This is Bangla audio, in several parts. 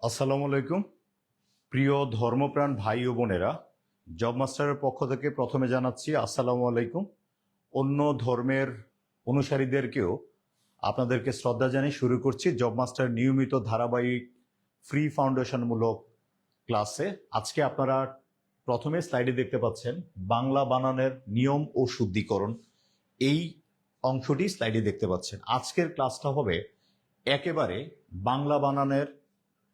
আসসালামু আলাইকুম প্রিয় ধর্মপ্রাণ ভাই ও বোনেরা, জব মাস্টারের পক্ষ থেকে প্রথমে জানাচ্ছি আসসালামু আলাইকুম। অন্য ধর্মের অনুসারীদেরকেও আপনাদেরকে শ্রদ্ধা জানিয়ে শুরু করছি জব মাস্টার নিয়মিত ধারাবাহিক ফ্রি ফাউন্ডেশনমূলক ক্লাসে। আজকে আপনারা প্রথমে স্লাইডে দেখতে পাচ্ছেন বাংলা বানানের নিয়ম ও শুদ্ধিকরণ, এই অংশটি স্লাইডে দেখতে পাচ্ছেন। আজকের ক্লাসটা হবে একেবারে বাংলা বানানের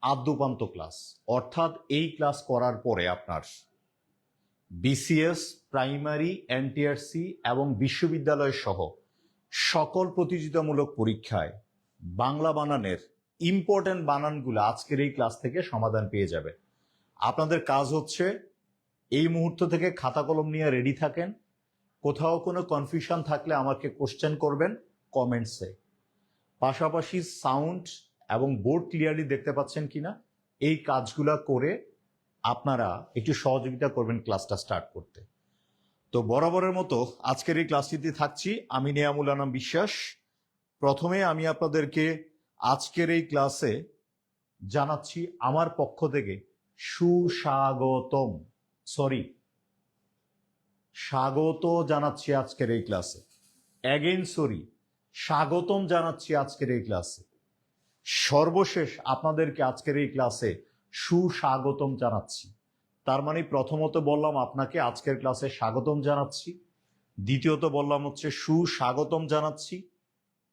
আদ্যোপান্ত ক্লাস, অর্থাৎ এই ক্লাস করার পরে আপনার বিসিএস, প্রাইমারি, এনটিআরসি এবং বিশ্ববিদ্যালয় সহ সকল প্রতিযোগিতামূলক পরীক্ষায় বাংলা বানানের ইম্পর্টেন্ট বানানগুলো আজকের এই ক্লাস থেকে সমাধান পেয়ে যাবে। আপনাদের কাজ হচ্ছে এই মুহূর্ত থেকে খাতা কলম নিয়ে রেডি থাকেন। কোথাও কোনো কনফিউশন থাকলে আমাকে কোশ্চেন করবেন কমেন্টসে। পাশাপাশি সাউন্ড এবং বোর্ড ক্লিয়ারলি দেখতে পাচ্ছেন কিনা এই কাজগুলো করে আপনারা একটু সহযোগিতা করবেন ক্লাসটা স্টার্ট করতে। তো বরাবরের মতো আজকের এই ক্লাসটিতে থাকছি আমি নিয়ামুল আনাম বিশ্বাস। প্রথমে আমি আপনাদেরকে আজকের এই ক্লাসে জানাচ্ছি আমার পক্ষ থেকে স্বাগত জানাচ্ছি আজকের এই ক্লাসে। স্বাগতম জানাচ্ছি আজকের এই ক্লাসে। সর্বশেষ আপনাদেরকে আজকের এই ক্লাসে সুস্বাগতম জানাচ্ছি। তার মানে প্রথমত বললাম আপনাকে আজকের ক্লাসে স্বাগতম জানাচ্ছি, দ্বিতীয়ত বললাম হচ্ছে সুস্বাগতম জানাচ্ছি,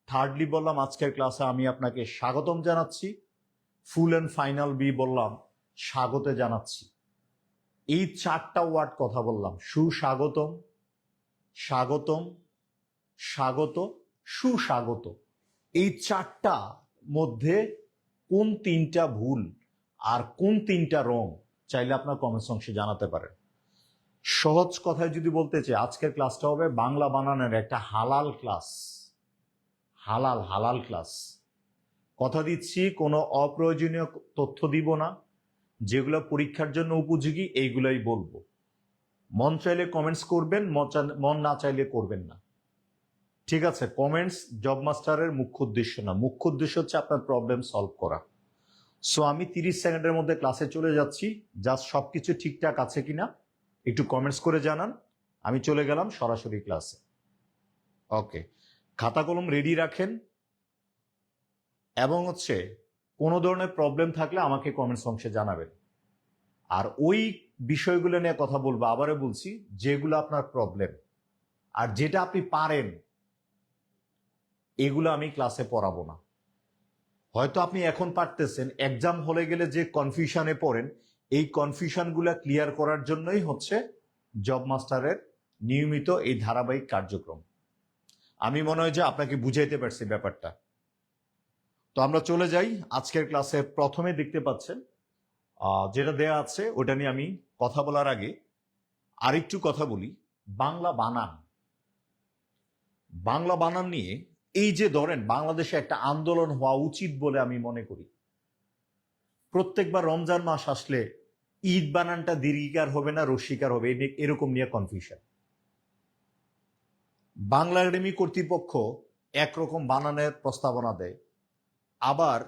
থার্ডলি বললাম আজকের ক্লাসে আমি আপনাকে স্বাগতম জানাচ্ছি, ফুল অ্যান্ড ফাইনাল বি বললাম স্বাগতে জানাচ্ছি। এই চারটা ওয়ার্ড কথা বললাম, সুস্বাগতম, স্বাগতম, স্বাগত, সুস্বাগত। এই চারটা মধ্যে কোন তিনটা ভুল আর কোন তিনটা রং চাইলে আপনার কমেন্টস অংশে জানাতে পারেন। সহজ কথায় যদি বলতে চাই আজকের ক্লাসটা হবে বাংলা বানানের একটা হালাল ক্লাস। হালাল ক্লাস। কথা দিচ্ছি কোনো অপ্রয়োজনীয় তথ্য দিব না, যেগুলো পরীক্ষার জন্য উপযোগী এইগুলাই বলবো। মন চাইলে কমেন্টস করবেন, মন না চাইলে করবেন না, ঠিক আছে? কমেন্টস জব মাস্টারের মুখ্য উদ্দেশ্য না, মুখ্য উদ্দেশ্য হচ্ছে আপনার প্রবলেম সলভ করা। সো আমি 30 সেকেন্ডের মধ্যে ক্লাসে চলে যাচ্ছি। জাস্ট সবকিছু ঠিকঠাক আছে কিনা একটু কমেন্টস করে জানান। আমি চলে গেলাম সরাসরি ক্লাসে। ওকে, খাতা কলম রেডি রাখেন এবং কোনো ধরনের প্রবলেম থাকলে আমাকে কমেন্টস অংশে জানাবেন। আর ওই বিষয়গুলো নিয়ে কথা বলবো, আবারও বলছি, যেগুলো আপনার প্রবলেম আর যেটা আপনি পারেন এগুলো আমি ক্লাসে পড়াবো না। হয়তো আপনি এখন পারতেছেন, এক্সাম হলে গেলে যে কনফিউশনে পড়েন এই কনফিউশনগুলো ক্লিয়ার করার জন্যই জব মাস্টারের নিয়মিত এই ধারাবাহিক কার্যক্রম। আমি মনে হয় যে আপনাকে বুঝাইতে পারছি ব্যাপারটা। তো আমরা চলে যাই আজকের ক্লাসে। প্রথমে দেখতে পাচ্ছেন যেটা দেয়া আছে ওটা নিয়ে আমি কথা বলার আগে আরেকটু কথা বলি। বাংলা বানান নিয়ে এই যে ধরেন বাংলাদেশে একটা আন্দোলন হওয়া উচিত বলে আমি মনে করি। প্রত্যেকবার রমজান মাস আসলে ঈদ বানানটা দীর্ঘিকার হবে না রস্যিকার হবে, এরকম নিয়ে কনফিউশন। বাংলা একাডেমি কর্তৃপক্ষ একরকম বানানের প্রস্তাবনা দেয়, আবার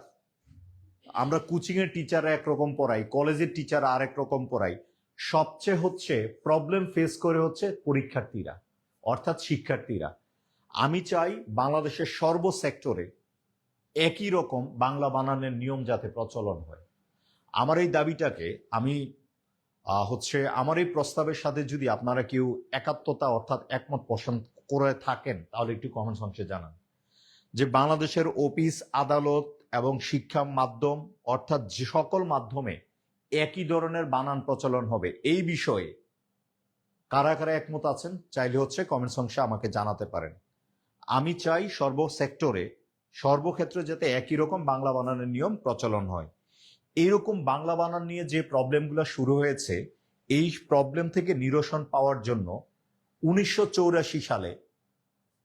আমরা কোচিং এর টিচাররা একরকম পড়াই, কলেজের টিচাররা আরেক রকম পড়াই। সবচেয়ে প্রবলেম ফেস করে পরীক্ষার্থীরা অর্থাৎ শিক্ষার্থীরা। আমি চাই বাংলাদেশের সর্বসেক্টরে একই রকম বাংলা বানানের নিয়ম যাতে প্রচলন হয়। আমার এই দাবিটাকে আমি আমার এই প্রস্তাবের সাথে যদি আপনারা কেউ একাত্মতা অর্থাৎ একমত পোষণ করে থাকেন তাহলে একটু কমেন্টস অংশে জানান যে বাংলাদেশের অফিস, আদালত এবং শিক্ষা মাধ্যম অর্থাৎ যে সকল মাধ্যমে একই ধরনের বানান প্রচলন হবে এই বিষয়ে কারা কারা একমত আছেন চাইলে কমেন্টস অংশে আমাকে জানাতে পারেন। আমি চাই সর্বসেক্টরে সর্বক্ষেত্রে যাতে একই রকম বাংলা বানানের নিয়ম প্রচলন হয়। এইরকম বাংলা বানান নিয়ে যে প্রবলেমগুলো শুরু হয়েছে এই প্রবলেম থেকে নিরসন পাওয়ার জন্য 1984 সালে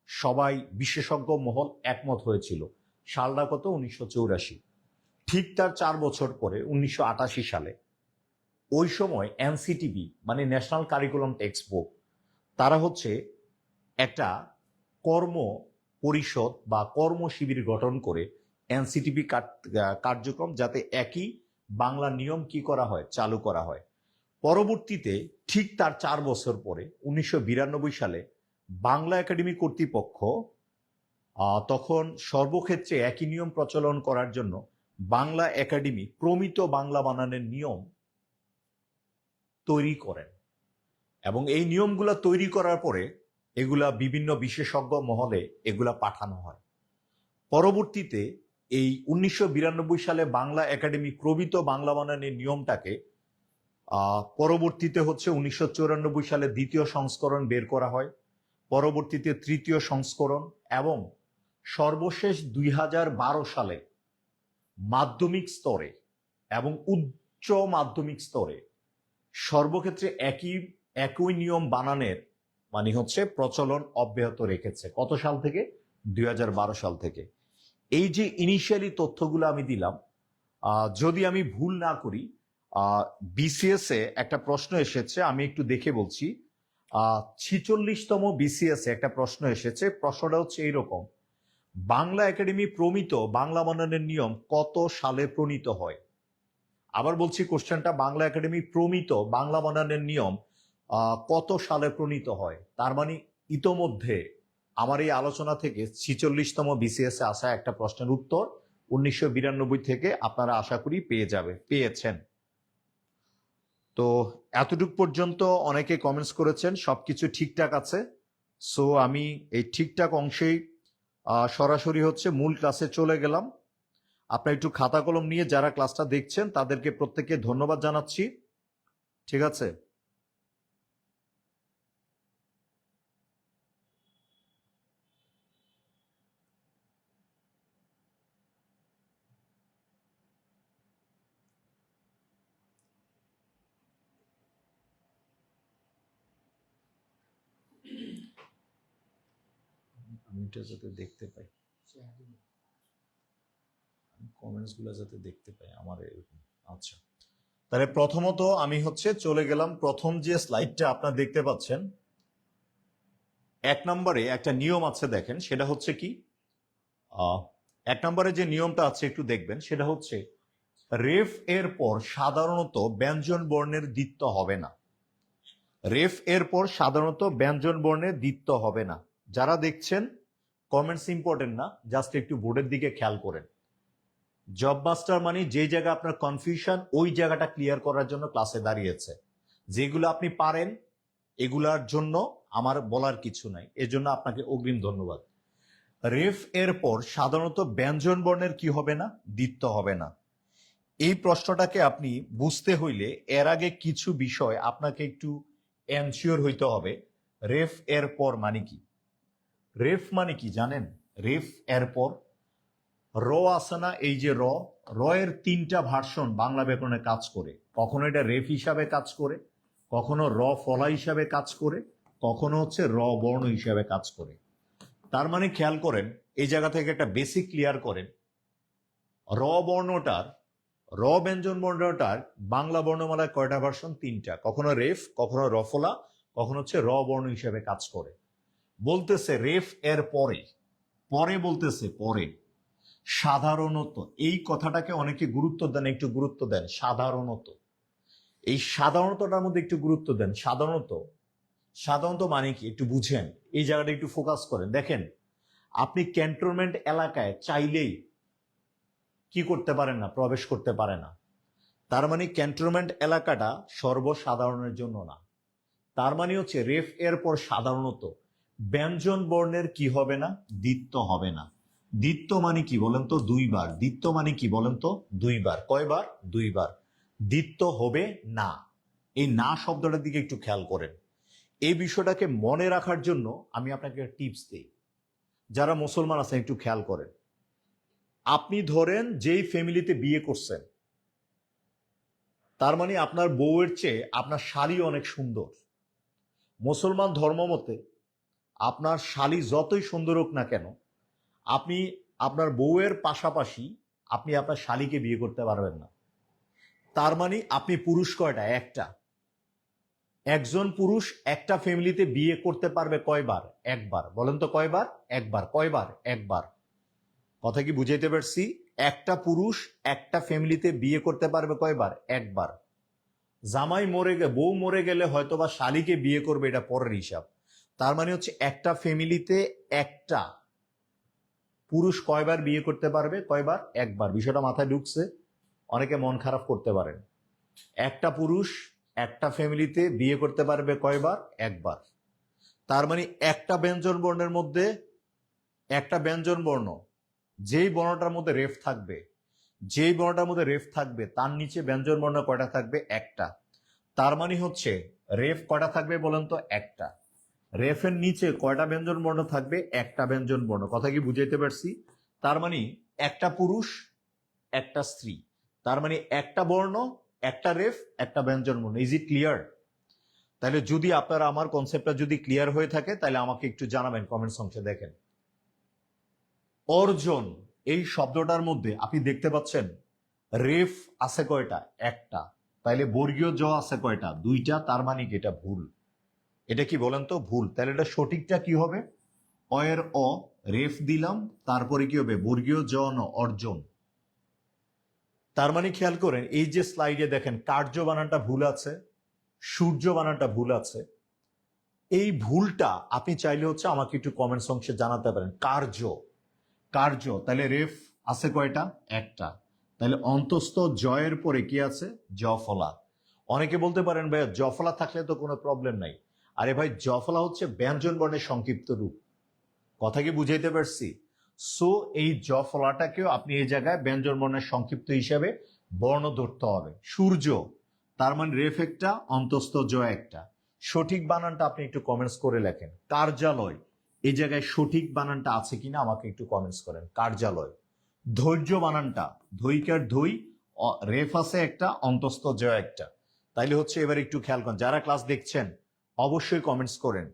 সবাই বিশেষজ্ঞ মহল একমত হয়েছিল। সালটা কত? 1984। ঠিক তার 4 বছর পরে 1988 সালে ওই সময় এনসিটিবি মানে ন্যাশনাল কারিকুলাম টেক্সট বুক, তারা একটা কর্ম পরিষদ বা কর্ম শিবির গঠন করে এনসিটিবি কার্যক্রম যাতে একই বাংলা নিয়ম কি করা হয়, চালু করা হয়। পরবর্তীতে ঠিক তার 4 বছর পরে 1992 সালে বাংলা একাডেমি কর্তৃপক্ষ তখন সর্বক্ষেত্রে একই নিয়ম প্রচলন করার জন্য বাংলা একাডেমি প্রমিত বাংলা বানানের নিয়ম তৈরি করেন, এবং এই নিয়মগুলা তৈরি করার পরে এগুলা বিভিন্ন বিশেষজ্ঞ মহলে এগুলা পাঠানো হয়। পরবর্তীতে এই 1992 সালে বাংলা একাডেমি প্রমিত বাংলা বানানের নিয়মটাকে পরবর্তীতে হচ্ছে 1994 সালে দ্বিতীয় সংস্করণ বের করা হয়, পরবর্তীতে তৃতীয় সংস্করণ, এবং সর্বশেষ 2012 সালে মাধ্যমিক স্তরে এবং উচ্চ মাধ্যমিক স্তরে সর্বক্ষেত্রে একই নিয়ম বানানের মানে হচ্ছে প্রচলন অব্যাহত রেখেছে। কত সাল থেকে? 2012 সাল থেকে। এই যে ইনিশিয়ালি তথ্যগুলো আমি দিলাম, যদি আমি ভুল না করি, বিসিএস এ একটা প্রশ্ন এসেছে, আমি একটু দেখে বলছি। 46তম বিসিএস এ একটা প্রশ্ন এসেছে। প্রশ্নটা হচ্ছে এইরকম: বাংলা একাডেমি প্রমিত বাংলা বানানের নিয়ম কত সালে প্রণীত হয়? আবার বলছি কোশ্চেনটা, বাংলা একাডেমি প্রমিত বাংলা বানানের নিয়ম কত সালে প্রণীত হয়? তার মানে ইতোমধ্যে আমার এই আলোচনা থেকে 46তম বিসিএস এ আসা একটা প্রশ্নের উত্তর 1992 থেকে আপনারা আশা করি পেয়েছেন। তো এতটুকু পর্যন্ত অনেকে কমেন্টস করেছেন, সবকিছু ঠিকঠাক আছে। সো আমি এই ঠিকঠাক অংশেই সরাসরি হচ্ছে মূল ক্লাসে চলে গেলাম। আপনারা একটু খাতা কলম নিয়ে যারা ক্লাসটা দেখছেন তাদেরকে প্রত্যেককে ধন্যবাদ জানাচ্ছি। ঠিক আছে? আমি এটা যাতে দেখতে পাই, কমেন্টস গুলো যাতে দেখতে পাই আমার এরকম। আচ্ছা, তাহলে প্রথমত আমি হচ্ছে চলে গেলাম। প্রথম যে স্লাইডটা আপনারা দেখতে পাচ্ছেন, 1 নম্বরে একটা নিয়ম আছে, দেখেন সেটা হচ্ছে কি। 1 নম্বরে যে নিয়মটা আছে একটু দেখবেন, সেটা হচ্ছে রেফ এর পর সাধারণত ব্যঞ্জন বর্ণের দ্বিত্ব হবে না। রেফ এর পর সাধারণত ব্যঞ্জন বর্ণের দ্বিত্ব হবে না। যারা দেখছেন, কমেন্টস ইম্পর্টেন্ট না, জাস্ট একটু বোর্ডের দিকে খেয়াল করেন। জব মাস্টার মানে যে জায়গা আপনার কনফিউশন, ওই জায়গাটা ক্লিয়ার করার জন্য ক্লাসে দাঁড়িয়েছে। যেগুলো আপনি পারেন এগুলার জন্য আমার বলার কিছু নাই, এজন্য আপনাকে অগ্রিম ধন্যবাদ। রেফ এর পর সাধারণত ব্যঞ্জন বর্ণের কি হবে না? দ্বিত্ব হবে না। এই প্রশ্নটাকে আপনি বুঝতে হইলে এর আগে কিছু বিষয় আপনাকে একটু এনশিওর হইতে হবে। রেফ এর পর মানে কি? রেফ মানে কি জানেন? রেফ এর পর র আছে না, এই যে র এর 3টা ভার্সন বাংলা ব্যাকরণে কাজ করে। কখনো এটা রেফ হিসাবে কাজ করে, কখনো র ফলা হিসাবে কাজ করে, কখনো হচ্ছে র বর্ণ হিসাবে কাজ করে। তার মানে খেয়াল করেন, এই জায়গা থেকে একটা বেসিক ক্লিয়ার করেন। র বর্ণটার, র ব্যঞ্জন বর্ণটার বাংলা বর্ণমালায় কয়টা ভার্সন? 3টা। কখনো রেফ, কখনো রফলা, কখনো হচ্ছে র বর্ণ হিসেবে কাজ করে। বলতেছে রেফ এর পরে, পরে বলতেছে পরে সাধারণত, এই কথাটাকে অনেকে গুরুত্ব দেন, একটু গুরুত্ব দেন। সাধারণত, এই সাধারণতটার মধ্যে একটু গুরুত্ব দেন। সাধারণত মানে কি একটু বুঝেন, এই জায়গাটা একটু ফোকাস করেন। দেখেন, আপনি ক্যান্টনমেন্ট এলাকায় চাইলেই কি করতে পারেন না? প্রবেশ করতে পারে না। তার মানে ক্যান্টনমেন্ট এলাকাটা সর্বসাধারণের জন্য না। তার মানে হচ্ছে রেফ এর পর সাধারণত ব্যঞ্জন বর্ণের কি হবে না? দ্বিত্ব হবে না। দ্বিত্ব মানে কি বলেন তো? 2বার। দ্বিত্ব মানে কি বলেন তো? 2বার। কয়বার? 2বার। দ্বিত্ব হবে না। এই না শব্দটার দিকে একটু খেয়াল করেন। এই বিষয়টাকে মনে রাখার জন্য আমি আপনাকে টিপস দিই। যারা মুসলমান আছেন একটু খেয়াল করেন। আপনি ধরেন যেই ফ্যামিলিতে বিয়ে করছেন, তার মানে আপনার বউয়ের চেয়ে আপনার শালী অনেক সুন্দর। মুসলমান ধর্ম মতে আপনার শালী যতই সুন্দর হোক না কেন, আপনি আপনার বউয়ের পাশাপাশি আপনি আপনার শালীকে বিয়ে করতে পারবেন না। তার মানে আপনি পুরুষ কয়টা? একটা। একজন পুরুষ একটা ফ্যামিলিতে বিয়ে করতে পারবে কয়বার? একবার। বলেন তো কয়বার? একবার। কয়বার? একবার। কথা কি বুঝাইতে পারছি? একটা পুরুষ একটা ফ্যামিলিতে বিয়ে করতে পারবে কয়বার? একবার। জামাই মরে গেলে, বউ মরে গেলে হয়তো বা শালীকে বিয়ে করবে, এটা পরের হিসাব। তার মানে হচ্ছে একটা ফ্যামিলিতে একটা পুরুষ কয়বার বিয়ে করতে পারবে? কয়বার? একবার। বিষয়টা মাথায় ঢুকছে? অনেকে মন খারাপ করতে পারেন। একটা পুরুষ একটা ফ্যামিলিতে বিয়ে করতে পারবে কয়বার? একবার। তার মানে একটা ব্যঞ্জন বর্ণের মধ্যে, একটা ব্যঞ্জন বর্ণ যেই বর্ণটার মধ্যে রেফ থাকবে, যেই বর্ণটার মধ্যে রেফ থাকবে তার নিচে ব্যঞ্জন বর্ণ কয়টা থাকবে? একটা। তার মানে হচ্ছে রেফ কয়টা থাকবে বলেন তো? একটা। রেফের নিচে কয়টা ব্যঞ্জন বর্ণ থাকবে? একটা ব্যঞ্জন বর্ণ। কথা কি বুঝাইতে পারছি? তার মানে একটা পুরুষ একটা স্ত্রী, তার মানে একটা বর্ণ একটা রেফ একটা ব্যঞ্জন বর্ণ। Is it clear? তাহলে যদি আপনারা আমার কনসেপ্টটা যদি ক্লিয়ার হয়ে থাকে তাহলে আমাকে একটু জানাবেন কমেন্টস অংশে। দেখেন, অর্জন এই শব্দটার মধ্যে আপনি দেখতে পাচ্ছেন রেফ আছে কয়টা? একটা। তাইলে বর্গীয় জ আছে কয়টা? দুইটা। তার মানে কি এটা ভুল? এটা কি বলেন তো? ভুল। তাহলে এটা সঠিকটা কি হবে? অয়ের অ, রেফ দিলাম, তারপরে কি হবে? বর্গীয় জ ন, অর্জন। তার মানে খেয়াল করেন এই যে স্লাইডে দেখেন কার্য বানানটা ভুল আছে, সূর্য বানানটা ভুল আছে। এই ভুলটা আপনি চাইলে হচ্ছে আমাকে একটু কমেন্টস অংশে জানাতে পারেন। কার্য, কার্য, তাহলে রেফ আছে কয়টা? একটা। তাহলে অন্তস্থ জয়ের পরে কি আছে? জফলা। অনেকে বলতে পারেন ভাইয়া জফলা থাকলে তো কোনো প্রবলেম নাই। আরে ভাই, জফলা হচ্ছে ব্যঞ্জন বর্ণের সংক্ষিপ্ত রূপ। কথা কি বুঝাইতে পারছি? সো এই জফলাটাকেও আপনি এই জায়গায় ব্যঞ্জন বর্ণের সংক্ষিপ্ত হিসাবে বর্ণ ধরতে হবে। সূর্য, তার মানে রেফ একটা, অন্তস্থ জ একটা। সঠিক বানানটা আপনি একটু কমেন্টস করে লেখেন। কার্যালয়, এই জায়গায় সঠিক বানানটা আছে কিনা আমাকে একটু কমেন্টস করেন। কার্যালয়। ধৈর্য বানানটা ধৈকার ধৈ, রেফ আছে একটা, অন্তস্থ জ একটা। তাইলে হচ্ছে এবার একটু খেয়াল করেন, যারা ক্লাস দেখছেন অবশ্যই কমেন্টস করেন।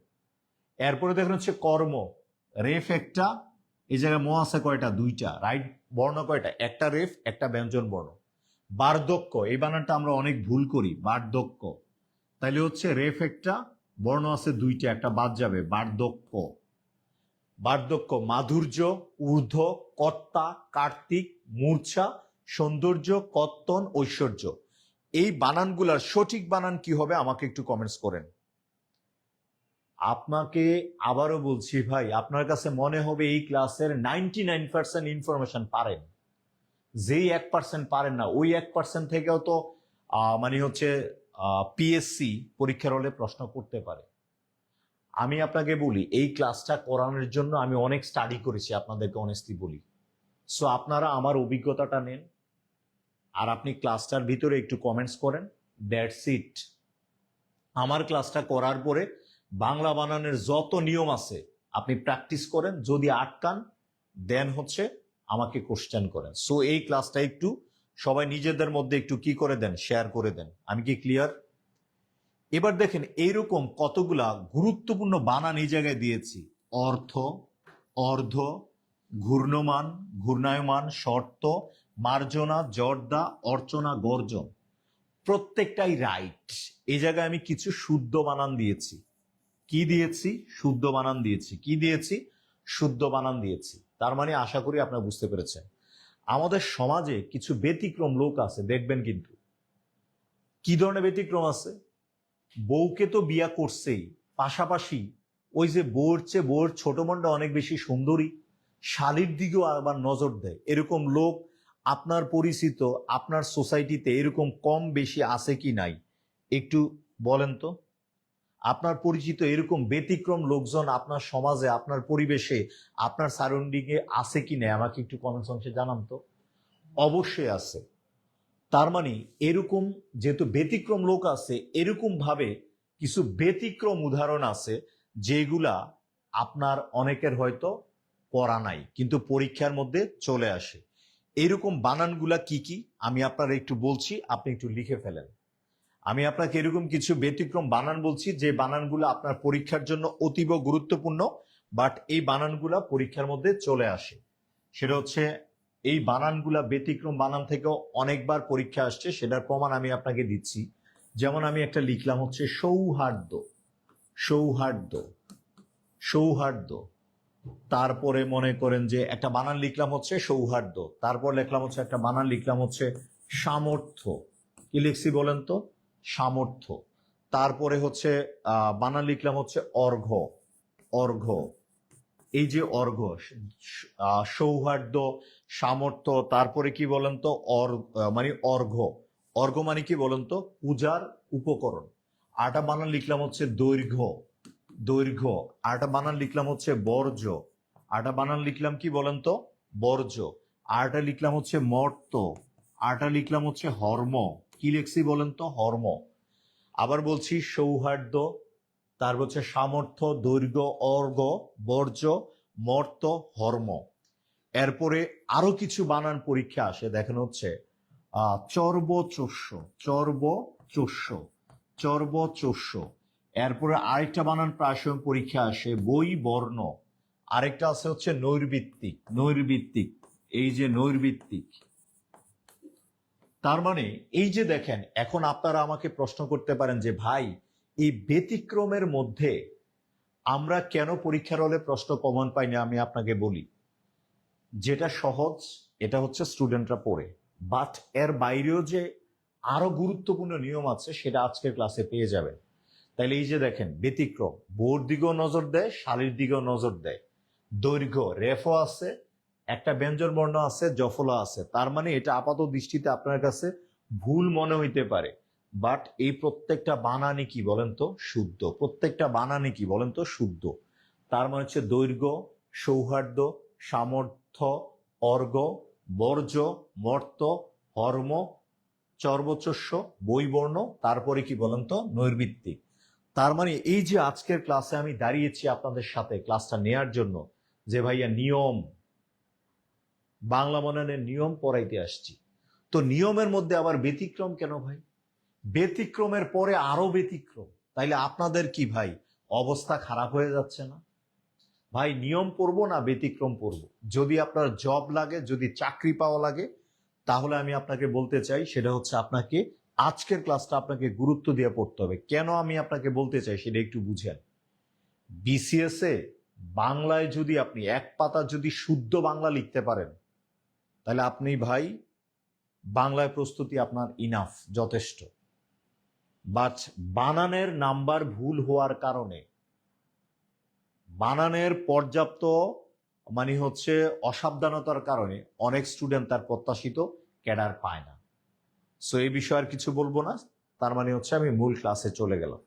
এরপরে দেখেন হচ্ছে কর্ম, রেফ একটা, এই জায়গায় ম আছে কয়টা? দুইটা। রাইট বর্ণ কয়টা? একটা রেফ একটা ব্যঞ্জন বর্ণ। বার্ধক্য, এই বানানটা আমরা অনেক ভুল করি, বার্ধক্য। তাইলে হচ্ছে রেফ একটা, বর্ণ আছে দুইটা, একটা বাদ যাবে, বার্ধক্য। বার্ধক্য। মাধুর্য, ঊর্ধ্ব, কর্তা, কার্তিক, মূর্ছা, সৌন্দর্য, কত্তন, ঐশ্বর্য। এই বানানগুলার সঠিক বানান কি হবে আমাকে একটু কমেন্টস করেন। আপনাকে আবারও বলছি ভাই, আপনার কাছে মনে হবে এই ক্লাসের 99% ইনফরমেশন পারেন। যেই 1% পারেন না, ওই 1% থেকেও তো মানে হচ্ছে পিএসসি পরীক্ষার হলে প্রশ্ন করতে পারে। আমি আপনাকে বলি এই ক্লাসটা করানোর জন্য আমি অনেক স্টাডি করেছি, আপনাদেরকে অনেস্টলি বলি। সো আপনারা আমার অভিজ্ঞতাটা নেন আর আপনি ক্লাসটার ভিতরে একটু কমেন্টস করেন। That's it. আমার ক্লাসটা করার পরে বাংলা বানানের যত নিয়ম আছে আপনি প্র্যাকটিস করেন। যদি আটকান দেন হচ্ছে আমাকে কোশ্চেন করেন। সো এই ক্লাসটা একটু সবাই নিজেদের মধ্যে একটু কি করে দেন? শেয়ার করে দেন। আমি কি ক্লিয়ার? এবার দেখেন এইরকম কতগুলা গুরুত্বপূর্ণ বানান এই জায়গায় দিয়েছি। অর্থ, অর্ধ, ঘূর্ণমান, ঘূর্ণায়মান, শর্ত, মার্জনা, জর্দা, অর্চনা, গর্জন, প্রত্যেকটাই রাইট। এই জায়গায় আমি কিছু শুদ্ধ বানান দিয়েছি। কি দিয়েছি? শুদ্ধ বানান দিয়েছি। কি দিয়েছি? শুদ্ধ বানান দিয়েছি। তার মানে আশা করি আপনারা বুঝতে পেরেছেন। আমাদের সমাজে কিছু ব্যতিক্রম লোক আছে, দেখবেন কিন্তু। কি ধরনের ব্যতিক্রম আছে? বউকে তো বিয়া করছেই, পাশাপাশি ওই যে বউর চেয়ে বউর ছোট বোনটা অনেক বেশি সুন্দরী, শালীর দিকেও আবার নজর দেয়। এরকম লোক আপনার পরিচিত, আপনার সোসাইটিতে এরকম কম বেশি আছে কি নাই একটু বলেন তো। আপনার পরিচিত এরকম ব্যতিক্রম লোকজন আপনার সমাজে, আপনার পরিবেশে, আপনার সারাউন্ডিং এ আছে কি নাই আমাকে একটু কমেন্টস অংশে জানান তো। অবশ্যই আছে। তার মানে এরকম যেহেতু ব্যতিক্রম লোক আছে, এরকম ভাবে কিছু ব্যতিক্রম উদাহরণ আছে যেগুলা আপনার অনেকের হয়তো পড়া নাই কিন্তু পরীক্ষার মধ্যে চলে আসে। এরকম বানানগুলা কি কি আমি আপনার একটু বলছি, আপনি একটু লিখে ফেলেন। আমি আপনাকে এরকম কিছু ব্যতিক্রম বানান বলছি যে বানানগুলো আপনার পরীক্ষার জন্য অতীব গুরুত্বপূর্ণ, বাট এই বানানগুলা পরীক্ষার মধ্যে চলে আসে। সেটা হচ্ছে এই বানানগুলা ব্যতিক্রম বানান থেকেও অনেকবার পরীক্ষা আসছে, সেটার প্রমাণ আমি আপনাকে দিচ্ছি। যেমন আমি একটা লিখলাম হচ্ছে সৌহার্দ্য, সৌহার্দ্য, সৌহার্দ্য, তারপরে মনে করেন যে একটা বানান লিখলাম হচ্ছে সৌহার্দ্য, তারপর লিখলাম হচ্ছে একটা বানান লিখলাম হচ্ছে সামর্থ্য। কি লিখছি বলেন তো? সামর্থ্য। তারপরে হচ্ছে বানান লিখলাম হচ্ছে অর্ঘ্য। অর্ঘ্য, এই যে অর্ঘ্য, সৌহার্দ্য, সামর্থ্য, তারপরে কি বলেন তো মানে অর্ঘ্য। অর্ঘ্য মানে কি বলেন তো? পূজার উপকরণ। আরেকটা বানান লিখলাম হচ্ছে দৈর্ঘ্য। দৈর্ঘ্য। আরেকটা বানান লিখলাম হচ্ছে বর্জ্য। আরেকটা বানান লিখলাম কি বলেন তো? বর্জ্য। আরেকটা লিখলাম হচ্ছে মর্ত। আরেকটা লিখলাম হচ্ছে হর্ম। কি লিখছি বলেন তো? হর্ম। আবার বলছি সৌহার্দ্য, তারপর হচ্ছে সামর্থ্য, দৈর্ঘ্য, অর্ঘ্য, বর্জ্য, মর্ত, হর্ম। এরপরে আরো কিছু বানান পরীক্ষা আসে, দেখেন হচ্ছে চর্বচোষ্য। চর্বচোষ্য। চর্বচোষ্য। এরপরে আরেকটা বানান প্রায়শই পরীক্ষা আসে বই বর্ণ। আরেকটা আছে হচ্ছে নৈর্বৃত্তিক। নৈর্বৃত্তিক, এই যে নৈর্বৃত্তিক। তার মানে এই যে দেখেন, এখন আপনারা আমাকে প্রশ্ন করতে পারেন যে ভাই এই ব্যতিক্রমের মধ্যে আমরা কেন পরীক্ষার হলে প্রশ্ন কমন পাই না? আমি আপনাকে বলি, যেটা সহজ এটা হচ্ছে স্টুডেন্টরা পড়ে, বাট এর বাইরেও যে আরো গুরুত্বপূর্ণ নিয়ম আছে সেটা আজকের ক্লাসে পেয়ে যাবেন। তাইলে এই যে দেখেন ব্যতিক্রম, বোর দিকেও নজর দেয়, শালির দিকেও নজর দেয়। দৈর্ঘ্য, রেফও আছে, একটা ব্যঞ্জন বর্ণ আছে, জফলা আছে। তার মানে এটা আপাত দৃষ্টিতে আপনার কাছে ভুল মনে হইতে পারে, বাট এই প্রত্যেকটা বানানই কি বলেন তো? শুদ্ধ। প্রত্যেকটা বানানই কি বলেন তো? শুদ্ধ। তার মানে হচ্ছে দৈর্ঘ্য, সৌহার্দ্য, সামর্থ্য, অর্ঘ্য, বর্জ্য, মর্ত, হর্ম, চর্বচস্য, বৈবর্ণ, তারপরে কি বলেন তো? নৈর্বৃত্তিক। তার মানে এই যে আজকের ক্লাসে আমি দাঁড়িয়েছি আপনাদের সাথে ক্লাসটা নেয়ার জন্য, যে ভাইয়া নিয়ম, বাংলা মননের নিয়ম পড়াইতে আসছি, তো নিয়মের মধ্যে আবার ব্যতিক্রম কেন ভাই? ব্যতিক্রমের পরে আরো ব্যতিক্রম, তাইলে আপনাদের কি ভাই অবস্থা খারাপ হয়ে যাচ্ছে না? ভাই নিয়ম পড়বো না ব্যতিক্রম পড়বো? যদি আপনার জব লাগে, যদি চাকরি পাওয়া লাগে, তাহলে আমি আপনাকে বলতে চাই সেটা হচ্ছে আপনাকে আজকের ক্লাসটা আপনাকে গুরুত্ব দিয়ে পড়তে হবে। কেন আমি আপনাকে বলতে চাই সেটা একটু বুঝেন। বিসিএস এ বাংলায় যদি আপনি এক পাতা যদি শুদ্ধ বাংলা লিখতে পারেন, তাহলে আপনি ভাই বাংলায় প্রস্তুতি আপনার ইনাফ, যথেষ্ট। বাট বানানের নাম্বার ভুল হওয়ার কারণে, বানানের পর্যাপ্ত মানে হচ্ছে অসাবধানতার কারণে অনেক স্টুডেন্ট তার প্রত্যাশিত ক্যাডার পায় না। সো এই বিষয়ে আর কিছু বলবো না। তার মানে হচ্ছে আমি মূল ক্লাসে চলে গেলাম।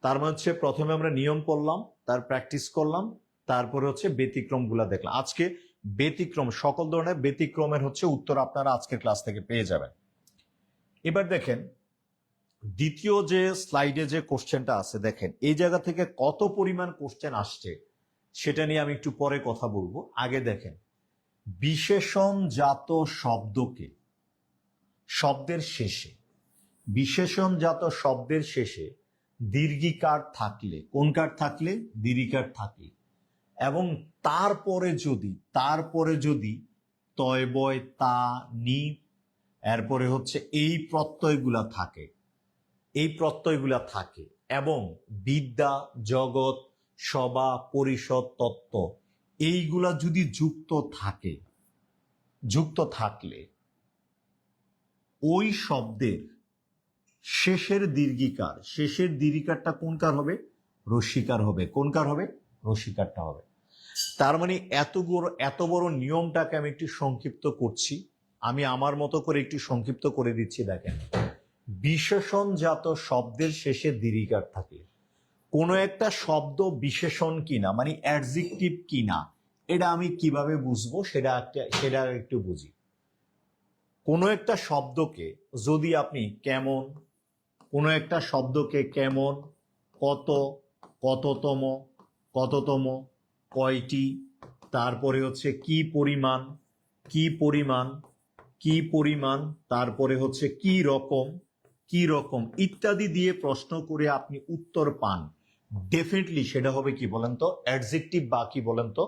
তার মানে হচ্ছে প্রথমে আমরা নিয়ম পড়লাম, তার প্র্যাকটিস করলাম, তারপরে হচ্ছে ব্যতিক্রমগুলো দেখলাম। আজকে ব্যতিক্রম, সকল ধরনের ব্যতিক্রমের হচ্ছে উত্তর আপনারা আজকের ক্লাস থেকে পেয়ে যাবেন। এবার দেখেন দ্বিতীয় যে স্লাইডে যে কোশ্চেনটা আছে, দেখেন এই জায়গা থেকে কত পরিমাণ কোশ্চেন আসছে সেটা নিয়ে আমি একটু পরে কথা বলবো। আগে দেখেন বিশেষণজাত শব্দকে শব্দের শেষে, বিশেষণজাত শব্দের শেষে দীর্ঘিকার থাকলে, কোন কার থাকলে? দীর্ঘিকার থাকলে, এবং তারপরে যদি তয় বয় তা নি, এরপরে হচ্ছে এই প্রত্যয়গুলা থাকে, এই প্রত্যয়গুলা থাকে, এবং বিদ্যা, জগৎ, সভা, পরিষদ, তত্ত্ব, এইগুলা যদি যুক্ত থাকে, যুক্ত থাকলে ওই শব্দের শেষের দীর্ঘিকার, শেষের দীর্ঘিকারটা কোনকার হবে? রস্যিকার হবে। কোনকার হবে? রস্যিকারটা হবে। তার মানে এত বড় নিয়মটাকে আমি একটু সংক্ষিপ্ত করছি, আমি আমার মতো করে একটু সংক্ষিপ্ত করে দিচ্ছি। দেখেন বিশেষণজাত শব্দের শেষে দীর্ঘিকার থাকে, কোনো একটা শব্দ বিশেষণ কিনা মানে অ্যাডজেক্টিভ কিনা, এটা আমি কিভাবে বুঝবো সেটা একটু বুঝি। কোনো একটা শব্দকে যদি আপনি কেমন, কোনো একটা শব্দকে কেমন, কত, কততম, কততম, কয়টি, তারপরে হচ্ছে কি পরিমাণ, কি পরিমাণ, কি পরিমাণ, তারপরে হচ্ছে কি রকম, কি রকম ইত্যাদি দিয়ে প্রশ্ন করে আপনি উত্তর পান, ডেফিনেটলি সেটা হবে কি বলেন তো? অ্যাডজেক্টিভ বা কি বলেন তো?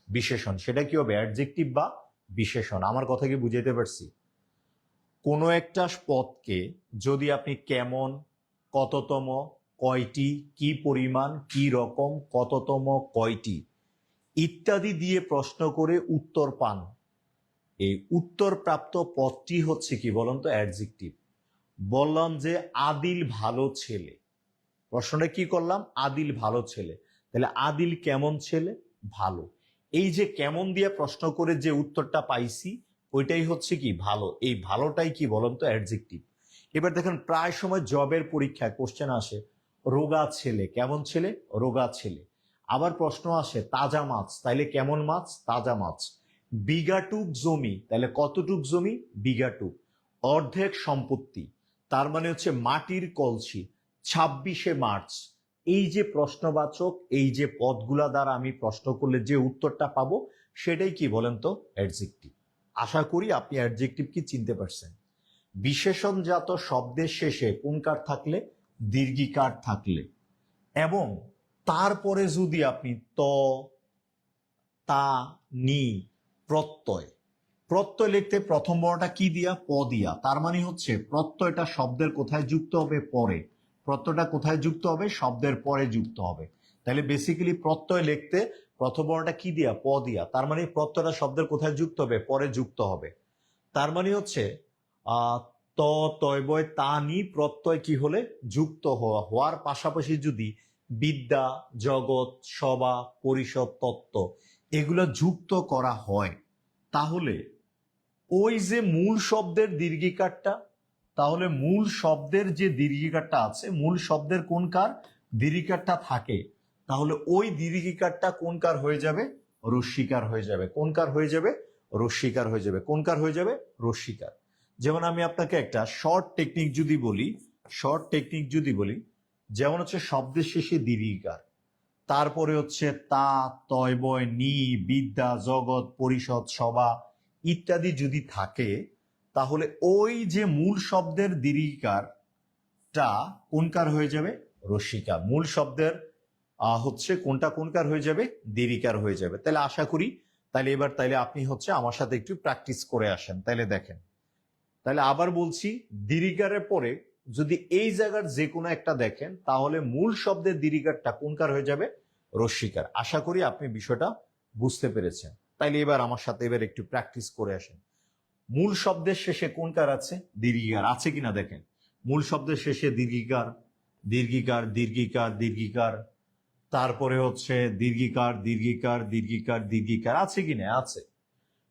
বিশেষণ। সেটা কি হবে? অ্যাডজেক্টিভ বা বিশেষণ। আমার কথা কি বুঝাইতে পারছি? কোনো একটা পদকে যদি আপনি কেমন, কততম, কয়টি, কি পরিমাণ, কি রকম, কততম, কয়টি, ইত্যাদি দিয়ে প্রশ্ন করে উত্তর পান, এই উত্তর প্রাপ্ত পদটি হচ্ছে কি বলুন তো? অ্যাডজেক্টিভ। বললাম যে আদিল ভালো ছেলে, প্রশ্নটা কি করলাম? আদিল ভালো ছেলে। তাহলে আদিল কেমন ছেলে? ভালো। এই যে কেমন দিয়ে প্রশ্ন করে যে উত্তরটা পাইছি ওইটাই হচ্ছে কি ভালো। এই ভালোটাই কি বলুন তো? অ্যাডজেক্টিভ। এবার দেখেন প্রায় সময় জবের পরীক্ষায় কোশ্চেন আসে রোগা ছেলে, কেমন ছেলে? রোগা ছেলে। আবার প্রশ্ন আসে তাজা মাছ, তাইলে কেমন মাছ? তাজা মাছ। বিঘাটুক জমি, তাহলে কতটুক জমি? বিঘাটুক। অর্ধেক সম্পত্তি, তার মানে হচ্ছে মাটির কলসি। 26শে মার্চ। এই যে প্রশ্নবাচক এই যে পদগুলা দ্বারা আমি প্রশ্ন করলে যে উত্তরটা পাবো সেটাই কি বলেন তো? অ্যাডজেক্টিভ। আশা করি আপনি অ্যাডজেক্টিভ কি চিনতে পারছেন। বিশেষণজাত শব্দের শেষে কোনকার থাকলে? দীর্ঘিকার থাকলে, এবং তারপরে যদি আপনি ত, তা, নি, প্রত্যয়, প্রত্যয় লিখতে প্রথম বর্ণটা কি দিয়া? প দিয়া। তার মানে হচ্ছে প্রত্যয়টা শব্দের কোথায় যুক্ত হবে? পরে। প্রত্যয়টা কোথায় যুক্ত হবে? শব্দের পরে যুক্ত হবে। তাহলে বেসিক্যালি প্রত্যয় লিখতে প্রথম বর্ণটা কি দিয়া? প দিয়া। তার মানে প্রত্যয়টা শব্দের কোথায় যুক্ত হবে? পরে যুক্ত হবে। তার মানে হচ্ছে আহ ত, তয়, বয়, তা, নি প্রত্যয় কি হলে? যুক্ত হওয়ার পাশাপাশি যদি বিদ্যা, জগৎ, সভা, পরিষদ, তত্ত্ব এগুলো যুক্ত করা হয় তাহলে ওই যে মূল শব্দের দীর্ঘিকারটা, তাহলে মূল শব্দের যে দীর্ঘিকারটা আছে, মূল শব্দের কোনকার দীর্ঘিকারটা থাকে, তাহলে ওই দীর্ঘিকারটা কোনকার হয়ে যাবে? রস্যিকার হয়ে যাবে। কোনকার হয়ে যাবে? রস্যিকার হয়ে যাবে। কোনকার হয়ে যাবে? রস্যিকার। যেমন আমি আপনাকে একটা শর্ট টেকনিক যদি বলি, শর্ট টেকনিক যদি বলি, যেমন হচ্ছে শব্দের শেষে দীর্ঘিকার, তারপরে হচ্ছে তা, তয়, বয়, নি, বিদ্যা, জগৎ, পরিষদ, সভা ইত্যাদি যদি থাকে তাহলে ওই যে মূল শব্দের দীর্ঘিকারটা কোনকার হয়ে যাবে? রস্যিকার। মূল শব্দের হচ্ছে কোনটা কোনকার হয়ে যাবে? দীর্ঘিকার হয়ে যাবে। তাহলে আশা করি তাহলে এবার তাইলে আপনি হচ্ছে আমার সাথে একটু প্র্যাকটিস করে আসেন। তাইলে দেখেন, তাহলে আবার বলছি, দীর্ঘিকারের পরে যদি এই জায়গার যে কোনো একটা দেখেন তাহলে মূল শব্দের দীর্ঘিকারটা কোনকার হয়ে যাবে? রস্যিকার। আশা করি আপনি বিষয়টা বুঝতে পেরেছেন। তাইলে এবার আমার সাথে এবার একটু প্র্যাকটিস করে আসেন। মূল শব্দের শেষে কোনকার আছে? দীর্ঘিকার আছে কিনা দেখেন। মূল শব্দের শেষে দীর্ঘিকার, দীর্ঘিকার, দীর্ঘিকার, দীর্ঘিকার, তারপরে হচ্ছে দীর্ঘিকার, দীর্ঘিকার, দীর্ঘিকার, দীর্ঘিকার আছে কিনা? আছে।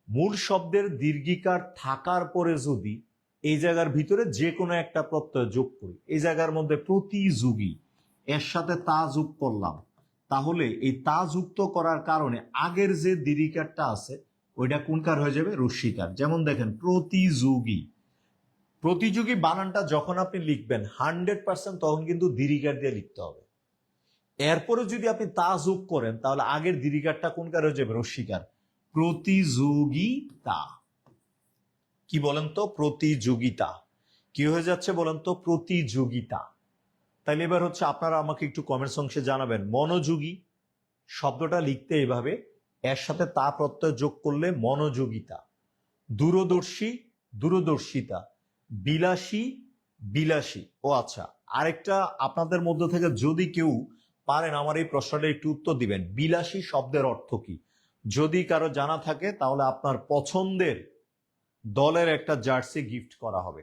মূল শব্দের দীর্ঘিকার থাকার পরে যদি এই জায়গার ভিতরে যে কোনো একটা প্রত্যয় যোগ করি, এই জায়গার মধ্যে প্রতিযোগী এর সাথে তা যোগ করলাম, তাহলে এই তা যুক্ত করার কারণে আগের যে দীর্ঘিকারটা আছে ওইটা কোনকার হয়ে যাবে? রস্যিকার। যেমন দেখেন প্রতিযোগী, প্রতিযোগী বানানটা যখন আপনি লিখবেন 100% তখন কিন্তু দীর্ঘিকার দিয়ে লিখতে হবে। এরপরে যদি আপনি তা যোগ করেন তাহলে আগের দীর্ঘিকারটা কোনকার হয়ে যাবে? রস্যিকার। প্রতিযোগিতা। কি বলেন তো? প্রতিযোগিতা। কি হয়ে যাচ্ছে বলেন তো? প্রতিযোগিতা। তাইলে এবার হচ্ছে আপনারা আমাকে একটু কমেন্টস অংশে জানাবেন, মনোযোগী শব্দটা লিখতে এভাবে, এর সাথে তা প্রত্যয় যোগ করলে মনোযোগিতা। দূরদর্শী, দূরদর্শিতা। বিলাসী, বিলাসী। ও আচ্ছা, আরেকটা আপনাদের মধ্য থেকে যদি কেউ পারেন আমার এই প্রশ্নটা একটু উত্তর দিবেন, বিলাসী শব্দের অর্থ কি? যদি কারো জানা থাকে তাহলে আপনার পছন্দের দলের একটা জার্সি গিফট করা হবে।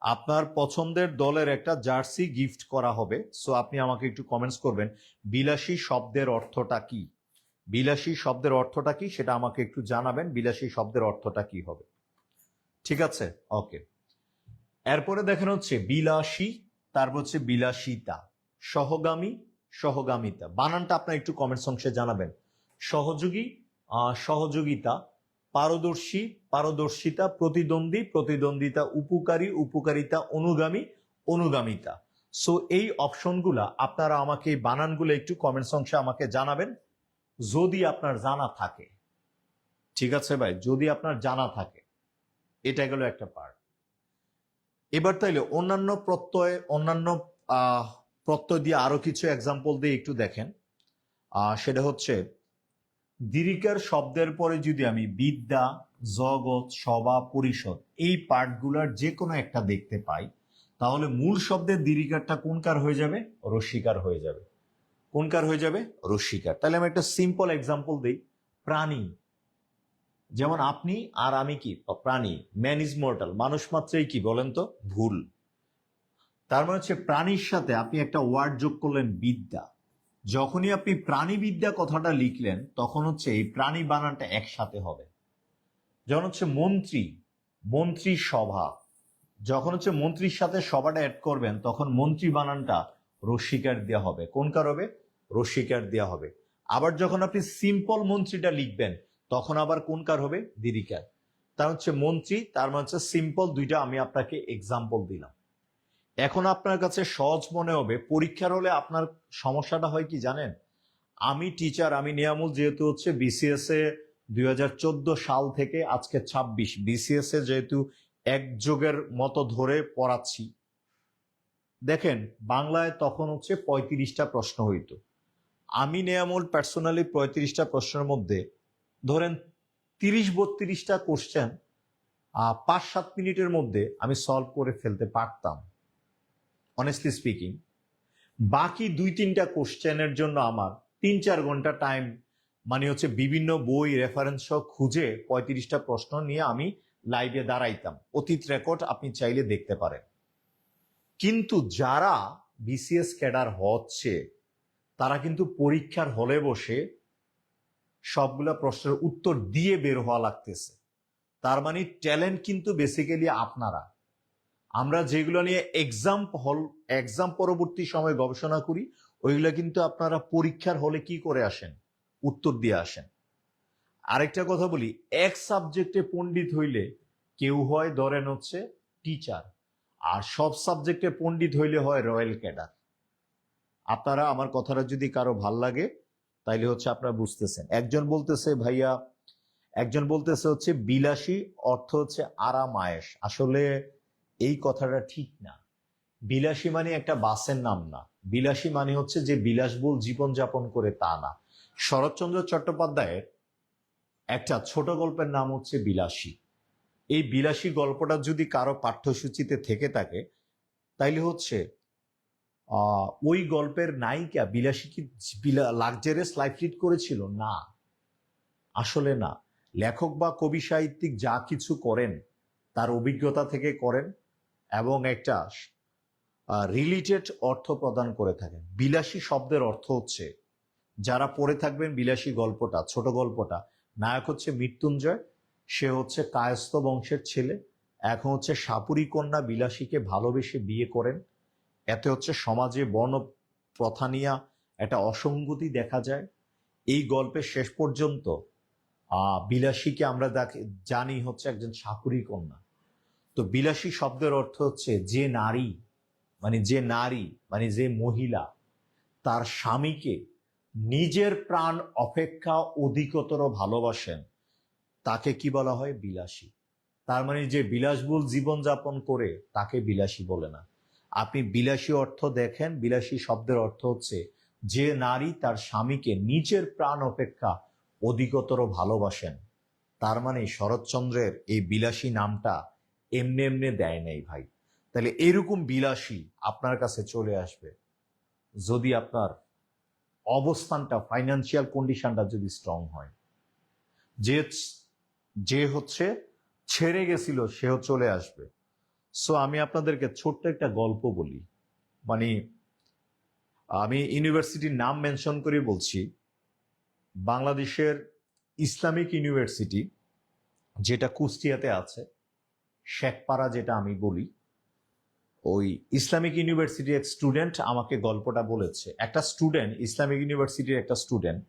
আপনার পছন্দের দলের একটা জার্সি গিফট করা হবে। সো আপনি আমাকে একটু কমেন্টস করবেন বিলাসী শব্দের অর্থটা কি। বিলাসী শব্দের অর্থটা কি সেটা আমাকে একটু জানাবেন। বিলাসী শব্দের অর্থটা কি হবে? ঠিক আছে, ওকে। এরপরে দেখেন হচ্ছে বিলাসী, তারপর হচ্ছে বিলাসিতা। সহগামী, সহগামিতা। বানানটা আপনার একটু কমেন্টস অংশে জানাবেন। সহযোগী, সহযোগিতা। পারদর্শী, পারদর্শিতা। প্রতিদ্বন্দ্বী, প্রতিদ্বন্দ্বিতা। উপকারী, উপকারিতা। অনুগামী, অনুগামিতা। সো এই অপশনগুলা আপনারা আমাকে এই বানানগুলো একটু কমেন্টস অংশে আমাকে জানাবেন যদি আপনার জানা থাকে। ঠিক আছে ভাই, যদি আপনার জানা থাকে। এটা গেল একটা পার্ট। এবার তাইলে অন্যান্য প্রত্যয়, অন্যান্য প্রত্যয় দিয়ে আরো কিছু এক্সাম্পল দিয়ে একটু দেখেন। সেটা হচ্ছে দীর্ঘিকার শব্দের পরে যদি আমি বিদ্যা, জগৎ, সভা, পরিষদ এই পার্টগুলার যে কোনো একটা দেখতে পাই তাহলে মূল শব্দের দীর্ঘিকারটা কোনকার হয়ে যাবে? রস্যিকার হয়ে যাবে। কোনকার হয়ে যাবে? রস্যিকার। তাহলে আমি একটা সিম্পল এক্সাম্পল দিই। প্রাণী, যেমন আপনি আর আমি কি প্রাণী, ম্যান ইজ মর্টাল, মানুষ মাত্রই কি বলেন তো ভুল। তার মানে হচ্ছে প্রাণীর সাথে আপনি একটা ওয়ার্ড যোগ করলেন বিদ্যা। যখনই আপনি প্রাণীবিদ্যা কথাটা লিখলেন তখন হচ্ছে এই প্রাণী বানানটা একসাথে হবে। যেমন হচ্ছে মন্ত্রী, মন্ত্রী সভা, যখন হচ্ছে মন্ত্রীর সাথে সভাটা অ্যাড করবেন তখন মন্ত্রী বানানটা রস্যিকার দেওয়া হবে। কোনকার হবে? রস্যিকার দেওয়া হবে। আবার যখন আপনি সিম্পল মন্ত্রীটা লিখবেন তখন আবার কোনকার হবে? দীর্ঘিকার। তার হচ্ছে মন্ত্রী, তার মানে হচ্ছে সিম্পল, দুইটা আমি আপনাকে এক্সাম্পল দিলাম। এখন আপনার কাছে সহজ মনে হবে, পরীক্ষার হলে আপনার সমস্যাটা হয় কি জানেন? আমি টিচার, আমি নিয়ামুল, যেহেতু হচ্ছে বিসিএস এ 2014 সাল থেকে আজকে 26, বিসিএস এ যেহেতু এক যুগের মতো ধরে পড়াচ্ছি, দেখেন বাংলায় তখন হচ্ছে 35টা প্রশ্ন হইতো। আমি নিয়ামুল পার্সোনালি 35টা প্রশ্নের মধ্যে ধরেন 30-32টা কোশ্চেন 5-7 মিনিটের মধ্যে আমি সলভ করে ফেলতে পারতাম, অনেস্টলি স্পিকিং। বাকি 2-3টা কোশ্চেনের জন্য আমার 3-4 ঘন্টা টাইম, মানে হচ্ছে বিভিন্ন বই রেফারেন্স সহ খুঁজে 35টা প্রশ্ন নিয়ে আমি লাইভে দাঁড়াইতাম। অতীত রেকর্ড আপনি চাইলে দেখতে পারেন। কিন্তু যারা বিসিএস ক্যাডার হচ্ছে তারা কিন্তু পরীক্ষার হলে বসে সবগুলা প্রশ্নের উত্তর দিয়ে বের হওয়া লাগতেছে। তার মানে ট্যালেন্ট কিন্তু বেসিক্যালি আপনারা। আমরা যেগুলো নিয়ে এক্সাম পরবর্তী সময় গবেষণা করি ওইগুলো কিন্তু আপনারা পরীক্ষার হলে কি করে আসেন? উত্তর দিয়ে আসেন। আরেকটা কথা বলি, এক সাবজেক্টে পণ্ডিত হইলে কেউ হয় ধরেন হচ্ছে টিচার, আর সব সাবজেক্টে পণ্ডিত হইলে হয় রয়্যাল ক্যাডার। আপনারা আমার কথাটা যদি কারো ভাল লাগে তাইলে হচ্ছে আপনারা বুঝতেছেন। একজন বলতেছে হচ্ছে বিলাসী অর্থ হচ্ছে আরাম আয়েশ। আসলে এই কথাটা ঠিক না। বিলাসী মানে একটা বাসের নাম না। বিলাসী মানে হচ্ছে যে বিলাসবহুল জীবন যাপন করে তা না। শরৎচন্দ্র চট্টোপাধ্যায়ের একটা ছোট গল্পের নাম হচ্ছে বিলাসী। এই বিলাসী গল্পটা যদি কারো পাঠ্যসূচিতে থেকে থাকে তাইলে হচ্ছে ওই গল্পের নায়িকা বিলাসী কি লাক্সারিয়াস লাইফ লিড করেছিল? না, আসলে না। লেখক বা কবি সাহিত্যিক যা কিছু করেন তার অভিজ্ঞতা থেকে করেন এবং একটা রিলেটেড অর্থ প্রদান করে থাকেন। বিলাসী শব্দের অর্থ হচ্ছে, যারা পড়ে থাকবেন বিলাসী গল্পটা, ছোট গল্পটা, নায়ক হচ্ছে মৃত্যুঞ্জয়, সে হচ্ছে কায়স্থ বংশের ছেলে, এখন হচ্ছে সাপুরী কন্যা বিলাসীকে ভালোবেসে বিয়ে করেন। এতে হচ্ছে সমাজে বর্ণ প্রথা নিয়ে একটা অসঙ্গতি দেখা যায়। এই গল্পের শেষ পর্যন্ত বিলাসীকে আমরা জানি হচ্ছে একজন সাপুরী কন্যা। তো বিলাসী শব্দের অর্থ হচ্ছে যে নারী, মানে যে মহিলা তার স্বামীকে নিজের প্রাণ অপেক্ষা অধিকতর ভালোবাসেন তাকে কি বলা হয়? বিলাসী। তার মানে যে বিলাসবহুল জীবন যাপন করে তাকে বিলাসী বলে না। আপনি বিলাসী অর্থ দেখেন, বিলাসী শব্দের অর্থ হচ্ছে যে নারী তার স্বামীকে নিজের প্রাণ অপেক্ষা অধিকতর ভালোবাসেন। তার মানে শরৎচন্দ্রের এই বিলাসী নামটা এমনি এমনি দেয় নাই ভাই। তাহলে এরকম বিলাসী আপনার কাছে চলে আসবে যদি আপনার অবস্থানটা, ফাইন্যান্সিয়াল কন্ডিশনটা যদি স্ট্রং হয়। যে যে হচ্ছে ছেড়ে গেছিল সেও চলে আসবে। সো আমি আপনাদেরকে ছোট্ট একটা গল্প বলি, মানে আমি ইউনিভার্সিটির নাম মেনশন করে বলছি। বাংলাদেশের ইসলামিক ইউনিভার্সিটি যেটা কুষ্টিয়াতে আছে, শেখপাড়া যেটা আমি বলি, ওই ইসলামিক ইউনিভার্সিটির এক স্টুডেন্ট আমাকে গল্পটা বলেছে। একটা স্টুডেন্ট, ইসলামিক ইউনিভার্সিটির একটা স্টুডেন্ট,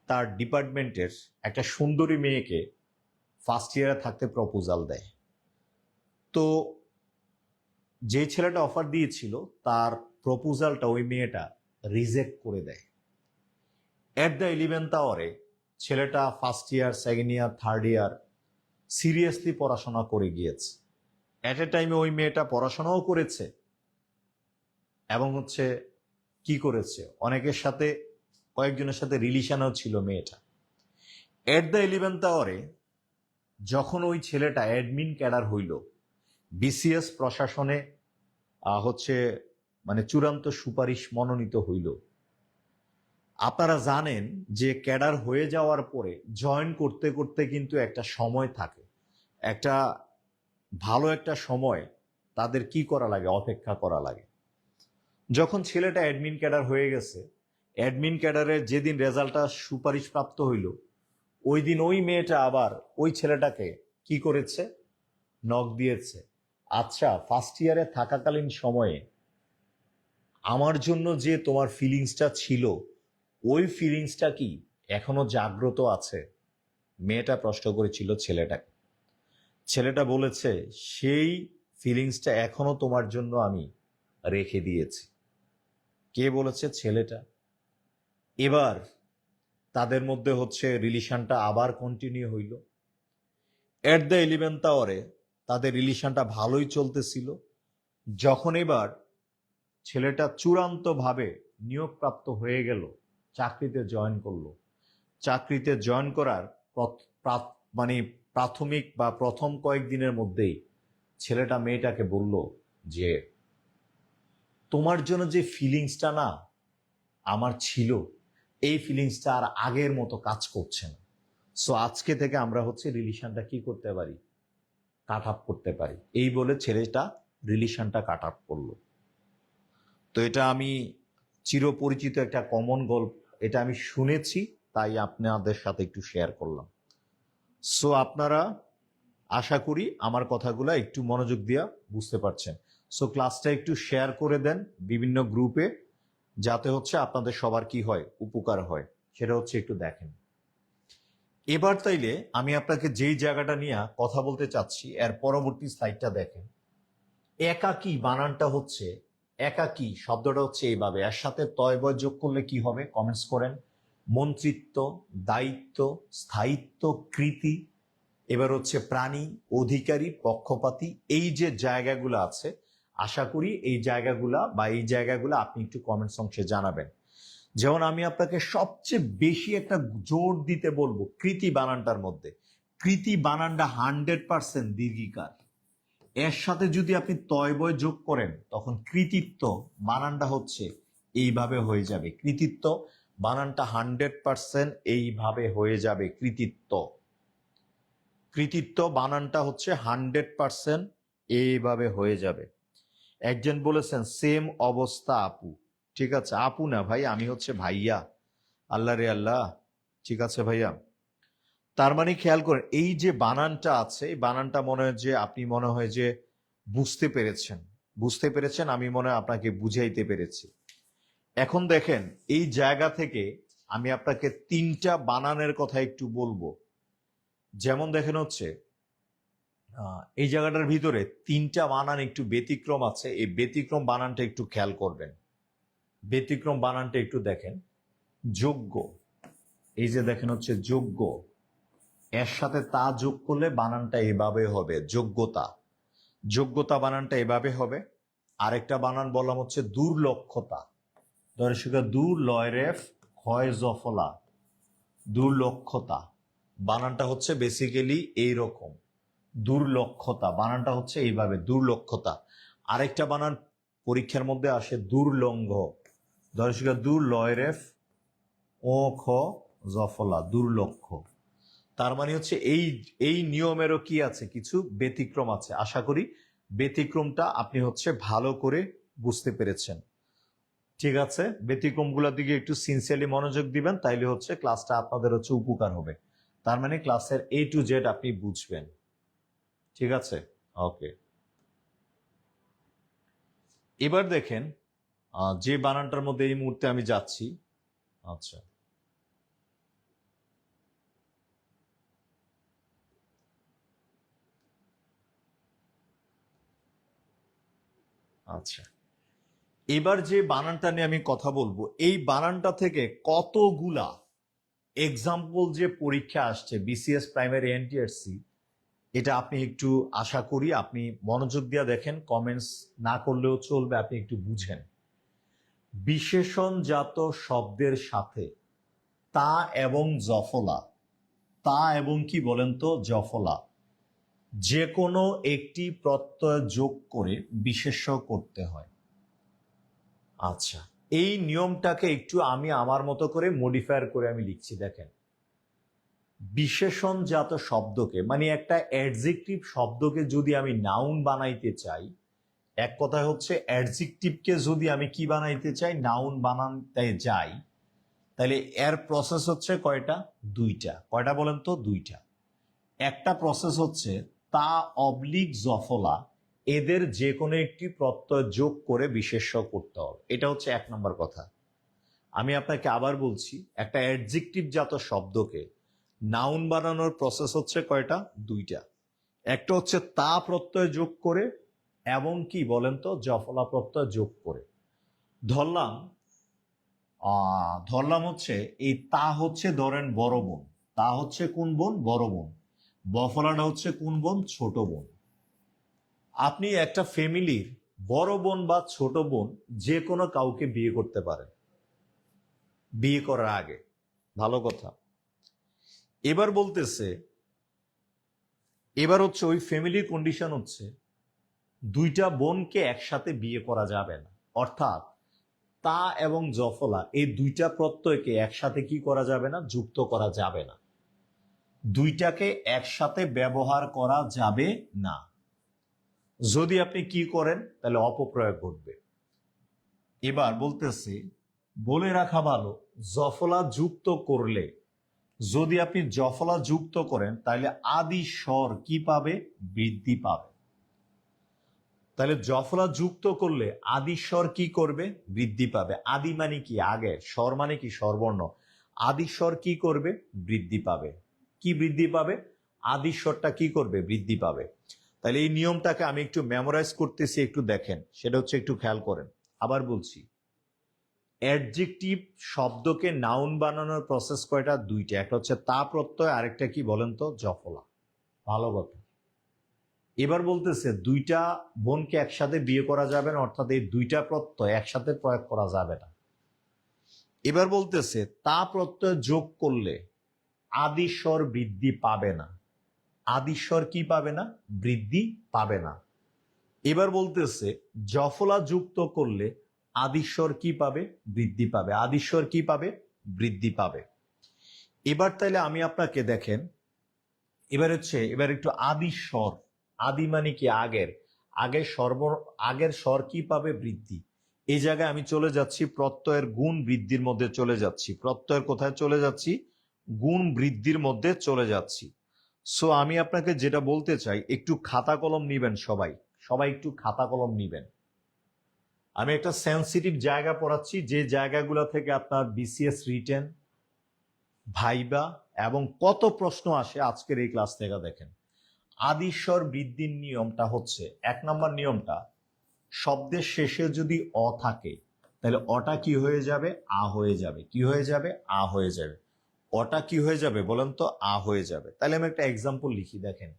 তার ডিপার্টমেন্টের একটা সুন্দরী মেয়েকে ফার্স্ট ইয়ারে থাকতে প্রপোজাল দেয়। তো যে ছেলেটা অফার দিয়েছিল তার প্রপোজালটা ওই মেয়েটা রিজেক্ট করে দেয়। এট দ্য 11th আওয়ারে ছেলেটা first year, second year, third year seriously পড়াশোনা করে গিয়েছে। এট এ টাইমে ওই মেয়েটা পড়াশোনাও করেছে এবং হচ্ছে কি করেছে, অনেকের সাথে, কয়েকজনের সাথে রিলেশনও ছিল মেয়েটা। এট দ্য 11th আওয়ারে যখন ওই ছেলেটা অ্যাডমিন ক্যাডার হইল, বিসিএস প্রশাসনে হচ্ছে মানে চূড়ান্ত সুপারিশ মনোনীত হইল, আপনারা জানেন যে ক্যাডার হয়ে যাওয়ার পরে জয়েন করতে করতে কিন্তু একটা সময় থাকে, একটা ভালো একটা সময় তাদের কি করা লাগে, অপেক্ষা করা লাগে। যখন ছেলেটা অ্যাডমিন ক্যাডার হয়ে গেছে, অ্যাডমিন ক্যাডারের যেদিন রেজাল্টটা সুপারিশপ্রাপ্ত হইল, ওই দিন ওই মেয়েটা আবার ওই ছেলেটাকে কি করেছে, নক দিয়েছে। আচ্ছা, ফার্স্ট ইয়ারে থাকাকালীন সময়ে আমার জন্য যে তোমার ফিলিংসটা ছিল, ওই ফিলিংসটা কি এখনো জাগ্রত আছে? মেয়েটা প্রশ্ন করেছিল ছেলেটাকে। ছেলেটা বলেছে সেই ফিলিংসটা এখনো তোমার জন্য আমি রেখে দিয়েছি। কে বলেছে? ছেলেটা। এবার তাদের মধ্যে হচ্ছে রিলেশনটা আবার কন্টিনিউ হইল। এট দ্য 11th আওয়ারে তাদের রিলেশনটা ভালোই চলতেছিল। যখন এবার ছেলেটা চূড়ান্তভাবে নিয়োগপ্রাপ্ত হয়ে গেল, চাকরিতে জয়েন করলো, চাকরিতে জয়েন করার মানে প্রাথমিক বা প্রথম কয়েকদিনের মধ্যেই ছেলেটা মেয়েটাকে বলল যে তোমার জন্য যে ফিলিংসটা না আমার ছিল, এই ফিলিংসটা আর আগের মতো কাজ করছে না। সো আজকে থেকে আমরা হচ্ছে রিলেশনটা কি করতে পারি, কাট আপ করতে পারি। এই বলে ছেলেটা রিলেশনটা কাট আপ করলো। তো এটা আমি চিরপরিচিত একটা কমন গল্প, এটা আমি শুনেছি, তাই আপনাদের সাথে একটু শেয়ার করলাম। সো আপনারা আশা করি আমার কথাগুলো একটু মনোযোগ দিয়ে বুঝতে পারছেন। সো ক্লাসটা একটু শেয়ার করে দেন বিভিন্ন গ্রুপে, যাতে হচ্ছে আপনাদের সবার কি হয়, উপকার হয়, সেটা হচ্ছে একটু দেখেন। এবার তাইলে আমি আপনাকে যেই জায়গাটা নিয়ে কথা বলতে চাচ্ছি এর পরবর্তী স্লাইডটা দেখেন। একাকী বানানটা হচ্ছে, একাকী শব্দটা হচ্ছে এইভাবে, এর সাথে তয়বয় যোগ করলে কি হবে কমেন্টস করেন। মন্ত্রিত্ব, দায়িত্ব, স্থায়িত্ব, কৃতি, এবার হচ্ছে প্রাণী, অধিকারী, পক্ষপাতী, এই যে জায়গাগুলো আছে, আশা করি এই জায়গাগুলো আপনি একটু কমেন্টস অংশে জানাবেন। যেমন আমি আপনাকে সবচেয়ে বেশি একটা জোর দিতে বলবো কৃতি বানানটার মধ্যে। কৃতি বানানটা 100% দীর্ঘিকার। এর সাথে যদি আপনি তয়বয় যোগ করেন তখন কৃতিত্ব বানানটা হচ্ছে এইভাবে হয়ে যাবে। কৃতিত্ব বানানটা 100% এইভাবে হয়ে যাবে। কৃতিত্ব, কৃতিত্ব বানানটা হচ্ছে 100% এইভাবে হয়ে যাবে। একজন বলেছেন সেম অবস্থা আপু। ঠিক আছে, আপু না ভাই, আমি হচ্ছে ভাইয়া। আল্লাহ রে আল্লাহ। ঠিক আছে ভাইয়া। তার মানে খেয়াল করেন এই যে বানানটা আছে, এই বানানটা মনে হয় যে আপনি মনে হয় যে বুঝতে পেরেছেন, আমি মনে হয় আপনাকে বুঝাইতে পেরেছি। এখন দেখেন এই জায়গা থেকে আমি আপনাকে তিনটা বানানের কথা একটু বলবো। যেমন দেখেন হচ্ছে এই জায়গাটার ভিতরে তিনটা বানান একটু ব্যতিক্রম আছে, এই ব্যতিক্রম বানানটা একটু খেয়াল করবেন। ব্যতিক্রম বানানটা একটু দেখেন। যোগ্য, এই যে দেখেন হচ্ছে যোগ্য, এর সাথে তা যোগ করলে বানানটা এভাবে হবে যোগ্যতা। যোগ্যতা বানানটা এভাবে হবে। আরেকটা বানান বললাম হচ্ছে দুর্লক্ষতা। দর্শক, দুর্লয়রেফ ক্ষয় জফলা, দুর্লক্ষতা বানানটা হচ্ছে বেসিক্যালি এইরকম। দুর্লক্ষতা বানানটা হচ্ছে এইভাবে, দুর্লক্ষতা। আরেকটা বানান পরীক্ষার মধ্যে আসে দুর্লঙ্ঘ। দর্শক, দুর্লয়রেফ ও খ জফলা, দুর্লক্ষ। তার মানে হচ্ছে এই নিয়মেরও কি আছে, কিছু ব্যতিক্রম আছে। আশা করি ব্যতিক্রমটা আপনি হচ্ছে ভালো করে বুঝতে পেরেছেন। ঠিক আছে, ব্যতিক্রমগুলোর দিকে একটু সিনসিয়ারলি মনোযোগ দিবেন, তাইলে হচ্ছে ক্লাসটা আপনাদের হচ্ছে উপকার হবে। তার মানে ক্লাসের A to Z আপনি বুঝবেন। ঠিক আছে, ওকে। এবার দেখেন যে বানানটার মধ্যে এই মুহূর্তে আমি যাচ্ছি। আচ্ছা, আচ্ছা, এবার যে বানানটা নিয়ে আমি কথা বলবো, এই বানানটা থেকে কতগুলা এক্সাম্পল যে পরীক্ষা আসছে BCS প্রাইমারি NTSC, এটা আপনি একটু আশা করি আপনি মনোযোগ দিয়ে দেখেন, কমেন্টস না করলেও চলবে, আপনি একটু বুঝেন। বিশেষণজাত শব্দের সাথে তা এবং জফলা, তা এবং কি বলেন তো, জফলা, যে কোনো একটি প্রত্যয় যোগ করে বিশেষ্য করতে হয়। আচ্ছা, এই নিয়মটাকে একটু আমি আমার মতো করে মডিফায়ার করে আমি লিখছি। দেখেন, বিশেষণজাত শব্দকে মানে একটা অ্যাডজেক্টিভ শব্দকে যদি আমি নাউন বানাইতে চাই, এক কথায় হচ্ছে অ্যাডজেক্টিভকে যদি আমি কি বানাইতে চাই, নাউন বানাতে যাই, তাহলে এর প্রসেস হচ্ছে কয়টা? দুইটা। কয়টা বলেন তো? দুইটা। একটা প্রসেস হচ্ছে তা অবলিক জফলা, এদের যে কোনো একটি প্রত্যয় যোগ করে বিশেষ্য করতে হবে। এটা হচ্ছে এক নম্বর কথা। আমি আপনাকে আবার বলছি, একটা অ্যাডজেক্টিভ জাত শব্দকে নাউন বানানোর প্রসেস হচ্ছে কয়টা? দুইটা। একটা হচ্ছে তা প্রত্যয় যোগ করে এবং কি বলেন তো জফলা প্রত্যয় যোগ করে। ধরলাম ধরলাম হচ্ছে এই তা হচ্ছে ধরেন বড় বোন, তা হচ্ছে কোন বোন? বড় বোন। বফলাটা হচ্ছে কোন বোন? ছোট বোন। আপনি একটা ফ্যামিলির বড় বোন বা ছোট বোন যে কোনো কাউকে বিয়ে করতে পারেন বিয়ে করার আগে। ভালো কথা। এবার বলতেছে, এবার হচ্ছে ওই ফ্যামিলির কন্ডিশন হচ্ছে দুইটা বোনকে একসাথে বিয়ে করা যাবে না। অর্থাৎ তা এবং জফলা এই দুইটা প্রত্যয়কে একসাথে কি করা যাবে না? যুক্ত করা যাবে না। দুইটাকে একসাথে ব্যবহার করা যাবে না। যদি আপনি কি করেন তাহলে অপপ্রয়োগ ঘটবে। এবার বলতেছে, বলে রাখা ভালো, জফলা যুক্ত করলে, যদি আপনি জফলা যুক্ত করেন তাহলে আদি স্বর কি পাবে? বৃদ্ধি পাবে। তাহলে জফলা যুক্ত করলে আদি স্বর কি করবে? বৃদ্ধি পাবে। আদি মানে কি? আগে। স্বর মানে কি? স্বরবর্ণ। আদি স্বর কি করবে? বৃদ্ধি পাবে। কি বৃদ্ধি পাবে? আদি স্বরটা কি করবে? বৃদ্ধি পাবে। তাহলে এই নিয়মটাকে আমি একটু মেমোরাইজ করতেছি, একটু দেখেন, সেটা হচ্ছে একটু খেয়াল করেন। আবার বলছি, অ্যাডজেক্টিভ শব্দকে নাউন বানানোর প্রসেস কয়টা? দুইটা। একটা হচ্ছে তা প্রত্যয়, আরেকটা কি বলেন তো? জফলা। ভালো কথা। এবার বলতেছে দুইটা বোনকে একসাথে বিয়ে করা যাবে না, অর্থাৎ এই দুইটা প্রত্যয় একসাথে প্রয়োগ করা যাবে না। এবার বলতেছে তা প্রত্যয় যোগ করলে আদি স্বর বৃদ্ধি পাবে না। আদি স্বর কি পাবে না? বৃদ্ধি পাবে না। এবার বলতেছে জফলা যুক্ত করলে আদিস্বর কি পাবে? বৃদ্ধি পাবে। আদিস্বর কি পাবে? বৃদ্ধি পাবে। এবার তাইলে আমি আপনাকে দেখেন, এবার হচ্ছে এবার একটু আদিস্বর। আদি মানে কি? আগের। আগের স্বর কি পাবে? বৃদ্ধি। এই জায়গায় আমি চলে যাচ্ছি প্রত্যয়ের গুণ বৃদ্ধির মধ্যে চলে যাচ্ছি। প্রত্যয়ের কোথায় চলে যাচ্ছি? গুণ বৃদ্ধির মধ্যে চলে যাচ্ছি। সো আমি আপনাকে যেটা বলতে চাই, একটু খাতা কলম নিবেন। সবাই সবাই একটু খাতা কলম নিবেন। আমি একটা সেন্সিটিভ জায়গা পড়াচ্ছি, যে জায়গাগুলো থেকে আপনার বিসিএস রিটেন, ভাইবা এবং কত প্রশ্ন আসে আজকের এই ক্লাস থেকে। দেখেন, আদিস্বর বৃদ্ধির নিয়মটা হচ্ছে, এক নম্বর নিয়মটা, শব্দের শেষে যদি অ থাকে তাহলে অটা কি হয়ে যাবে? আ হয়ে যাবে। কি হয়ে যাবে? আ হয়ে যাবে। অটা কি হয়ে যাবে বলেন তো? আ হয়ে যাবে। তাহলে আমি একটা এক্সাম্পল লিখি। দেখেন,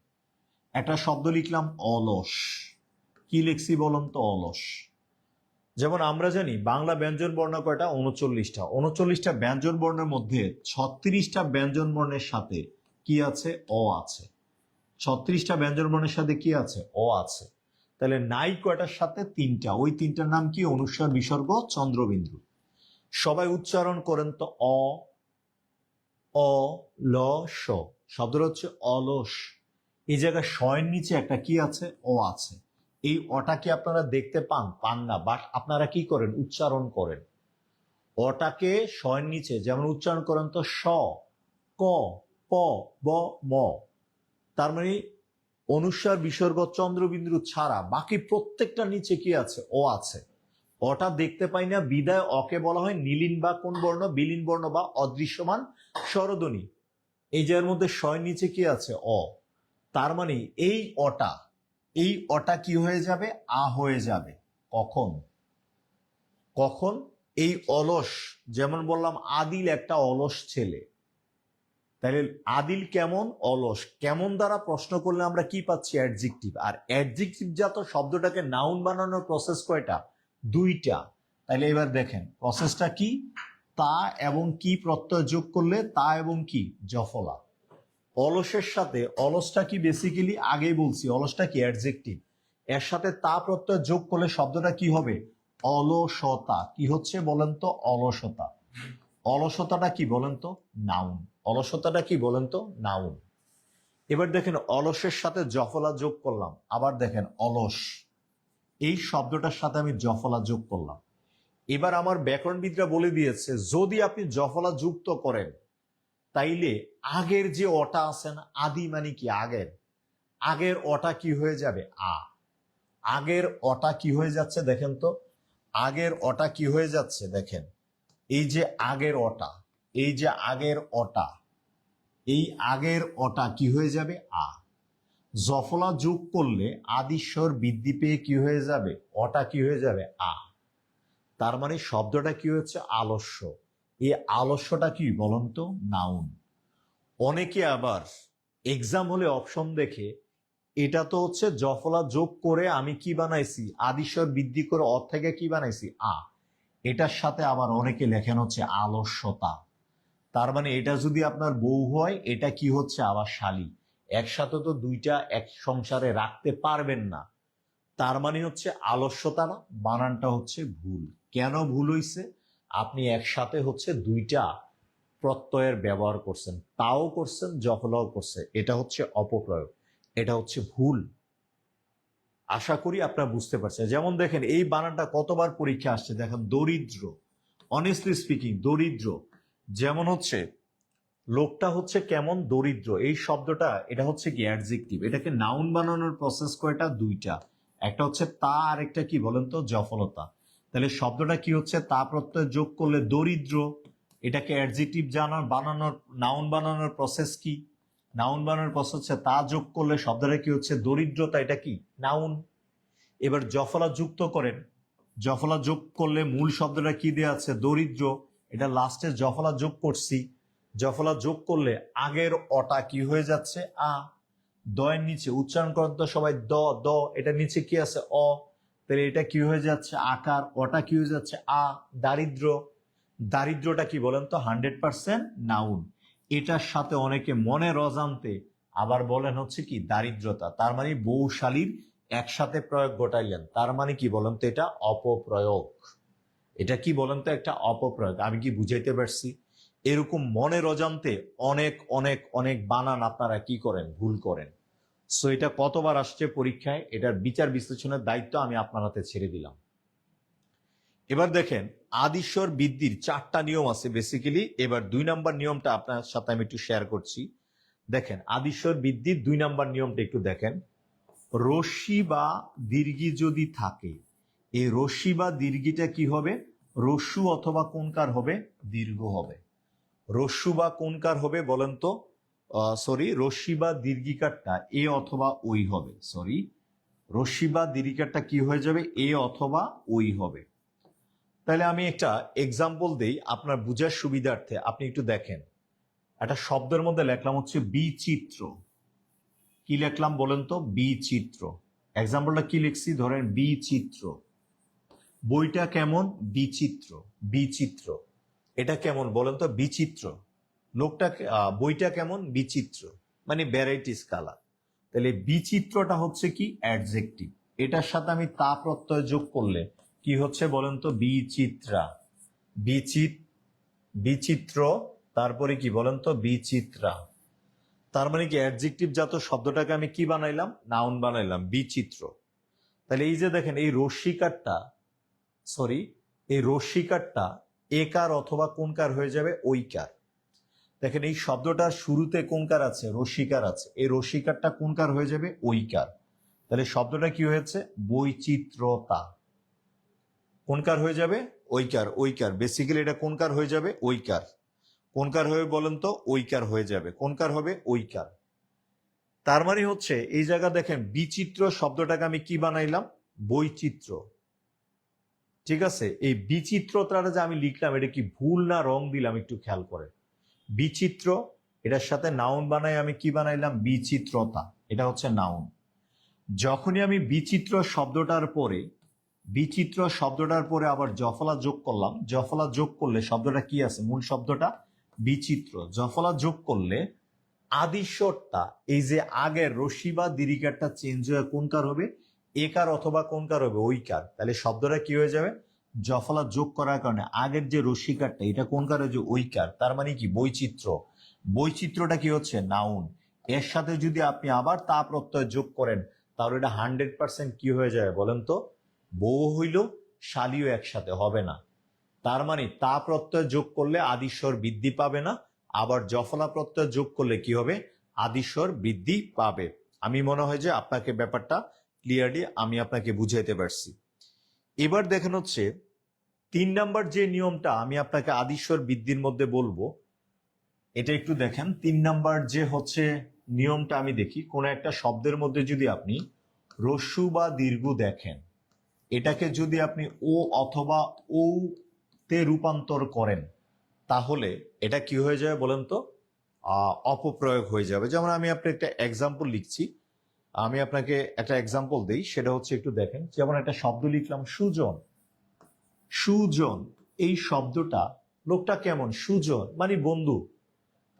একটা শব্দ লিখলাম অলস। কি লিখছি বলুন তো? অলস। যেমন আমরা জানি বাংলা ব্যঞ্জন বর্ণ কয়টা? 39টা। 39টা ব্যঞ্জন বর্ণের মধ্যে 36টা ব্যঞ্জন বর্ণের সাথে কি আছে? অ আছে। 36টা ব্যঞ্জন বর্ণের সাথে কি আছে? অ আছে। তাহলে নাই কয়টার সাথে? তিনটা। ওই তিনটার নাম কি? অনুস্বার, বিসর্গ, চন্দ্রবিন্দু। সবাই উচ্চারণ করেন তো। অ অ ল স। শব্দটা হচ্ছে অলস। এই জায়গায় শয়ের নিচে একটা কি আছে? ও আছে। এই অটা কি আপনারা দেখতে পান? পান না, বাট আপনারা কি করেন? উচ্চারণ করেন। অটাকে শয়ের নিচে যেমন উচ্চারণ করেন তো স, ক, প, ব, ম। তার মানে অনুস্বার, বিসর্গ, চন্দ্রবিন্দু ছাড়া বাকি প্রত্যেকটা নিচে কি আছে? ও আছে। অটা দেখতে পাই না বিদায় অকে বলা হয় নীলিন বা কোন বর্ণ? বিলীন বর্ণ বা অদৃশ্যমান স্বরধ্বনি। এই যার মধ্যে শয়ের নিচে কি আছে? অ। তার মানে এই অটা কি হয়ে যাবে? আ হয়ে যাবে। কখন? কখন? এই অলস, যেমন বললাম আদিল একটা অলস ছেলে। তাহলে আদিল কেমন? অলস। কেমন দ্বারা প্রশ্ন করলে আমরা কি পাচ্ছি? অ্যাডজেক্টিভ। আর অ্যাডজেক্টিভ জাত শব্দটাকে নাউন বানানোর প্রসেস কয়টা? দুইটা। তাহলে এবার দেখেন প্রসেসটা কি? তা এবং কি প্রত্যয় যোগ করলে তা এবং কি? জফলা। অলসের সাথে, অলসটা কি বেসিক্যালি আগেই বলছি, অলসটা কি? অ্যাডজেক্টিভ। এর সাথে তা প্রত্যয় যোগ করলে শব্দটা কি হবে? অলসতা কি হচ্ছে বলেন তো? অলসতা। অলসতাটা কি বলেন তো? নাউন। অলসতাটা কি বলেন তো? নাউন। এবার দেখেন অলসের সাথে জফলা যোগ করলাম, আবার দেখেন অলস এই শব্দটার সাথে আমি জফলা যোগ করলাম। এবার আমার ব্যাকরণবিদরা বলে দিয়েছে যদি আপনি জফলা যুক্ত করেন তাইলে আগের যে অটা আছে না, আদি মানে কি আগের, আগের অটা কি হয়ে যাবে? আ। আগের অটা কি হয়ে যাচ্ছে দেখেন তো? আগের অটা কি হয়ে যাচ্ছে দেখেন, এই যে আগের অটা, এই যে আগের অটা, এই আগের অটা কি হয়ে যাবে? আ। জফলা যোগ করলে আদিস্বর বৃদ্ধি পেয়ে কি হয়ে যাবে? অটা কি হয়ে যাবে? আ। তার মানে শব্দটা কি হচ্ছে? আলস্য। এই আলস্যটা কি বলুন তো? নাউন। অনেকে আবার এক্সাম হলে অপশন দেখে এটা তো হচ্ছে জফলা যোগ করে আমি কি বানাইছি? আদিস্বর বৃদ্ধি করে অ থেকে কি বানাইছি? আ। এটার সাথে আবার অনেকে লেখেন হচ্ছে আলস্যতা। তার মানে এটা যদি আপনার বউ হয় এটা কি হচ্ছে? আবার শালী। একসাথে তো দুইটা এক সংসারে রাখতে পারবেন না। তার মানে হচ্ছে আলস্যতা না, বানানটা হচ্ছে ভুল। কেন ভুল হইছে? আপনি একসাথে হচ্ছে দুইটা প্রত্যয়ের ব্যবহার করছেন, তাও করছেন জফলাও করছে, এটা হচ্ছে অপপ্রয়োগ, এটা হচ্ছে ভুল। আশা করি আপনারা বুঝতে পারছেন। যেমন দেখেন এই বানানটা কতবার পরীক্ষা আসছে দেখেন, দরিদ্র। অনেস্টলি স্পিকিং দরিদ্র, যেমন হচ্ছে লোকটা হচ্ছে কেমন? দরিদ্র। এই শব্দটা এটা হচ্ছে কি? অ্যাডজেক্টিভ। এটাকে নাউন বানানোর প্রসেস কয়টা? দুইটা। একটা হচ্ছে তা, আর একটা কি বলেন তো? জফলতা। তাহলে শব্দটা কি হচ্ছে? তা প্রত্যয় যোগ করলে দরিদ্র, এটাকে অ্যাডজেক্টিভ বানানোর, নাউন বানানোর প্রসেস কি? নাউন বানানোর প্রসেস হচ্ছে তা যোগ করলে শব্দটা কি হচ্ছে? দরিদ্রতা, এটা কি? নাউন। এবার জফলা যুক্ত করেন, জফলা যোগ করলে মূল শব্দটা কি দেয়া আছে? দরিদ্র। এটা লাস্টে জফলা যোগ করছি, জফলা যোগ করলে আগের অটা কি হয়ে যাচ্ছে? আ। দয়ের নিচে উচ্চারণ করেন তো সবাই, দ দ, এটা নিচে কি আছে? অ। তাহলে এটা কি হয়ে যাচ্ছে? আকার। অটা কি হয়ে যাচ্ছে? আ। দারিদ্র। দারিদ্রটা কি বলেন তো? 100% নাউন। এটার সাথে অনেকে মনের অজান্তে আবার বলেন হচ্ছে কি? দারিদ্রতা। তার মানে বৌশালীর একসাথে প্রয়োগ ঘটাইলেন, তার মানে কি বলেন তো? এটা অপপ্রয়োগ। এটা কি বলেন তো? একটা অপপ্রয়োগ। আমি কি বুঝাইতে পারছি? এরকম মনের অজান্তে অনেক অনেক অনেক বানান আপনারা কি করেন? ভুল করেন। সো এটা কতবার আসছে পরীক্ষায়, এটার বিচার বিশ্লেষণের দায়িত্ব আমি আপনার হাতে ছেড়ে দিলাম। এবার দেখেন আদিস্বর বৃদ্ধির 4টা নিয়ম আছে বেসিক্যালি। এবার 2 নাম্বার নিয়মটা আপনার সাথে আমি একটু শেয়ার করছি। দেখেন আদিস্বর বৃদ্ধির 2 নাম্বার নিয়মটা একটু দেখেন। রশ্মি বা দীর্ঘি যদি থাকে, এই রশ্মি বা দীর্ঘিটা কি হবে? রস্যু অথবা কোনকার হবে? দীর্ঘ হবে। রস্যু বা কোনকার হবে বলেন তো? সরি, রশ্মি বা দীর্ঘিকারটা এ অথবা ওই হবে। সরি, রশ্মি বা দীর্ঘিকারটা কি হয়ে যাবে? এ অথবা ওই হবে। তাহলে আমি একটা এক্সাম্পল দেই আপনার বুঝার সুবিধার্থে। আপনি একটু দেখেন, একটা শব্দের মধ্যে লেখলাম হচ্ছে বিচিত্র। কি লিখলাম বলেন তো? বিচিত্র। এক্সাম্পলটা কি লিখছি? ধরেন বিচিত্র। বইটা কেমন? বিচিত্র। বিচিত্র, এটা কেমন বলেন তো? বিচিত্র। লোকটা বইটা কেমন? বিচিত্র, মানে ভ্যারাইটিস কালার। তাহলে বিচিত্রটা হচ্ছে কি? অ্যাডজেক্টিভ। এটার সাথে আমি তা প্রত্যয় যোগ করলে কি হচ্ছে বলেন তো? বিচিত্রা। বিচিত্র, তারপরে কি বলেন তো? বিচিত্রা। তার মানে কি অ্যাডজেক্টিভ জাত শব্দটাকে আমি কি বানাইলাম? নাউন বানাইলাম, বিচিত্র। তাহলে এই যে দেখেন এই রশ্মিকারটা, সরি, এই রশ্মিকারটা একার অথবা কোনকার হয়ে যাবে? ওইকার। দেখেন এই শব্দটার শুরুতে কোনকার আছে? রশ্মিকার আছে। এই রশ্মিকারটা কোনকার হয়ে যাবে? ওইকার। তাহলে শব্দটা কি হয়েছে? বৈচিত্রতা। কোনকার হয়ে যাবে? ওইকার। ওইকার, বেসিক্যালি এটা কোনকার হয়ে যাবে? ওইকার। কোনকার হবে বলেন তো? ওইকার হয়ে যাবে। কোনকার হবে? ওইকার। তার মানে হচ্ছে এই জায়গা দেখেন বিচিত্র শব্দটাকে আমি কি বানাইলাম? বৈচিত্র্য। ঠিক আছে, এই বিচিত্রতাটা যে আমি লিখলাম এটা কি ভুল না রং দিলাম একটু খেয়াল করে। বিচিত্র, এটার সাথে নাউন বানাই আমি কি বানাইলাম? বিচিত্রতা। এটা হচ্ছে নাউন। যখনই আমি বিচিত্র শব্দটার পরে, বিচিত্র শব্দটার পরে আবার জফলা যোগ করলাম, জফলা যোগ করলে শব্দটা কি আছে? মূল শব্দটা বিচিত্র। জফলা যোগ করলে আদিস্বরটা, এই যে আগের রশ্মি বা দীর্ঘিকারটা চেঞ্জ হয়ে কোনকার হবে? একার অথবা কোনকার হবে? ওইকার। তাহলে শব্দটা কি হয়ে যাবে? জফলা যোগ করার কারণে আগের যে রস্যিকারটা এটা কোন কার যে ঐকার, তার মানে কি বৈচিত্র্য। বৈচিত্র্যটা কি হচ্ছে নাউন। এর সাথে যদি আপনি আবার তা প্রত্যয় যোগ করেন তাহলে এটা 100% কি হয়ে যাবে বলেন তো, বউ হইল শালীও একসাথে হবে না। তার মানে তা প্রত্যয় যোগ করলে আদিস্বর বৃদ্ধি পাবে না, আবার জফলা প্রত্যয় যোগ করলে কি হবে, আদিস্বর বৃদ্ধি পাবে। আমি মনে হয় যে আপনাকে ব্যাপারটা ক্লিয়ারলি আমি আপনাকে বুঝাইতে পারছি। এবার দেখেন হচ্ছে 3 নাম্বার যে নিয়মটা আমি আপনাকে আদিস্বর বৃদ্ধির মধ্যে বলবো, এটা একটু দেখেন। 3 নাম্বার যে হচ্ছে নিয়মটা আমি দেখি, কোন একটা শব্দের মধ্যে যদি আপনি রস্যু বা দীর্ঘ দেখেন, এটাকে যদি আপনি ও অথবা ও তে রূপান্তর করেন তাহলে এটা কি হয়ে যাবে বলেন তো, অপপ্রয়োগ হয়ে যাবে। যেমন আমি আপনাকে একটা এক্সাম্পল লিখছি, আমি আপনাকে একটা এক্সাম্পল দেই, সেটা হচ্ছে একটু দেখেন। যেমন একটা শব্দ লিখলাম সুজন। সুজন এই শব্দটা, লোকটা কেমন, সুজন মানে বন্ধু,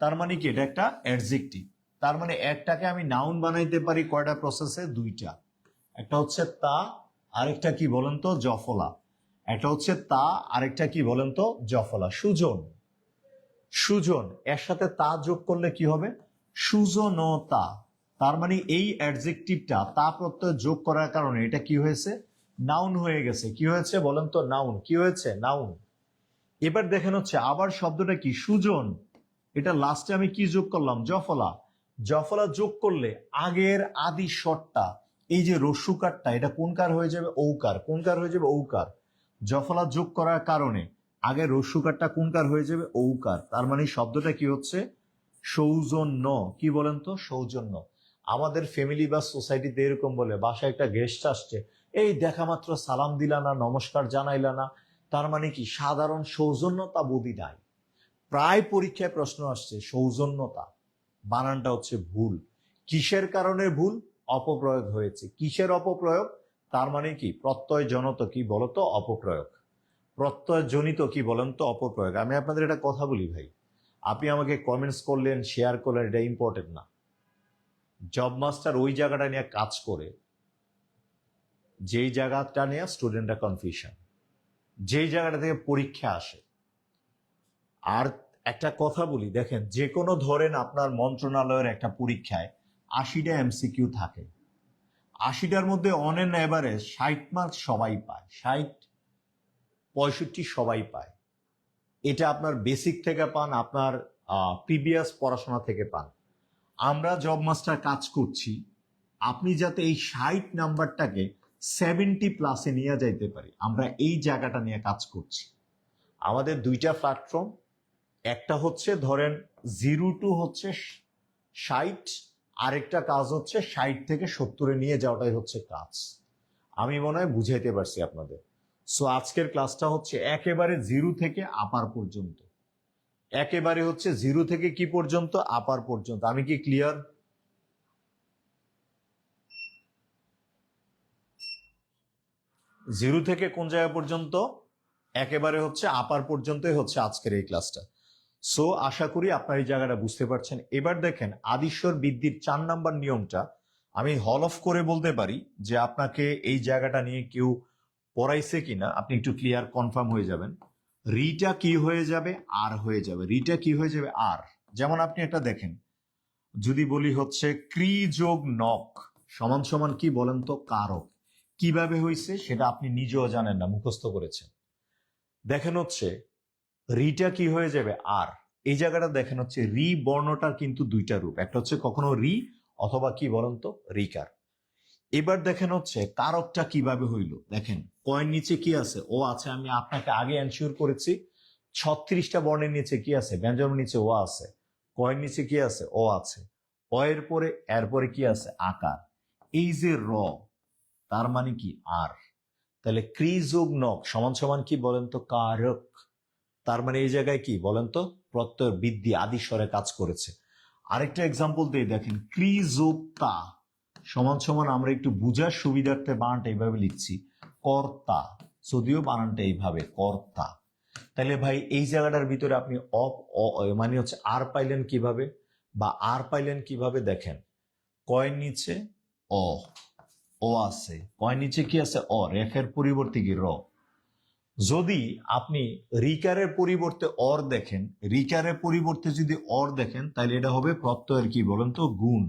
তার মানে কি এটা একটা অ্যাডজেক্টিভ। তার মানে একটাকে আমি নাউন বানাইতে পারি কয়টা প্রসেসে, দুইটা। একটা হচ্ছে তা, আরেকটা কি বলেন তো জফলা। একটা হচ্ছে তা, আরেকটা কি বলেন তো জফলা। সুজন, সুজন এর সাথে তা যোগ করলে কি হবে, সুজনতা। তার মানে এই অ্যাডজেক্টিভটা তা প্রত্যয় যোগ করার কারণে এটা কি হয়েছে, নাউন হয়ে গেছে। কি হয়েছে বলেন তো, নাউন। কি হয়েছে, নাউন। এবার দেখেন হচ্ছে আবার শব্দটা কি সুজন, এটা লাস্টে আমি কি যোগ করলাম, জফলা। জফলা যোগ করলে আগের আদি স্বরটা, এই যে রস্যুকারটা, এটা কোন কার হয়ে যাবে, ঔকার। কোন কার হয়ে যাবে, ঔকার। জফলা যোগ করার কারণে আগের রস্যুকারটা কোন কার হয়ে যাবে, ঔকার। তার মানে শব্দটা কি হচ্ছে, সৌজন্য। কি বলেন তো, সৌজন্য। আমাদের ফ্যামিলি বা সোসাইটিতে এরকম বলে, বাসায় একটা গেস্ট আসছে, এই দেখা মাত্র সালাম দিলা না, নমস্কার জানাইলা না, তার মানে কি সাধারণ সৌজন্যতা বোধই নাই। প্রায় পরীক্ষায় প্রশ্ন আসছে সৌজন্যতা, বানানটা হচ্ছে ভুল। কিসের কারণে ভুল, অপপ্রয়োগ হয়েছে। কিসের অপপ্রয়োগ, তার মানে কি প্রত্যয় জনিত কি বলতো অপপ্রয়োগ। প্রত্যয় জনিত কি বলেন তো অপপ্রয়োগ। আমি আপনাদের একটা কথা বলি ভাই, আপনি আমাকে কমেন্টস করলেন, শেয়ার করলেন, এটা ইম্পর্টেন্ট না। জব মাস্টার ওই জায়গাটা নিয়ে কাজ করে যেই জায়গাটা নিয়ে স্টুডেন্টরা কনফিউশন, যেই জায়গাটা থেকে পরীক্ষা আসে। আর একটা কথা বলি দেখেন, যে কোনো ধরেন আপনার মন্ত্রণালয়ের একটা পরীক্ষায় 80টা এমসিকিউ থাকে, 80টার মধ্যে অন এন এভারেজ 60 মার্কস সবাই পায়, 60 65 সবাই পায়। এটা আপনার বেসিক থেকে পান, আপনার প্রিভিয়াস পড়াশোনা থেকে পান। আমরা জব মাস্টার কাজ করছি আপনি যাতে এই 60 নাম্বারটাকে 70+ নিয়ে যাইতে পারি, আমরা এই জায়গাটা নিয়ে কাজ করছি। আমাদের দুইটা প্ল্যাটফর্ম, একটা হচ্ছে ধরেন 0 to হচ্ছে 60, আরেকটা কাজ হচ্ছে 60 থেকে 70 নিয়ে যাওয়াটাই হচ্ছে কাজ। আমি মনে হয় বুঝাইতে পারছি আপনাদের। সো আজকের ক্লাসটা হচ্ছে একেবারে 0 থেকে আপার পর্যন্ত, একেবারে হচ্ছে 0 থেকে কি পর্যন্ত, আপার পর্যন্ত। আমি কি ক্লিয়ার? 0 থেকে কোন জায়গা পর্যন্ত, একেবারে হচ্ছে আপার পর্যন্তই হচ্ছে আজকের এই ক্লাসটা। সো আশা করি আপনার এই জায়গাটা বুঝতে পারছেন। এবার দেখেন আদিস্বর বৃদ্ধির 4 নাম্বার নিয়মটা আমি হল অফ করে বলতে পারি যে আপনাকে এই জায়গাটা নিয়ে কেউ পড়াইছে কিনা আপনি একটু ক্লিয়ার কনফার্ম হয়ে যাবেন। রিটা কি হয়ে যাবে, আর হয়ে যাবে। রিটা কি হয়ে যাবে, আর। যেমন আপনি একটা দেখেন, যদি বলি হচ্ছে ক্রি যোগ নক সমান সমান কি বলেন তো, কারক। কিভাবে হয়েছে সেটা আপনি নিজেও জানেন না, মুখস্থ করেছেন। দেখেন হচ্ছে রিটা কি হয়ে যাবে, আর। এই জায়গাটা দেখেন হচ্ছে রি বর্ণটার কিন্তু দুইটা রূপ, একটা হচ্ছে কখনো রি অথবা কি বলেন তো রিকার। এবার দেখেন হচ্ছে কারকটা কিভাবে হইল, দেখেন কয়ের নিচে কি আছে, ও আছে। আমি আপনাকে আগে এনশিওর করেছি 36টা বর্ণের নিচে কি আছে, ব্যঞ্জনের নিচে ও আছে। কয়ের নিচে কি আছে, ও আছে। অ এর পরে এরপরে কি আছে, আকার। এই যে র, তার মানে কি আর। তাহলে ক্রি যোগ নক সমান সমান কি বলেন তো, কারক। তার মানে এই জায়গায় কি বলেন তো, প্রত্যয় বৃদ্ধি আদি স্বরে কাজ করেছে। আরেকটা এক্সাম্পল দিয়ে দেখেন, ক্রি যোগ তা সমান সমান, আমরা একটু বুঝার সুবিধার্থে বানানটা এইভাবে লিখছি, কর্তা। যদিও বানানটা এইভাবে, কর্তা। তাহলে ভাই এই জায়গাটার ভিতরে আপনি মানে হচ্ছে আর পাইলেন কিভাবে, বা আর পাইলেন কিভাবে, দেখেন কয়ের নিচে অ, ও আছে। কয়ের নিচে কি আছে, অ। রেখার পরিবর্তে কি র। যদি আপনি রিকারের পরিবর্তে অর দেখেন, রিকারের পরিবর্তে যদি অর দেখেন, তাহলে এটা হবে প্রত্যয়ের কি বলেন তো গুণ।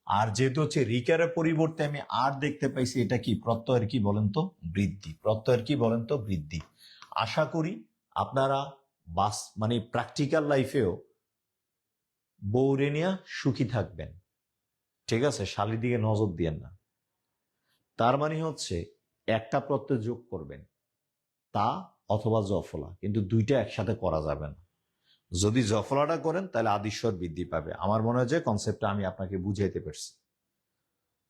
আর যেহেতু হচ্ছে রিকারের পরিবর্তে আমি আর দেখতে পাইছি, এটা কি প্রত্যয়ের কি বলেন তো বৃদ্ধি। প্রত্যয়ের কি বলেন তো বৃদ্ধি। আশা করি আপনারা মানে প্র্যাকটিক্যাল লাইফেও বউরে নিয়ে সুখী থাকবেন। ঠিক আছে, শালির দিকে নজর দিয়েন না। তার মানে হচ্ছে একটা প্রত্যয় যোগ করবেন, তা অথবা জফলা, কিন্তু দুইটা একসাথে করা যাবে না। যদি জফলাটা করেন তাহলে আদিস্বর বৃদ্ধি পাবে। আমার মনে হয় যে কনসেপ্টটা আমি আপনাকে বুঝাইতে পারছি।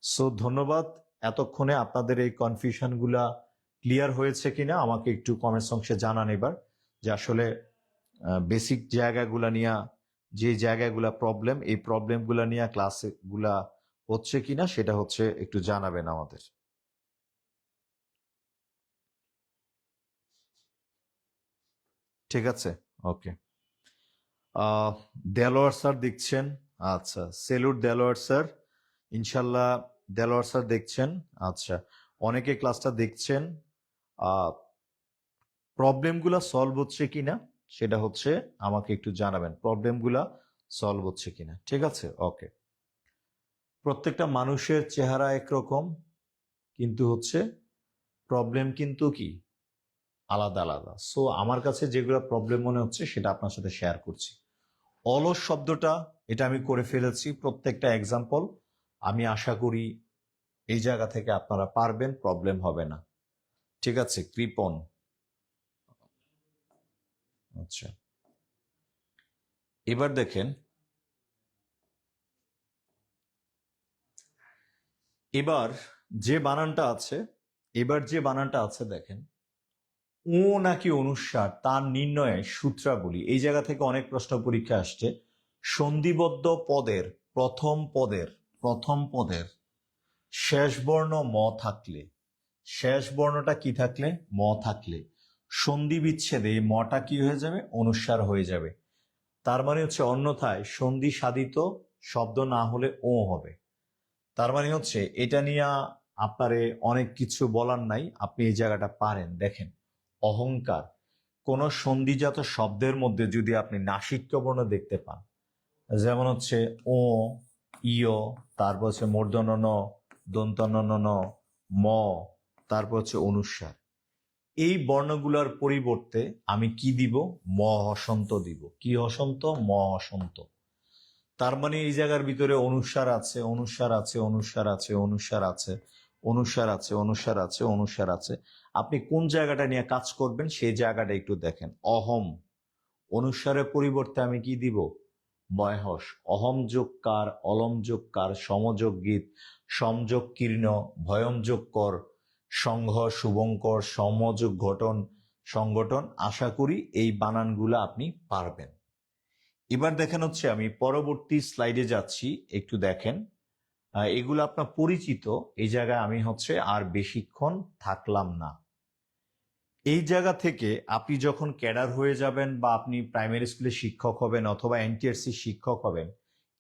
সো ধন্যবাদ। এতক্ষণে আপনাদের এই কনফিউশন গুলা ক্লিয়ার হয়েছে কিনা আমাকে একটু কমেন্টস অংশে জানান এবার, যে আসলে বেসিক জায়গাগুলা নিয়ে, যে জায়গাগুলা প্রবলেম, এই প্রবলেমগুলা নিয়ে ক্লাসে গুলা হচ্ছে কিনা সেটা হচ্ছে একটু জানাবেন আমাদের। ঠিক আছে, ওকে। দেলোয়ার স্যার দেখছেন? আচ্ছা, সেলুট দেলোয়ার স্যার। ইনশাল্লাহ দেলোয়ার স্যার দেখছেন। আচ্ছা, অনেকে ক্লাসটা দেখছেন। প্রবলেমগুলা সলভ হচ্ছে কিনা সেটা হচ্ছে আমাকে একটু জানাবেন, প্রবলেমগুলা সলভ হচ্ছে কিনা। ঠিক আছে, ওকে। প্রত্যেকটা মানুষের চেহারা একরকম, কিন্তু হচ্ছে প্রবলেম কিন্তু কি আলাদা আলাদা। সো আমার কাছে যেগুলো প্রবলেম মনে হচ্ছে সেটা আপনার সাথে শেয়ার করছি। অলস শব্দটা, এটা আমি করে ফেলেছি প্রত্যেকটা এক্সাম্পল। আমি আশা করি এই জায়গা থেকে আপনারা পারবেন, প্রবলেম হবে না। ঠিক আছে, কৃপণ। আচ্ছা, এবার দেখেন, এবার যে বানানটা আছে, দেখেন, ও নাকি অনুস্বার তার নির্ণয়ে সূত্রাবলী। এই জায়গা থেকে অনেক প্রশ্ন পরীক্ষা আসছে। সন্ধিবদ্ধ পদের প্রথম পদের শেষ বর্ণ ম থাকলে, শেষ বর্ণটা কি থাকলে ম থাকলে, সন্ধি বিচ্ছেদে এই মটা কি হয়ে যাবে অনুস্বার হয়ে যাবে। তার মানে হচ্ছে অন্যথায় সন্ধি সাধিত শব্দ না হলে ও হবে। তার মানে হচ্ছে এটা নিয়ে আপনারে অনেক কিছু বলার নাই, আপনি এই জায়গাটা পারেন। দেখেন, অহংকার, কোন সন্ধিজাত শব্দের মধ্যে যদি আপনি নাসিক্য বর্ণ দেখতে পান, যেমন হচ্ছে ও, ইয়, তারপর হচ্ছে মূর্ধন্য ন, দন্তন্য ন, ম, তারপর হচ্ছে অনুস্বার, এই বর্ণগুলোর পরিবর্তে আমি কি দিব? ম হসন্ত দিব। কি হসন্ত? ম হসন্ত। তার মানে এই জায়গার ভিতরে অনুস্বার আছে, অনুস্বার আছে, অনুস্বার আছে, অনুস্বার আছে, অনুস্বার আছে, অনুস্বার আছে, অনুস্বার আছে। আপনি কোন জায়গাটা নিয়ে কাজ করবেন সেই জায়গাটা একটু দেখেন। অহম, অনুস্বারের পরিবর্তে আমি কি দিব? বয়হস। অহম যোগকার, অলম যোগকার, সমযোগ গীত, সমযোগ কীর্ণ, ভয়ম যোগ কর, সংঘ শুভঙ্কর, সমযোগ ঘটন, সংগঠন। আশা করি এই বানানগুলো আপনি পারবেন। এবার দেখেন হচ্ছে আমি পরবর্তী স্লাইডে যাচ্ছি, একটু দেখেন। এগুলো আপনার পরিচিত, এই জায়গায় আমি হচ্ছে আর বেশিক্ষণ থাকলাম না। এই জায়গা থেকে আপনি যখন ক্যাডার হয়ে যাবেন বা আপনি প্রাইমারি স্কুলে শিক্ষক হবেন অথবা এনটিআরসি শিক্ষক হবেন,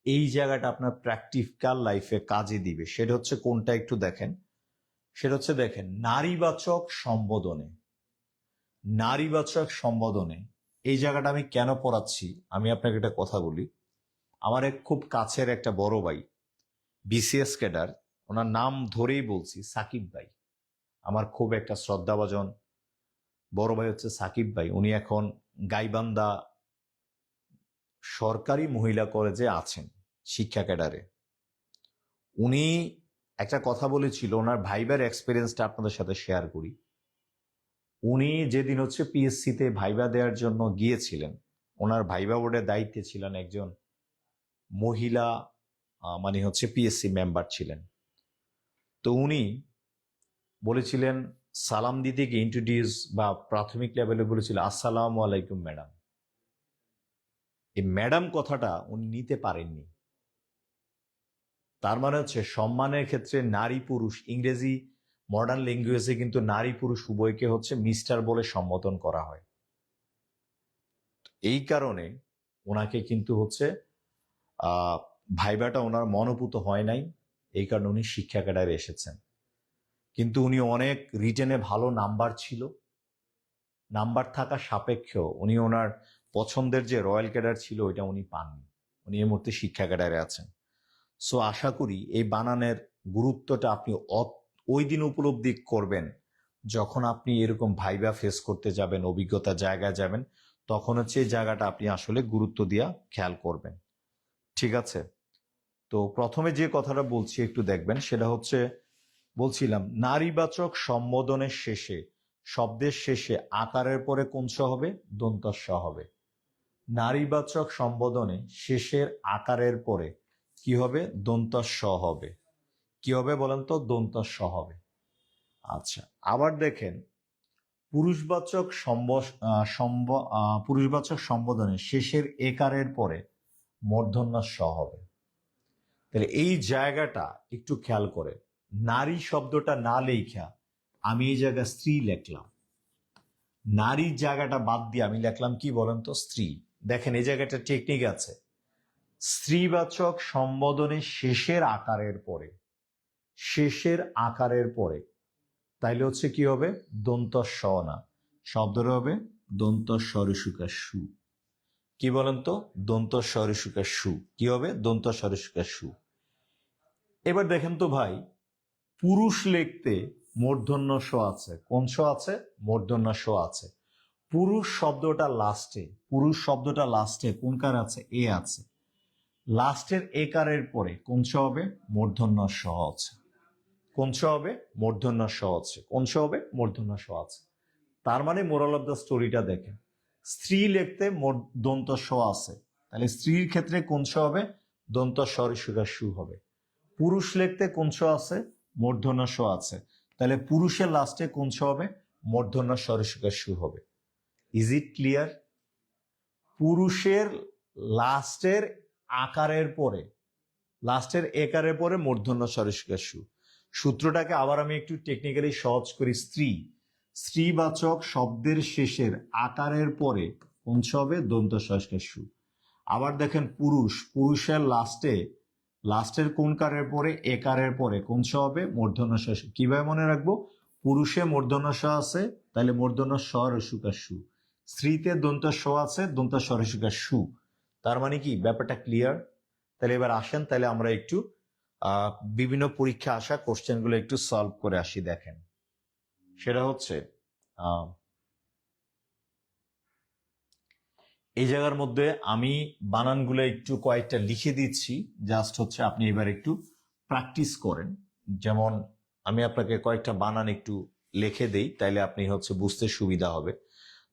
এই জায়গাটা আপনার প্র্যাকটিক্যাল লাইফে কাজে দিবে। সেটা হচ্ছে কোনটা একটু দেখেন। সেটা হচ্ছে দেখেন, নারীবাচক সম্বোধনে, নারীবাচক সম্বোধনে এই জায়গাটা আমি কেন পড়াচ্ছি আমি আপনাকে একটা কথা বলি। আমার এক খুব কাছের একটা বড় ভাই, বিসিএস ক্যাডার, ওনার নাম ধরেই বলছি, সাকিব ভাই। আমার খুব একটা শ্রদ্ধাভাজন বড় ভাই হচ্ছে সাকিব ভাই। উনি এখন গাইবান্ধা সরকারি মহিলা কলেজে আছেন শিক্ষা ক্যাডারে। উনি একটা কথা বলেছিল, ওনার ভাইবার এক্সপিরিয়েন্সটা আপনাদের সাথে শেয়ার করি। উনি যেদিন হচ্ছে পিএসসিতে ভাইবা দেওয়ার জন্য গিয়েছিলেন, ওনার ভাইবা বোর্ডের দায়িত্বে ছিলেন একজন মহিলা, মানে হচ্ছে পিএসসি মেম্বার ছিলেন। তো উনি বলেছিলেন সালাম দিতে গিয়ে ইন্ট্রোডিউস বা প্রাথমিক লেভেলে বলেছিল আসসালামু আলাইকুম ম্যাডাম। এই ম্যাডাম কথাটা উনি নিতে পারেননি। তার মানে হচ্ছে সম্মানের ক্ষেত্রে নারী পুরুষ, ইংরেজি মডার্ন ল্যাঙ্গুয়েজে কিন্তু নারী পুরুষ উভয়কে হচ্ছে মিস্টার বলে সম্বোধন করা হয়। এই কারণে ওনাকে কিন্তু হচ্ছে ভাইবাটা ওনার মনোভূত হয় নাই, এই কারণে উনি শিক্ষা ক্যাডারে এসেছেন। কিন্তু উনি অনেক রিটেনে ভালো নাম্বার ছিল, নাম্বার থাকা সাপেক্ষেও উনি ওনার পছন্দের যে রয়্যাল ক্যাডার ছিল ওইটা উনি পাননি। উনি এই মুহূর্তে শিক্ষা ক্যাডারে আছেন। সো আশা করি এই বানানের গুরুত্বটা আপনি ওই দিন উপলব্ধি করবেন যখন আপনি এরকম ভাইবা ফেস করতে যাবেন, অভিজ্ঞতা জায়গায় যাবেন, তখন হচ্ছে এই জায়গাটা আপনি আসলে গুরুত্ব দিয়া খেয়াল করবেন। ঠিক আছে? তো প্রথমে যে কথাটা বলছি একটু দেখবেন, সেটা হচ্ছে বলছিলাম নারীবাচক সম্বোধনের শেষে, শব্দের শেষে আকারের পরে কোন স হবে? দন্ত স হবে। নারীবাচক সম্বোধনে শেষের আকারের পরে কি হবে? দন্ত স হবে। কি হবে বলেন তো? দন্ত স হবে। আচ্ছা, আবার দেখেন পুরুষবাচক পুরুষবাচক সম্বোধনে শেষের একারের পরে মূর্ধন্য স হবে। তাহলে এই জায়গাটা একটু খেয়াল করে, নারী শব্দটা না লেখা আমি এই জায়গায় স্ত্রী লিখলাম, নারীর জায়গাটা বাদ দিয়ে আমি লিখলাম কি বলেন তো? স্ত্রী। দেখেন এই জায়গাটা টেকনিক আছে, স্ত্রীবাচক সম্বোধনের শেষের আকারের পরে, শেষের আকারের পরে তাইলে হচ্ছে কি হবে? দন্ত স না, শব্দটা হবে দন্ত সরসুকা সু। কি বলেন তো? দন্ত সরসুকা সু। কি হবে? দন্ত সরসুকা সু। এবার দেখেন তো ভাই, পুরুষ লিখতে মূর্ধন্য স আছে। কোন স আছে? মূর্ধন্য স আছে। পুরুষ শব্দটা লাস্টে, পুরুষ শব্দটা লাস্টে কোনকার আছে? এ আছে। লাস্টের একারের পরে কোন স হবে? মূর্ধন্য স আছে। কোন স হবে? মূর্ধন্য স আছে। কোন স হবে? মূর্ধন্য স আছে। তার মানে মোরাল অফ দ্য স্টোরিটা দেখেন, স্ত্রী লিখতে দন্ত স আছে, তাহলে স্ত্রীর ক্ষেত্রে কোন স হবে? দন্ত সরসুকা সু হবে। পুরুষ লিখতে কোন স আছে? মূর্ধন্য স আছে, তাহলে পুরুষের লাস্টে কোন স হবে? মূর্ধন্য সরসুকা সু হবে। Is it clear? পুরুষের লাস্টের আকারের পরে, লাস্টের একারের পরে মূর্ধন্য সরসুকা সু। সূত্রটাকে আবার আমি একটু টেকনিক্যালি সহজ করি। স্ত্রী, স্ত্রীবাচক শব্দের শেষের আকারের পরে কোন স হবে? দন্ত সরসুকা সু। আবার দেখেন পুরুষ, পুরুষের লাস্টের কোন কারের পরে? একারের পরে কোন স হবে? মূর্ধন্য স। কিভাবে মনে রাখবো? পুরুষে মূর্ধন্য স আছে, তাহলে মূর্ধন্য স রসুকা সু। স্ত্রীতে দন্ত স আছে, দন্ত স রসুকা সু। তার মানে কি ব্যাপারটা ক্লিয়ার? তাহলে এবার আসেন, তাহলে আমরা একটু বিভিন্ন পরীক্ষা আসা কোশ্চেন গুলো একটু সলভ করে আসি। দেখেন সেটা হচ্ছে এই জায়গার মধ্যে আমি বানানগুলো একটু কয়েকটা লিখে দিচ্ছি, জাস্ট হচ্ছে আপনি এবার একটু প্র্যাকটিস করেন। যেমন আমি আপনাকে কয়েকটা বানান একটু লিখে দেই, তাইলে আপনি হচ্ছে বুঝতে সুবিধা হবে।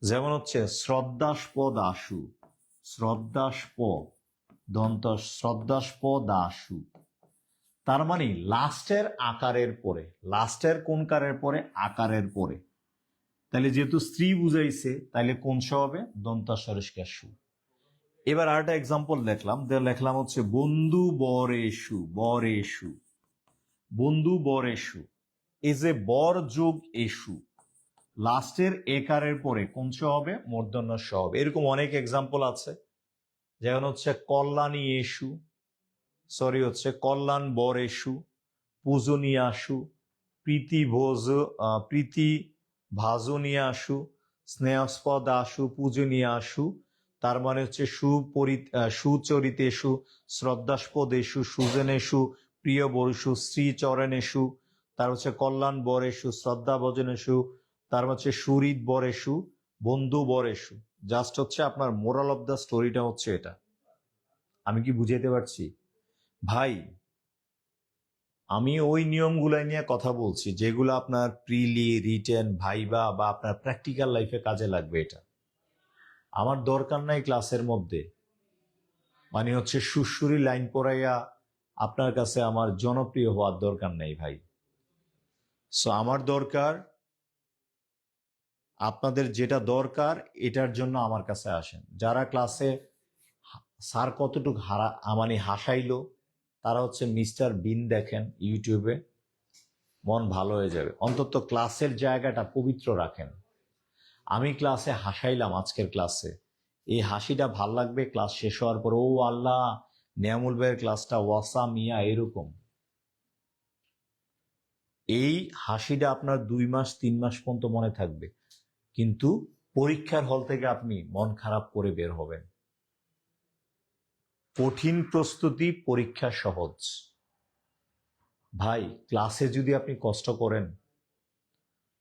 যেমন হচ্ছে শ্রদ্ধাস্পদ আশু, শ্রদ্ধাস্পদ দন্ত শ্রদ্ধাস্পদ আশু। তার মানে লাস্টের আকারের পরে, লাস্টের কোন কারের পরে? আকারের পরে। তাহলে যেহেতু স্ত্রী বুঝাইছে, তাহলে কোন স হবে? দন্ত সরসকা সু। এবার আরেকটা এক্সাম্পল দেখলাম, লেখলাম হচ্ছে বন্ধু বরেশু, বরেশু, বন্ধু বরেশু। এই যে বর যোগ এসু, লাস্টের একারের পরে কোন স হবে? মূর্ধন্য স হবে। এরকম অনেক এক্সাম্পল আছে, যেমন হচ্ছে কল্যাণী এসু, সরি হচ্ছে কল্যাণ বর এসু, পূজনীয় আসু, প্রীতি ভোজ, প্রীতি ভাজনীয় আসু, স্নেহস্পদ আসু, পূজনীয় আসু। তার মানে হচ্ছে সুচরিতেষু, শ্রদ্ধাস্পদেষু, সুজনেষু, প্রিয় বরুষু, শ্রীচরণেষু। তার হচ্ছে কল্যাণ বরেষু, শ্রদ্ধা ভজনেষু। তার হচ্ছে সুহৃদ বরেষু, বন্ধু বরেষু। জাস্ট হচ্ছে আপনার মোরাল অফ দ্য স্টোরিটা হচ্ছে এটা। আমি কি বুঝাইতে পারছি ভাই? আমি ওই নিয়মগুলাই নিয়ে কথা বলছি যেগুলো আপনার প্রিলি, রিটেন, ভাইবা বা আপনার প্র্যাকটিক্যাল লাইফে কাজে লাগবে। এটা আমার দরকার নাই ক্লাসের মধ্যে মানে হচ্ছে সুরসুরি লাইন পড়াইয়া আপনার কাছে আমার জনপ্রিয় হওয়ার দরকার নেই ভাই। সো আমার দরকার, আপনাদের যেটা দরকার এটার জন্য আমার কাছে আসেন। যারা ক্লাসে স্যার কতটুকু মানে হাসাইলো, তারা হচ্ছে মিস্টার বিন দেখেন ইউটিউবে, মন ভালো হয়ে যাবে। অন্তত ক্লাসের জায়গাটা পবিত্র রাখেন। আমি ক্লাসে হাসাইলাম, আজকের ক্লাসে এই হাসিটা ভাল লাগবে ক্লাস শেষ হওয়ার পর, ও আল্লাহ নিয়ামুল ভাইয়ের ক্লাসটা ওয়াসা মিয়া, এরকম এই হাসিটা আপনার 2 মাস 3 মাস পর্যন্ত মনে থাকবে। কিন্তু পরীক্ষার হল থেকে আপনি মন খারাপ করে বের হবেন। কঠিন প্রস্তুতি, পরীক্ষা সহজ। ভাই, ক্লাসে যদি আপনি কষ্ট করেন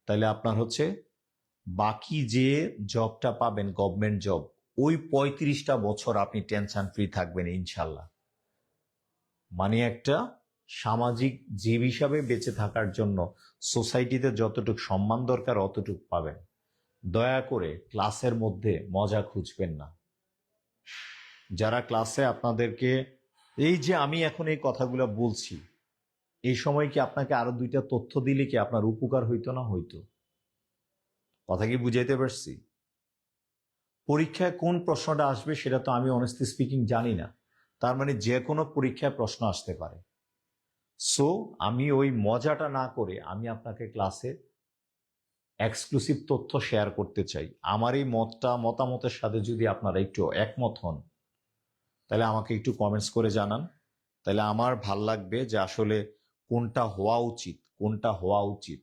তাহলে আপনার হচ্ছে বাকি যে জবটা পাবেন, গভর্নমেন্ট জব, ওই 35টা বছর আপনি টেনশন ফ্রি থাকবেন ইনশাল্লাহ। মানে একটা সামাজিক জীব হিসাবে বেঁচে থাকার জন্য সোসাইটিতে যতটুকু সম্মান দরকার অতটুকু পাবেন। দয়া করে ক্লাসের মধ্যে মজা খুঁজবেন না। যারা ক্লাসে আপনাদেরকে, এই যে আমি এখন এই কথাগুলো বলছি, এই সময় কি আপনাকে আরো 2টা তথ্য দিলে কি আপনার উপকার হইতো না হইতো? কথা কি বুঝাইতে পারছি? পরীক্ষায় কোন প্রশ্নটা আসবে সেটা তো আমি অনেস্টলি স্পিকিং জানি না। তার মানে যে কোনো পরীক্ষায় প্রশ্ন আসতে পারে। সো আমি ওই মজাটা না করে আমি আপনাকে ক্লাসে এক্সক্লুসিভ তথ্য শেয়ার করতে চাই। আমার এই মতামতের সাথে যদি আপনারা একটু একমত হন তাহলে আমাকে একটু কমেন্টস করে জানান। তাহলে আমার ভাল লাগবে যে আসলে কোনটা হওয়া উচিত, কোনটা হওয়া উচিত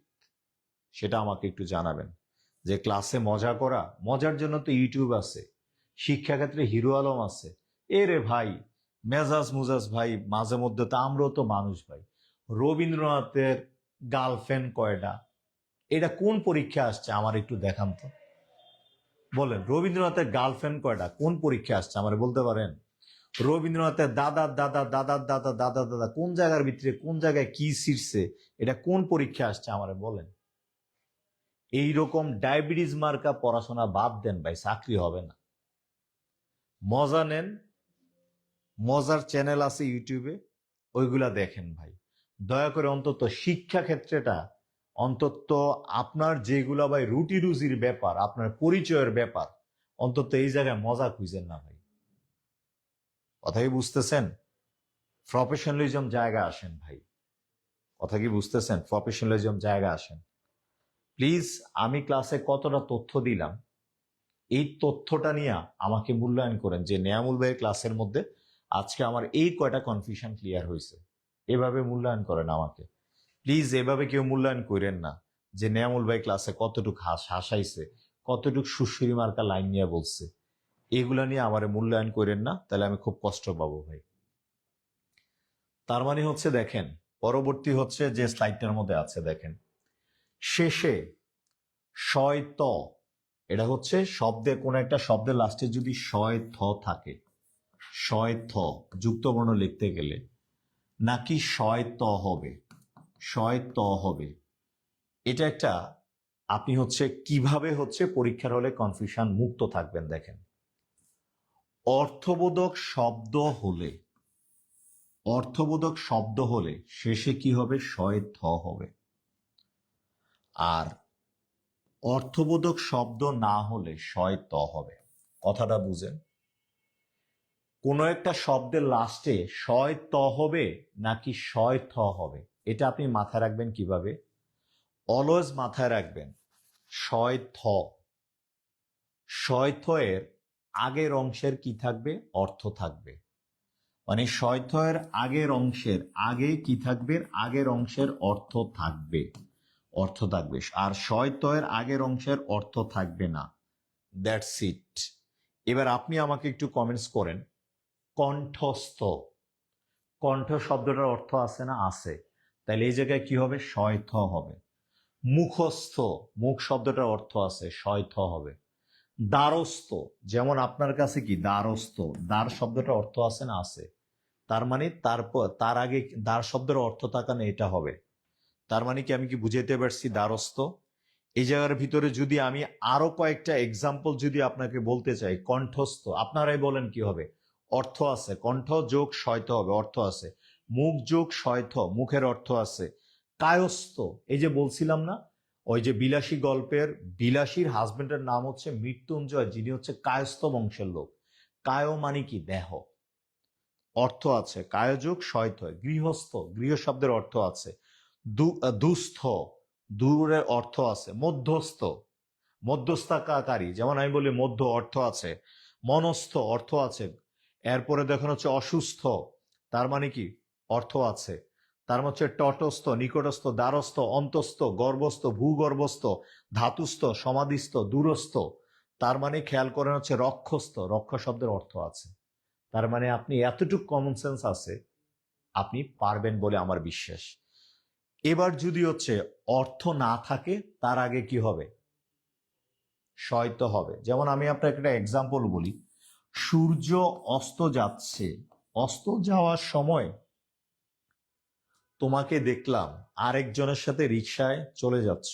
সেটা আমাকে একটু জানাবেন। যে ক্লাসে মজা করা, মজার জন্য তো ইউটিউব আছে, শিক্ষাক্ষেত্রে হিরো আলম আছে। রে ভাই, মেজাজ মুজাজ ভাই, মাঝে মধ্যে তো আমরাও তো মানুষ ভাই। রবীন্দ্রনাথের গার্লফ্রেন্ড কয়টা, এটা কোন পরীক্ষা আসছে আমার একটু দেখান তো। বলেন, রবীন্দ্রনাথের গার্লফ্রেন্ড কয়টা কোন পরীক্ষা আসছে আমার বলতে পারেন? রবীন্দ্রনাথের দাদার দাদা দাদার দাদা দাদার দাদা কোন জায়গার ভিতরে কোন জায়গায় কি ছিড়ছে, এটা কোন পরীক্ষা আসছে আমারে বলেন। এইরকম ডায়াবেটিস মার্কা পড়াশোনা বাদ দেন ভাই, চাকরি হবে না। মজা নেন, মজার চ্যানেল আছে ইউটিউবে, ওইগুলা দেখেন ভাই। দয়া করে অন্তত শিক্ষা ক্ষেত্রেটা, অন্তত আপনার যেগুলা ভাই রুটি রুজির ব্যাপার, আপনার পরিচয়ের ব্যাপার, অন্তত এই জায়গায় মজা খুঁজেন না ভাই। কথা কি বুঝতেছেন? প্রফেশনালিজম জায়গা আসেন ভাই। কথা কি বুঝতেছেন? প্রফেশনালিজম জায়গা আসেন প্লিজ। আমি ক্লাসে কতটা তথ্য দিলাম, এই তথ্যটা নিয়ে আমাকে মূল্যায়ন করেন যে নেয়ামুল ভাইয়ের ক্লাসের মধ্যে আজকে আমার এই কয়টা কনফিউশন ক্লিয়ার হয়েছে। এভাবে মূল্যায়ন করেন আমাকে প্লিজ। এভাবে কেউ মূল্যায়ন করেন না যে নেয়ামুল ভাই ক্লাসে কতটুকু হাসাইছে, কতটুকু সুশ্রী মার্কা লাইন নিয়ে বলছে, এগুলা নিয়ে আমার মূল্যায়ন করেন না, তাহলে আমি খুব কষ্ট পাবো ভাই। তার মানে হচ্ছে দেখেন, পরবর্তী হচ্ছে যে স্লাইডটার মধ্যে আছে দেখেন, শেষে শয় ত, এটা হচ্ছে শব্দে, কোন একটা শব্দের লাস্টে যদি শয় থ থাকে, শয় থ যুক্ত বর্ণ লিখতে গেলে নাকি শয় ত হবে, শয় ত হবে। এটা একটা, আপনি হচ্ছে কিভাবে হচ্ছে পরীক্ষার হলে কনফিউশন মুক্ত থাকবেন দেখেন। অর্থবোধক শব্দ হলে, অর্থবোধক শব্দ হলে শেষে কি হবে? শয় থ হবে। আর অর্থবোধক শব্দ না হলে শয় ত হবে। কথাটা বুঝেন? কোনো একটা শব্দের লাস্টে শয় ত হবে নাকি শয় থ হবে, এটা আপনি মাথায় রাখবেন কিভাবে? অলওয়েজ মাথায় রাখবেন শয় থ, শয় থ এর আগের অংশের কি থাকবে? অর্থ থাকবে। মানে শয় থ এর আগের অংশের আগে কি থাকবে? আগের অংশের অর্থ থাকবে, অর্থ থাকবে। আর শয় থ এর আগের অংশের অর্থ থাকবে না। That's it. এবার আপনি আমাকে একটু কমেন্টস করেন, কণ্ঠস্থ, কণ্ঠ শব্দটার অর্থ আছে না? আছে। তাহলে এই জায়গায় কি হবে? শয় থ হবে। মুখস্থ, মুখ শব্দটার অর্থ আছে, শয় থ হবে। দ্বারস্থ, যেমন আপনার কাছে কি দ্বারস্থ, দ্বার শব্দটার অর্থ আছে না? আছে। তার মানে তারপর তার আগে দ্বার শব্দের অর্থ থাকা না, এটা হবে। তার মানে কি আমি কি বুঝাইতে পারছি? দ্বারস্থ। এই জায়গার ভিতরে যদি আমি আরো কয়েকটা এক্সাম্পল যদি আপনাকে বলতে চাই, কণ্ঠস্থ, আপনারাই বলেন কি হবে? অর্থ আছে, কণ্ঠ যোগ শয়থ হবে, অর্থ আছে। মুখ যোগ শয়থ, মুখের অর্থ আছে। কায়স্থ, এই যে বলছিলাম না, ওই যে বিলাসী গল্পের বিলাসীর হাজবেন্ডের নাম হচ্ছে মৃত্যুঞ্জয়, যিনি হচ্ছে কায়স্থ বংশের লোক। কায় মানে কি? দেহ, অর্থ আছে কায়োযোগ শয়থ। গৃহস্থ, গৃহ শব্দের অর্থ আছে। দুস্থ, দূরের অর্থ আছে। মধ্যস্থ, মধ্যস্থাকারী, যেমন আমি বলি মধ্য, অর্থ আছে। মনস্থ, অর্থ আছে। এরপরে দেখুন হচ্ছে অসুস্থ, তার মানে কি? অর্থ আছে। তার হচ্ছে তটস্থ, নিকটস্থ, দ্বারস্থ, অন্তস্থ, গর্ভস্থ, ভূগর্ভস্থ, ধাতুস্থ, সমাধিস্থ, দূরস্থ, তার মানে খেয়াল করেন হচ্ছে রক্ষস্থ, রক্ষ শব্দের অর্থ আছে। তার মানে আপনি এতটুকু কমন সেন্স আছে, আপনি পারবেন বলে আমার বিশ্বাস। এবার যদি হচ্ছে অর্থ না থাকে, তার আগে কি হবে? শয়তো হবে। যেমন আমি আপনাকে একটা এক্সাম্পল বলি, সূর্য অস্ত যাচ্ছে, অস্ত যাওয়ার সময় তোমাকে দেখলাম আরেকজনের সাথে রিকশায় চলে যাচ্ছ।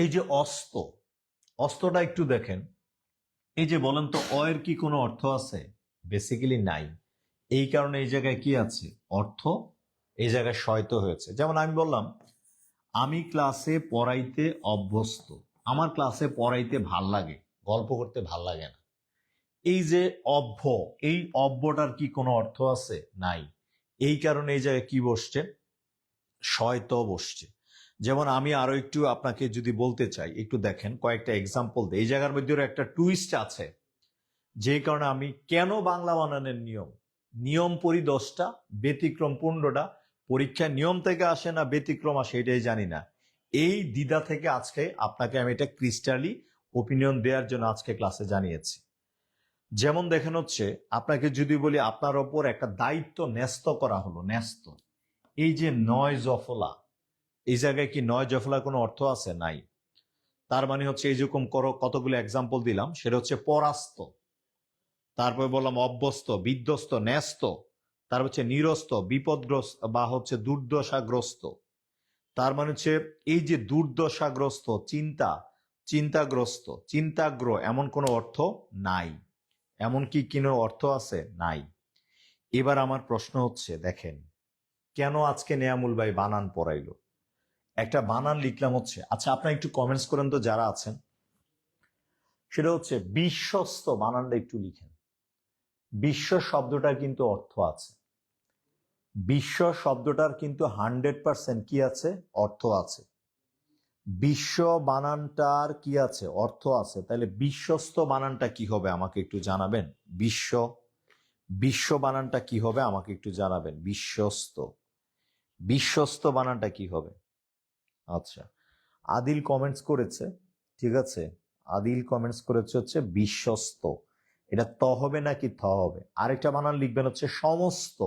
এই যে অস্ত, অস্তটা একটু দেখেন, এই যে বলেন তো এর কি কোনো অর্থ আছে? বেসিক্যালি নাই। এই কারণে এই জায়গায় কি আছে? অর্থ এই জায়গায় শয়তো হয়েছে। যেমন আমি বললাম আমি ক্লাসে পড়াইতে অভ্যস্ত, আমার ক্লাসে পড়াইতে ভাল লাগে, গল্প করতে ভাল লাগে না। এই যে অভ্য, এই অভ্যটার কি কোনো অর্থ আছে? নাই। এই কারণে এই জায়গায় কি বসছে? শয়তো বসছে। যেমন আমি আরো একটু আপনাকে যদি বলতে চাই, একটু দেখেন কয়েকটা এক্সাম্পল দিই। এই জায়গার মধ্যে একটা টুইস্ট আছে, যে কারণে আমি কেন বাংলা বানানের নিয়ম, নিয়ম পড়ি 10টা, ব্যতিক্রম 15টা। পরীক্ষার নিয়ম থেকে আসে না ব্যতিক্রম আসে এটাই জানি না। এই দ্বিধা থেকে আজকে আপনাকে আমি এটা ক্রিস্টালি ওপিনিয়ন দেওয়ার জন্য আজকে ক্লাসে জানিয়েছি। যেমন দেখেন হচ্ছে আপনাকে যদি বলি আপনার ওপর একটা দায়িত্ব ন্যস্ত করা হলো, ন্যস্ত। এই যে নয় জফলা, এই জায়গায় কি নয় জফলা কোনো অর্থ আছে? নাই। তার মানে হচ্ছে এই যেরকম কতগুলো এক্সাম্পল দিলাম, সেটা হচ্ছে পরাস্ত, তারপরে বললাম অভ্যস্ত, বিধ্বস্ত, ন্যস্ত, তার হচ্ছে নিরস্ত, বিপদগ্রস্ত বা হচ্ছে দুর্দশাগ্রস্ত। তার মানে হচ্ছে এই যে দুর্দশাগ্রস্ত, চিন্তা, চিন্তাগ্রস্ত, চিন্তাগ্র, এমন কোনো অর্থ নাই। এমন কি কোনো অর্থ আছে? নাই। এবার আমার প্রশ্ন হচ্ছে দেখেন, কেন আজকে নেয়ামুল ভাই বানান পড়াইলো? একটা বানান লিখলাম হচ্ছে, আচ্ছা আপনারা একটু কমেন্টস করেন তো যারা আছেন, সেটা হচ্ছে বিশ্বস্ত, বানানটা একটু লিখেন। বিশ্ব শব্দটার কিন্তু অর্থ আছে, বিশ্ব শব্দটার কিন্তু 100% কি আছে? অর্থ আছে। বিশ্ব বানানটার কি আছে? অর্থ আছে। তাহলে বিশ্বস্ত বানানটা কি হবে আমাকে একটু জানাবেন? বিশ্ব, বিশ্ব বানানটা কি হবে আমাকে একটু জানাবেন? বিশ্বস্ত, বিশ্বস্ত বানানটা কি হবে? আচ্ছা, আদিল কমেন্টস করেছে, ঠিক আছে, আদিল কমেন্টস করেছে হচ্ছে বিশ্বস্ত। এটা ত হবে নাকি থ হবে? আরেকটা বানান লিখবেন হচ্ছে সমস্ত,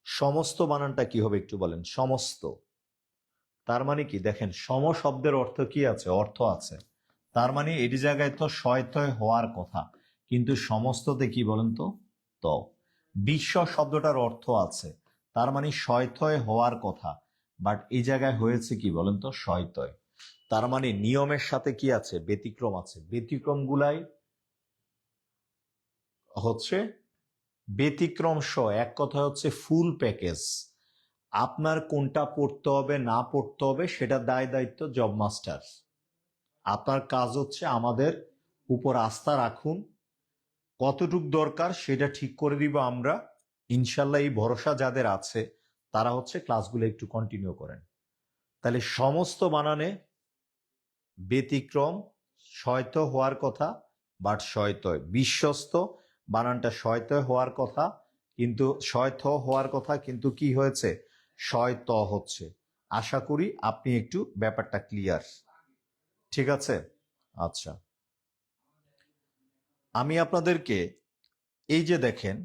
সমস্ত বানানটা কি হবে একটু বলেন? সমস্ত। তার মানে কি দেখেন, সম শব্দের অর্থ কি আছে? অর্থ আছে। তার মানে এটি জায়গায় তো শয়তয় হওয়ার কথা, কিন্তু সমস্ততে কি বলেন তো? ত। বিশ্ব শব্দটার অর্থ আছে, তার মানে শয়তয় হওয়ার কথা, বাট এই জায়গায় হয়েছে কি বলেন তো? শয়তয়। তার মানে নিয়মের সাথে কি আছে? ব্যতিক্রম আছে। ব্যতিক্রম গুলাই হচ্ছে ব্যতিক্রম স, এক কথা হচ্ছে ফুল প্যাকেজ। আপনার কোনটা পড়তে হবে না পড়তে হবে সেটা দায় দায়িত্ব জব মাস্টার। আপনার কাজ হচ্ছে আমাদের উপর আস্থা রাখুন, কতটুক দরকার সেটা ঠিক করে দিব আমরা ইনশাল্লাহ। এই ভরসা যাদের আছে তারা হচ্ছে ক্লাসগুলো একটু কন্টিনিউ করেন। তাহলে সমস্ত বানানে ব্যতিক্রম, শয়ত হওয়ার কথা, বাট শয়তয়। বিশ্বস্ত বানানটা শয়তয় হওয়ার কথা, কিন্তু শয়ত হওয়ার কথা, কিন্তু কি হয়েছে? শয়ত হচ্ছে। আশা করি আপনি একটু ব্যাপারটা ক্লিয়ার, ঠিক আছে? আচ্ছা, আমি আপনাদেরকে এই যে দেখেন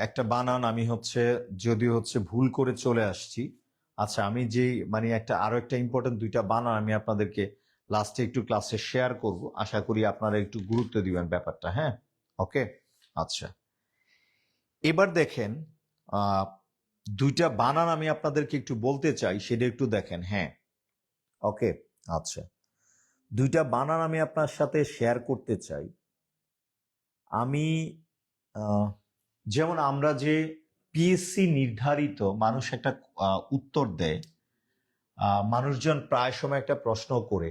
একটা বানান আমি হচ্ছে যদি হচ্ছে ভুল করে চলে আসছি। আচ্ছা, আমি যেই মানে একটা আরো একটা ইম্পর্টেন্ট দুইটা বানান আমি আপনাদেরকে লাস্টে একটু ক্লাসে শেয়ার করব, আশা করি আপনারা একটু গুরুত্ব দিবেন ব্যাপারটা। হ্যাঁ, ওকে। আচ্ছা, এবার দেখেন দুইটা বানান আমি আপনাদেরকে একটু বলতে চাই, সেটা একটু দেখেন। হ্যাঁ, ওকে। আচ্ছা, দুইটা বানান আমি আপনার সাথে শেয়ার করতে চাই। আমি যেমন আমরা যে পিএসসি নির্ধারিত মানুষ একটা উত্তর দেয়, মানুষজন প্রায় সময় একটা প্রশ্ন করে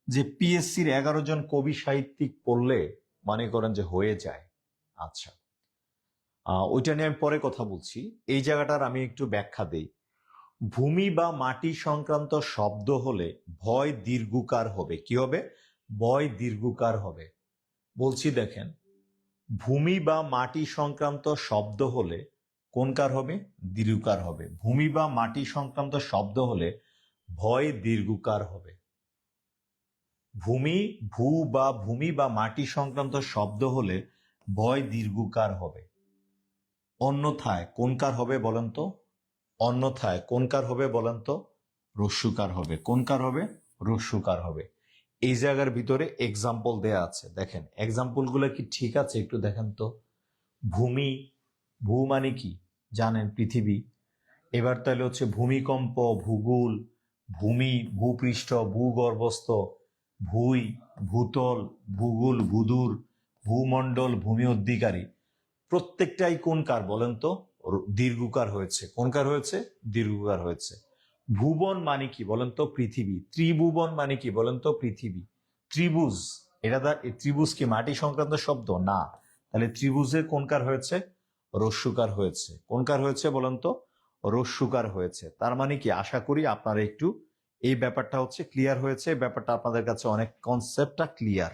যে পিএসসির 11 জন কবি সাহিত্যিক পড়লে মনে করেন যে হয়ে যায়। আচ্ছা, ওইটা নিয়ে আমি পরে কথা বলছি। এই জায়গাটার আমি একটু ব্যাখ্যা দেই। ভূমি বা মাটি সংক্রান্ত শব্দ হলে ভয় দীর্ঘকার হবে। কি হবে? ভয় দীর্ঘকার হবে। বলছি দেখেন, ভূমি বা মাটি সংক্রান্ত শব্দ হলে কোনকার হবে? দীর্ঘকার হবে। ভূমি বা মাটি সংক্রান্ত শব্দ হলে ভয় দীর্ঘকার হবে। ভূমি ভূমি বা মাটি সংক্রান্ত শব্দ হলে ভয় দীর্ঘকার হবে, অন্যথায় কোনকার হবে বলেন তো? অন্যথায় কোনকার হবে বলেন তো? রস্যুকার হবে। কোনকার হবে? রস্যুকার হবে। এই জায়গার ভিতরে এক্সাম্পল দেয়া আছে, দেখেন এক্সাম্পল গুলো কি ঠিক আছে একটু দেখেন তো। ভূমি, ভূ মানে কি জানেন? পৃথিবী। এবার তাহলে হচ্ছে ভূমিকম্প, ভূগোল, ভূমি, ভূপৃষ্ঠ, ভূগর্ভস্থ, ভূই, ভূতল, ভূগোল, ভূদূর, ভূমণ্ডল, ভূমি অধিকারী, প্রত্যেকটাই কোনকার বলেন তো? দীর্ঘকার হয়েছে। কোনকার হয়েছে? দীর্ঘকার হয়েছে। ভুবন মানে কি বলেন তো? পৃথিবী। ত্রিভুবন মানে কি বলেন তো? পৃথিবী। ত্রিভুজ, ত্রিভুজ কি মাটি সংক্রান্ত শব্দ? না। তাহলে ত্রিভুজের কোনকার হয়েছে? রস্যুকার হয়েছে। কোনকার হয়েছে বলেন তো? রস্যুকার হয়েছে। তার মানে কি, আশা করি আপনারা একটু এই ব্যাপারটা হচ্ছে ক্লিয়ার হয়েছে। ব্যাপারটা আপনাদের কাছে অনেক কনসেপ্টটা ক্লিয়ার।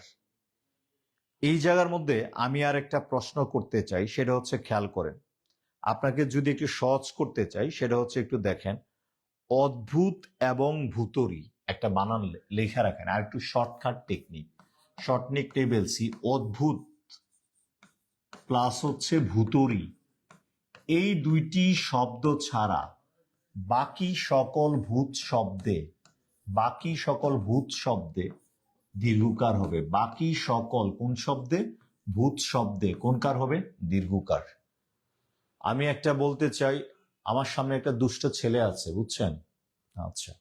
এই জায়গার মধ্যে আমি আর একটা প্রশ্ন করতে চাই, সেটা হচ্ছে খেয়াল করেন। আপনাকে যদি একটু সহজ করতে চাই, সেটা হচ্ছে একটু দেখেন, অদ্ভুত এবং ভুতুরি একটা বানান লেখা রাখেন। আর একটু শর্টকাট টেকনিক, শর্টনিক টেবেলসি, অদ্ভুত প্লাস হচ্ছে ভুতুরি, এই দুইটি শব্দ ছাড়া বাকি সকল ভূত শব্দে, বাকি সকল ভূত শব্দে দীর্ঘকার হবে। বাকি সকল কোন শব্দে? ভূত শব্দে কোনকার হবে? দীর্ঘকার। আমি একটা বলতে চাই, আমার সামনে একটা দুষ্ট ছেলে আছে, বুঝছেন? আচ্ছা,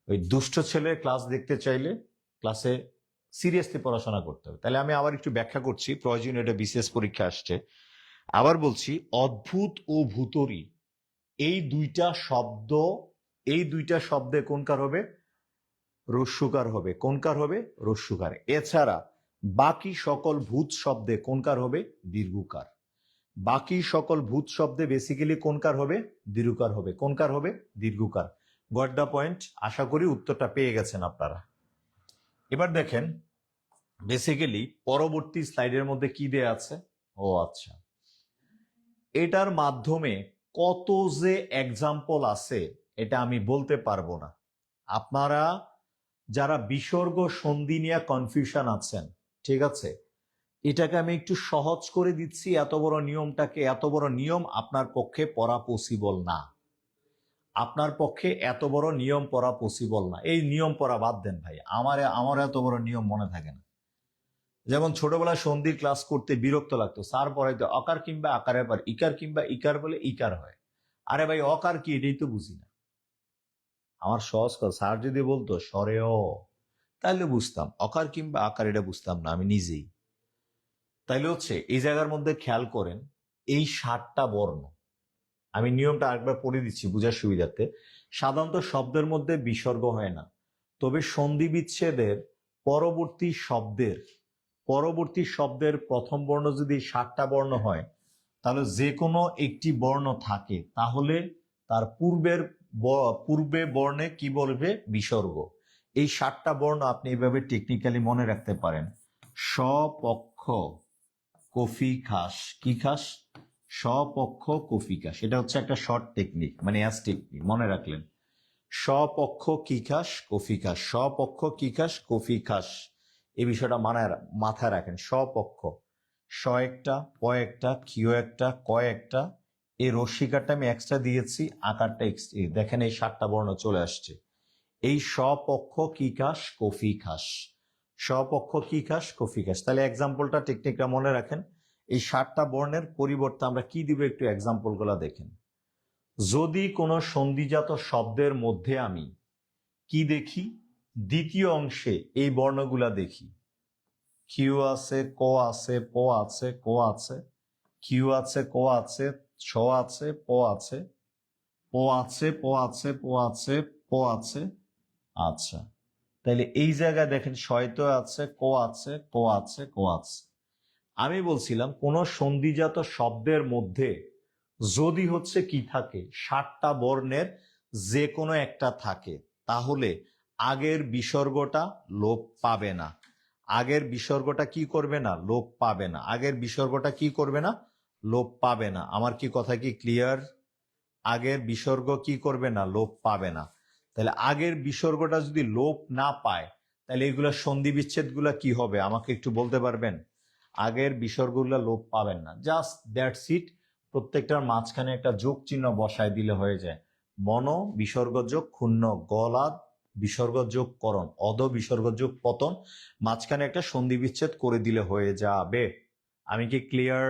ওই দুষ্ট ছেলের ক্লাস দেখতে চাইলে ক্লাসে সিরিয়াসলি পড়াশোনা করতে হবে। তাহলে আমি আবার একটু ব্যাখ্যা করছি, প্রয়োজনীয়, এটা বিসিএস পরীক্ষা আসছে। আবার বলছি, অদ্ভুত ও ভূতরি এই দুইটা শব্দ, এই দুইটা শব্দে কোনকার হবে? রস্যুকার হবে। কোনকার হবে? রস্যুকার। এছাড়া বাকি সকল ভূত শব্দে কোনকার হবে? দীর্ঘকার। বাকি সকল ভূত শব্দে বেসিক্যালি কোনকার হবে? দীর্ঘকার হবে। কোনকার হবে? দীর্ঘকার। Got the point? আশা করি উত্তরটা পেয়ে গেছেন আপনারা। এবার দেখেন বেসিক্যালি পরবর্তী স্লাইডের মধ্যে কি দেয়া আছে। ও আচ্ছা, এটার মাধ্যমে কত যে এক্সাম্পল আছে এটা আমি বলতে পারবো না। আপনারা যারা বিসর্গ সন্ধি নিয়ে কনফিউশন আছেন, ঠিক আছে, এটাকে আমি একটু সহজ করে দিচ্ছি। এত বড় নিয়মটাকে, এত বড় নিয়ম আপনার পক্ষে পড়া পসিবল না। আপনার পক্ষে এত বড় নিয়ম পড়া পসিবল না। এই নিয়ম পড়া বাদ দেন ভাই, আমার এত বড় নিয়ম মনে থাকে না। যেমন ছোটবেলায় সন্ধির ক্লাস করতে বিরক্ত লাগতো, স্যার পড়াইতো অকার কিংবা আকারের পর ইকার কিংবা ইকার বলে ইকার হয়। আরে ভাই অকার কি, এটাই তো বুঝি না। আমার সহজ কথা, স্যার যদি বলতো সরে অ, তাহলে বুঝতাম। অকার কিংবা আকার এটা বুঝতাম না আমি নিজেই। তাইলে হচ্ছে এই জায়গার মধ্যে খেয়াল করেন, এই 7টা বর্ণ, আমি নিয়মটা আরেকবার পড়ে দিচ্ছি বোঝার সুবিধার্থে। সাধারণত শব্দের মধ্যে বিসর্গ হয় না, তবে সন্ধি বিচ্ছেদের পরবর্তী শব্দের প্রথম বর্ণ যদি 7টা বর্ণ হয়, তাহলে যে কোনো একটি বর্ণ থাকে, তাহলে তার পূর্বে বর্ণে কি বলবে? বিসর্গ। এই 7টা বর্ণ আপনি এইভাবে টেকনিক্যালি মনে রাখতে পারেন। স্বপক্ষ, কফি খাস, কি খাস? স্বপক্ষ কফি খাস। এটা হচ্ছে একটা শর্ট টেকনিক, মানে অ্যাজ টেকনিক মনে রাখলেন। স্বপক্ষ কি খাস? কফি খাস। স্বপক্ষ কি খাস? কফি খাস। এই বিষয়টা মাথায় রাখেন। স্বপক্ষ, স একটা, প একটা, কিউ একটা, ক একটা, এই রস্যিকারটা আমি এক্সট্রা দিয়েছি, আকারটা দেখেন এই 7টা বর্ণ চলে আসছে। এই স্বপক্ষ কি খাস? কফি খাস। স্বপক্ষ কি খাস? কফি খাস। তাহলে এক্সাম্পলটা টেকনিকটা মনে রাখেন। এই 7টা বর্ণের পরিবর্তে আমরা কি দিব একটু এক্সাম্পল গুলা দেখেন। যদি কোনো সন্ধিজাত শব্দের মধ্যে আমি কি দেখি? দ্বিতীয় অংশে এই বর্ণগুলা দেখি। কিউ আছে, ক আছে, প আছে, ক আছে, কিউ আছে, ক আছে, ছ আছে, প আছে, প আছে, প আছে, প আছে, প আছে। আচ্ছা, তাহলে এই জায়গায় দেখেন শয়ত আছে, ক আছে, ক আছে, ক আছে। আমি বলছিলাম কোন সন্ধিজাত শব্দের মধ্যে যদি হচ্ছে কি থাকে, 7টা বর্ণের যে কোনো একটা থাকে, তাহলে আগের বিসর্গটা লোপ পাবে না। আগের বিসর্গটা কি করবে না? লোপ পাবে না। আগের বিসর্গটা কি করবে না? লোপ পাবে না। আমার কি কথা কি ক্লিয়ার? আগের বিসর্গ কি করবে না? লোপ পাবে না। তাহলে আগের বিসর্গটা যদি লোপ না পায়, তাহলে এগুলা সন্ধি বিচ্ছেদ গুলা কি হবে আমাকে একটু বলতে পারবেন? আগের বিসর্গগুলা লোপ পাবেন না, জাস্ট দ্যাটস ইট। প্রত্যেকটার মাঝখানে একটা যোগ চিহ্ন বসায় দিলে হয়ে যায়। মন বিসর্গ যোগ ক্ষুণ্ণ, গলাদ বিসর্গ যোগ করণ, অধ বিসর্গ যোগ পতন, মাঝখানে একটা সন্ধি বিচ্ছেদ করে দিলে হয়ে যাবে। আমি কি ক্লিয়ার?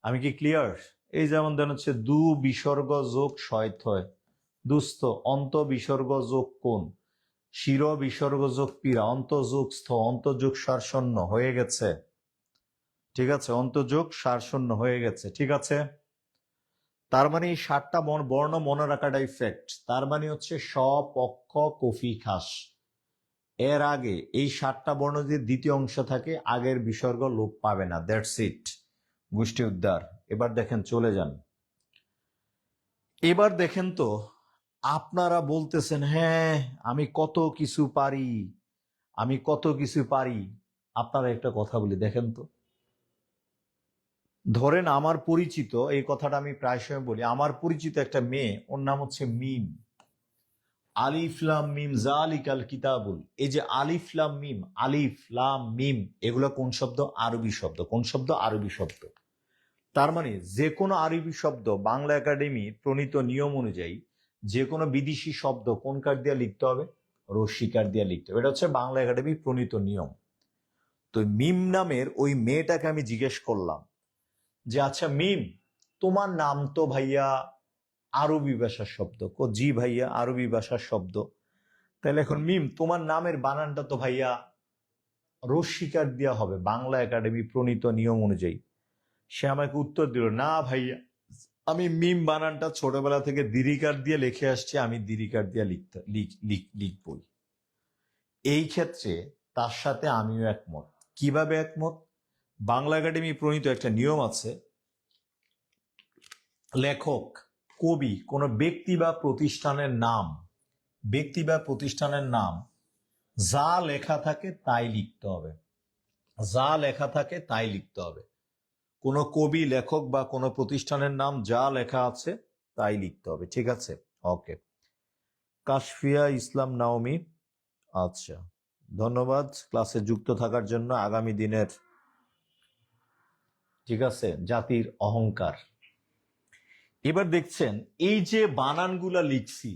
আমি কি ক্লিয়ার? এই যেমন দেন হচ্ছে দু বিসর্গ যোগ শয়থয়, দুস্থ, অন্ত বিসর্গ যোগ কোন, শির বিসর্গ যোগ পীড়া, অন্তযোগ স্থ, অন্তযোগ সারশূন্য হয়ে গেছে। ঠিক আছে, অন্তযোগ সারশূন্য হয়ে গেছে। ঠিক আছে, তার মানে এই 7টা বর্ণ মনে রাখাটা ইফেক্ট। তার মানে হচ্ছে স, পক্ষ, কফি, খাস। এর আগে এই 7টা বর্ণ যদি দ্বিতীয় অংশ থাকে আগের বিসর্গ লোপ পাবে না। দ্যাটস ইট, গোষ্ঠী উদ্ধার। এবার দেখেন, চলে যান। এবার দেখেন তো, আপনারা বলতেছেন হ্যাঁ আমি কত কিছু পারি, আমি কত কিছু পারি। আপনারা একটা কথা বলি, দেখেন তো, ধরেন আমার পরিচিত, এই কথাটা আমি প্রায় সময় বলি, আমার পরিচিত একটা মেয়ে, ওর নাম হচ্ছে মিম। আলিফ লাম মিম জালিকাল কিতাবুল। এই যে আলিফ লাম মিম, আলিফ লাম মিম, এগুলো কোন শব্দ? আরবি শব্দ। কোন শব্দ? আরবি শব্দ। তার মানে যে কোনো আরবি শব্দ বাংলা একাডেমি প্রণীত নিয়ম অনুযায়ী যে কোনো বিদেশি শব্দ কোন কার দিয়ে লিখতে হবে? রস্বীকার দিয়ে লিখতে হবে। এটা হচ্ছে বাংলা একাডেমি প্রণীত নিয়ম। তো মিম নামের ওই মেয়েটাকে আমি জিজ্ঞেস করলাম যে আচ্ছা মিম, তোমার নাম তো ভাইয়া আরবি ভাষার শব্দ। জি ভাইয়া আরবি ভাষার শব্দ। তাহলে এখন মিম, তোমার নামের বানানটা তো ভাইয়া রস্বীকার দেওয়া হবে বাংলা একাডেমি প্রণীত নিয়ম অনুযায়ী। সে আমাকে উত্তর দিল, না ভাইয়া, আমি মিম বানানটা ছোটবেলা থেকে দীর্ঘিকার দিয়ে লিখে আসছি, আমি দীর্ঘিকার দিয়ে লিখবই। এই ক্ষেত্রে তার সাথে আমিও একমত। কিভাবে একমত? বাংলা একাডেমি প্রণীত একটা নিয়ম আছে, লেখক, কবি, কোন ব্যক্তি বা প্রতিষ্ঠানের নাম, ব্যক্তি বা প্রতিষ্ঠানের নাম যা লেখা থাকে তাই লিখতে হবে। যা লেখা থাকে তাই লিখতে হবে। কোনো কবি, লেখক বা কোনো প্রতিষ্ঠানের নাম যা লেখা আছে তাই লিখতে হবে। ঠিক আছে, ওকে। কাশফিয়া ইসলাম নাওমি, আচ্ছা, ধন্যবাদ ক্লাসে যুক্ত থাকার জন্য। আগামী দিনের, ঠিক আছে, জাতির অহংকার। এবার দেখছেন এই যে বানানগুলা লিখছি,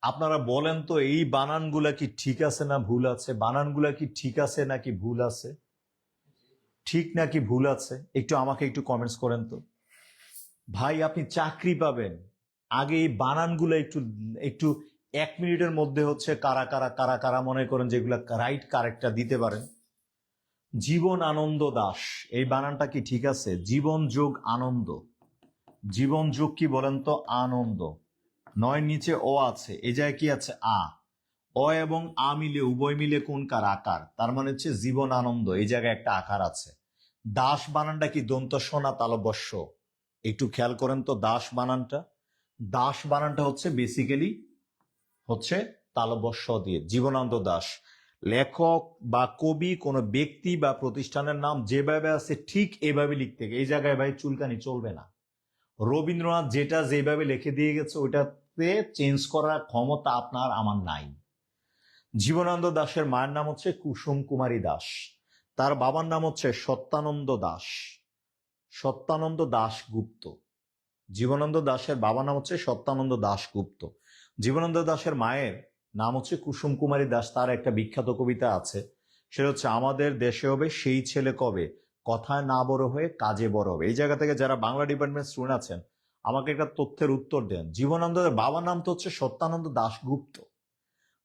আপনারা বলেন তো এই বানানগুলা কি ঠিক আছে না ভুল আছে? বানানগুলা কি ঠিক আছে নাকি ভুল আছে? ঠিক নাকি ভুল আছে? একটু আমাকে একটু কমেন্টস করেন তো ভাই। আপনি চাকরি পাবেন, আগে এই বানানগুলো একটু একটু 1 মিনিটের মধ্যে হচ্ছে কারা কারা কারা কারা মনে করেন যেগুলা রাইট কারেক্টটা দিতে পারেন। জীবন আনন্দ দাস, এই বানানটা কি ঠিক আছে? জীবন যোগ আনন্দ, জীবন যোগ কি বলেন তো? আনন্দ। 9 নিচে ও আছে, এই জায়গায় কি আছে? আ। অ এবং আ মিলে, উভয় মিলে কোন কার? আকার। তার মানে হচ্ছে জীবন আনন্দ, এই জায়গায় একটা আকার আছে। দাস বানানটা কি দন্ত সোনা তালবস্য? একটু খেয়াল করেন তো দাস বানানটা। দাস বানানটা হচ্ছে বেসিক্যালি হচ্ছে তালবস্য দিয়ে। জীবনানন্দ দাস লেখক বা কবি, কোন ব্যক্তি বা প্রতিষ্ঠানের নাম যেভাবে আছে ঠিক এভাবে লিখতে হবে। এই জায়গায় ভাই চুলকানি চলবে না। রবীন্দ্রনাথ যেটা যেভাবে লিখে দিয়ে গেছে ওইটাতে চেঞ্জ করার ক্ষমতা আপনার আমার নাই। জীবনানন্দ দাশের মায়ের নাম হচ্ছে কুসুম কুমারী দাস, তার বাবার নাম হচ্ছে সত্যানন্দ দাস, সত্যানন্দ দাশগুপ্ত। জীবনানন্দ দাশের বাবার নাম হচ্ছে সত্যানন্দ দাশগুপ্ত। জীবনানন্দ দাশের মায়ের নাম হচ্ছে কুসুম কুমারী দাস। তার একটা বিখ্যাত কবিতা আছে, সেটা হচ্ছে আমাদের দেশে হবে সেই ছেলে কবে, কথায় না বড় হয়ে কাজে বড় হবে। এই জায়গা থেকে যারা বাংলা ডিপার্টমেন্ট স্টুডেন্ট আছেন আমাকে একটা তথ্যের উত্তর দেন। জীবনানন্দের বাবার নাম তো হচ্ছে সত্যানন্দ দাশগুপ্ত,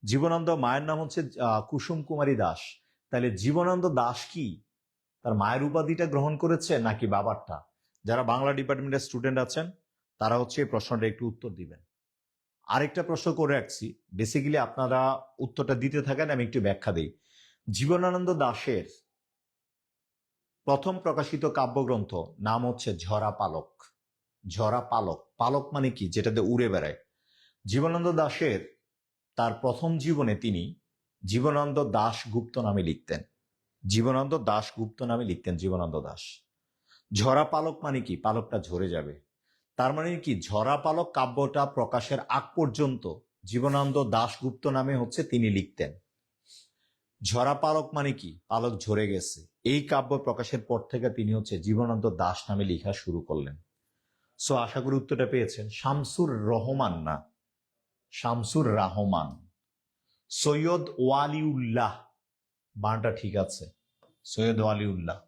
জীবনানন্দ মায়ের নাম হচ্ছে কুসুম কুমারী দাস। তাহলে জীবনানন্দ দাস কি তার মায়ের উপাধিটা গ্রহণ করেছে নাকি বাবারটা? যারা বাংলা ডিপার্টমেন্টের স্টুডেন্ট আছেন তারা হচ্ছে এই প্রশ্নটা একটু উত্তর দিবেন। আরেকটা প্রশ্ন করে রাখছি, বেসিক্যালি আপনারা উত্তরটা দিতে থাকেন, আমি একটু ব্যাখ্যা দিই। জীবনানন্দ দাশের প্রথম প্রকাশিত কাব্যগ্রন্থ নাম হচ্ছে ঝরা পালক। ঝরা পালক, পালক মানে কি? যেটাতে উড়ে বেড়ায়। জীবনানন্দ দাশের তার প্রথম জীবনে তিনি জীবনানন্দ দাশগুপ্ত নামে লিখতেন। জীবনানন্দ দাশগুপ্ত নামে লিখতেন জীবনানন্দ দাশ। ঝরা পালক মানে কি? পালকটা ঝরে যাবে। তার মানে কি ঝরা পালক কাব্যটা প্রকাশের আগ পর্যন্ত জীবনানন্দ দাশগুপ্ত নামে হচ্ছে তিনি লিখতেন। ঝরা পালক মানে কি? পালক ঝরে গেছে। এই কাব্য প্রকাশের পর থেকে তিনি জীবনানন্দ দাশ নামে লেখা শুরু করলেন। সো আশা করি উত্তরটা পেয়েছেন। শামসুর রহমান না, শামসুর রাহমান। সৈয়দ ওয়ালিউল্লাহ, বানটা ঠিক আছে, সৈয়দ ওয়ালিউল্লাহ।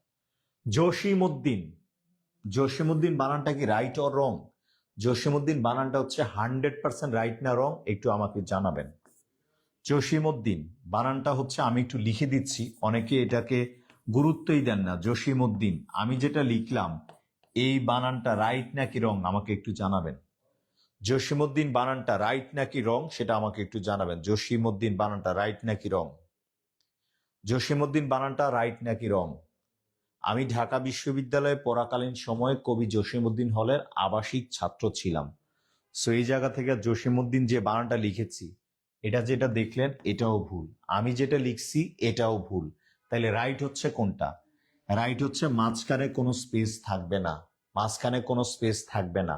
জসিমউদ্দিন, জসিমউদ্দিন বানানটা কি রাইট অর রং? জসিমউদ্দিন বানানটা 100% রাইট না রং, একটু আমাকে জানাবেন। জসিমউদ্দিন বানানটা আমি একটু লিখে দিচ্ছি, অনেকে এটাকে গুরুত্বই দেন না। জসিমউদ্দিন, আমি যেটা লিখলাম এই বানানটা রাইট নাকি রং আমাকে একটু জানাবেন। জসিমউদ্দিন বানানটা রাইট নাকি রং সেটা আমাকে একটু জানাবেন। জসিমউদ্দিন বানানটা রাইট নাকি রং? জসিমউদ্দিন বানানটা রাইট নাকি রং? আমি ঢাকা বিশ্ববিদ্যালয়ে পড়াকালীন সময়ে কবি জসিমউদ্দিন হলের আবাসিক ছাত্র ছিলাম। সো এই জায়গা থেকে জসিমউদ্দিন যে বানানটা লিখেছি, এটা যেটা দেখলেন এটাও ভুল, আমি যেটা লিখছি এটাও ভুল। তাহলে রাইট হচ্ছে কোনটা? রাইট হচ্ছে মাঝখানে কোনো স্পেস থাকবে না, মাঝখানে কোনো স্পেস থাকবে না।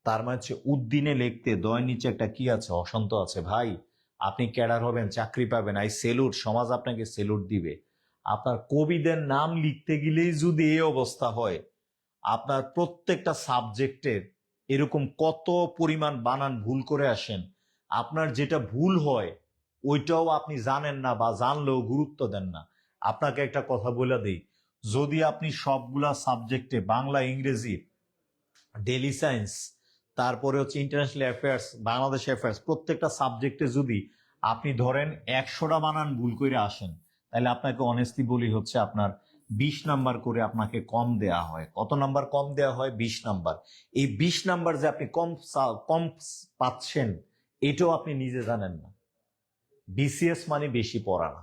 তার মানে উদ্দিনে লিখতে দয়ের নিচে একটা কি আছে? অসন্ত আছে। ভাই আপনি ক্যাডার হবেন, চাকরি পাবেন, আই সেলুট, সমাজ আপনাকে সেলুট দিবে। আপনার কবিদের নাম লিখতে গেলেই যদি এই অবস্থা হয়, আপনার প্রত্যেকটা সাবজেক্টের এরকম কত পরিমাণ বানান ভুল করে আসেন, আপনার যেটা ভুল হয় ওইটাও আপনি জানেন না, বা জানলেও গুরুত্ব দেন না। আপনাকে একটা কথা বলে দিই, যদি আপনি সবগুলা সাবজেক্টে বাংলা, ইংরেজি, ডেইলি সায়েন্স, তারপরে ইন্টারন্যাশনাল অ্যাফেয়ার্স, বাংলাদেশ অ্যাফেয়ার্স, প্রত্যেকটা সাবজেক্টে যদি আপনি ধরেন 100টা বানান ভুল করে আসেন, তাহলে আপনাকে অনেস্টলি বলি আপনার 20 নাম্বার করে আপনাকে কম দেয়া হয়। কত নাম্বার কম দেয়া হয়? 20 নাম্বার। এই 20 নাম্বার যে আপনি কম পাচ্ছেন এটাও আপনি নিজে জানেন না। বিসিএস মানে বেশি পড়া না,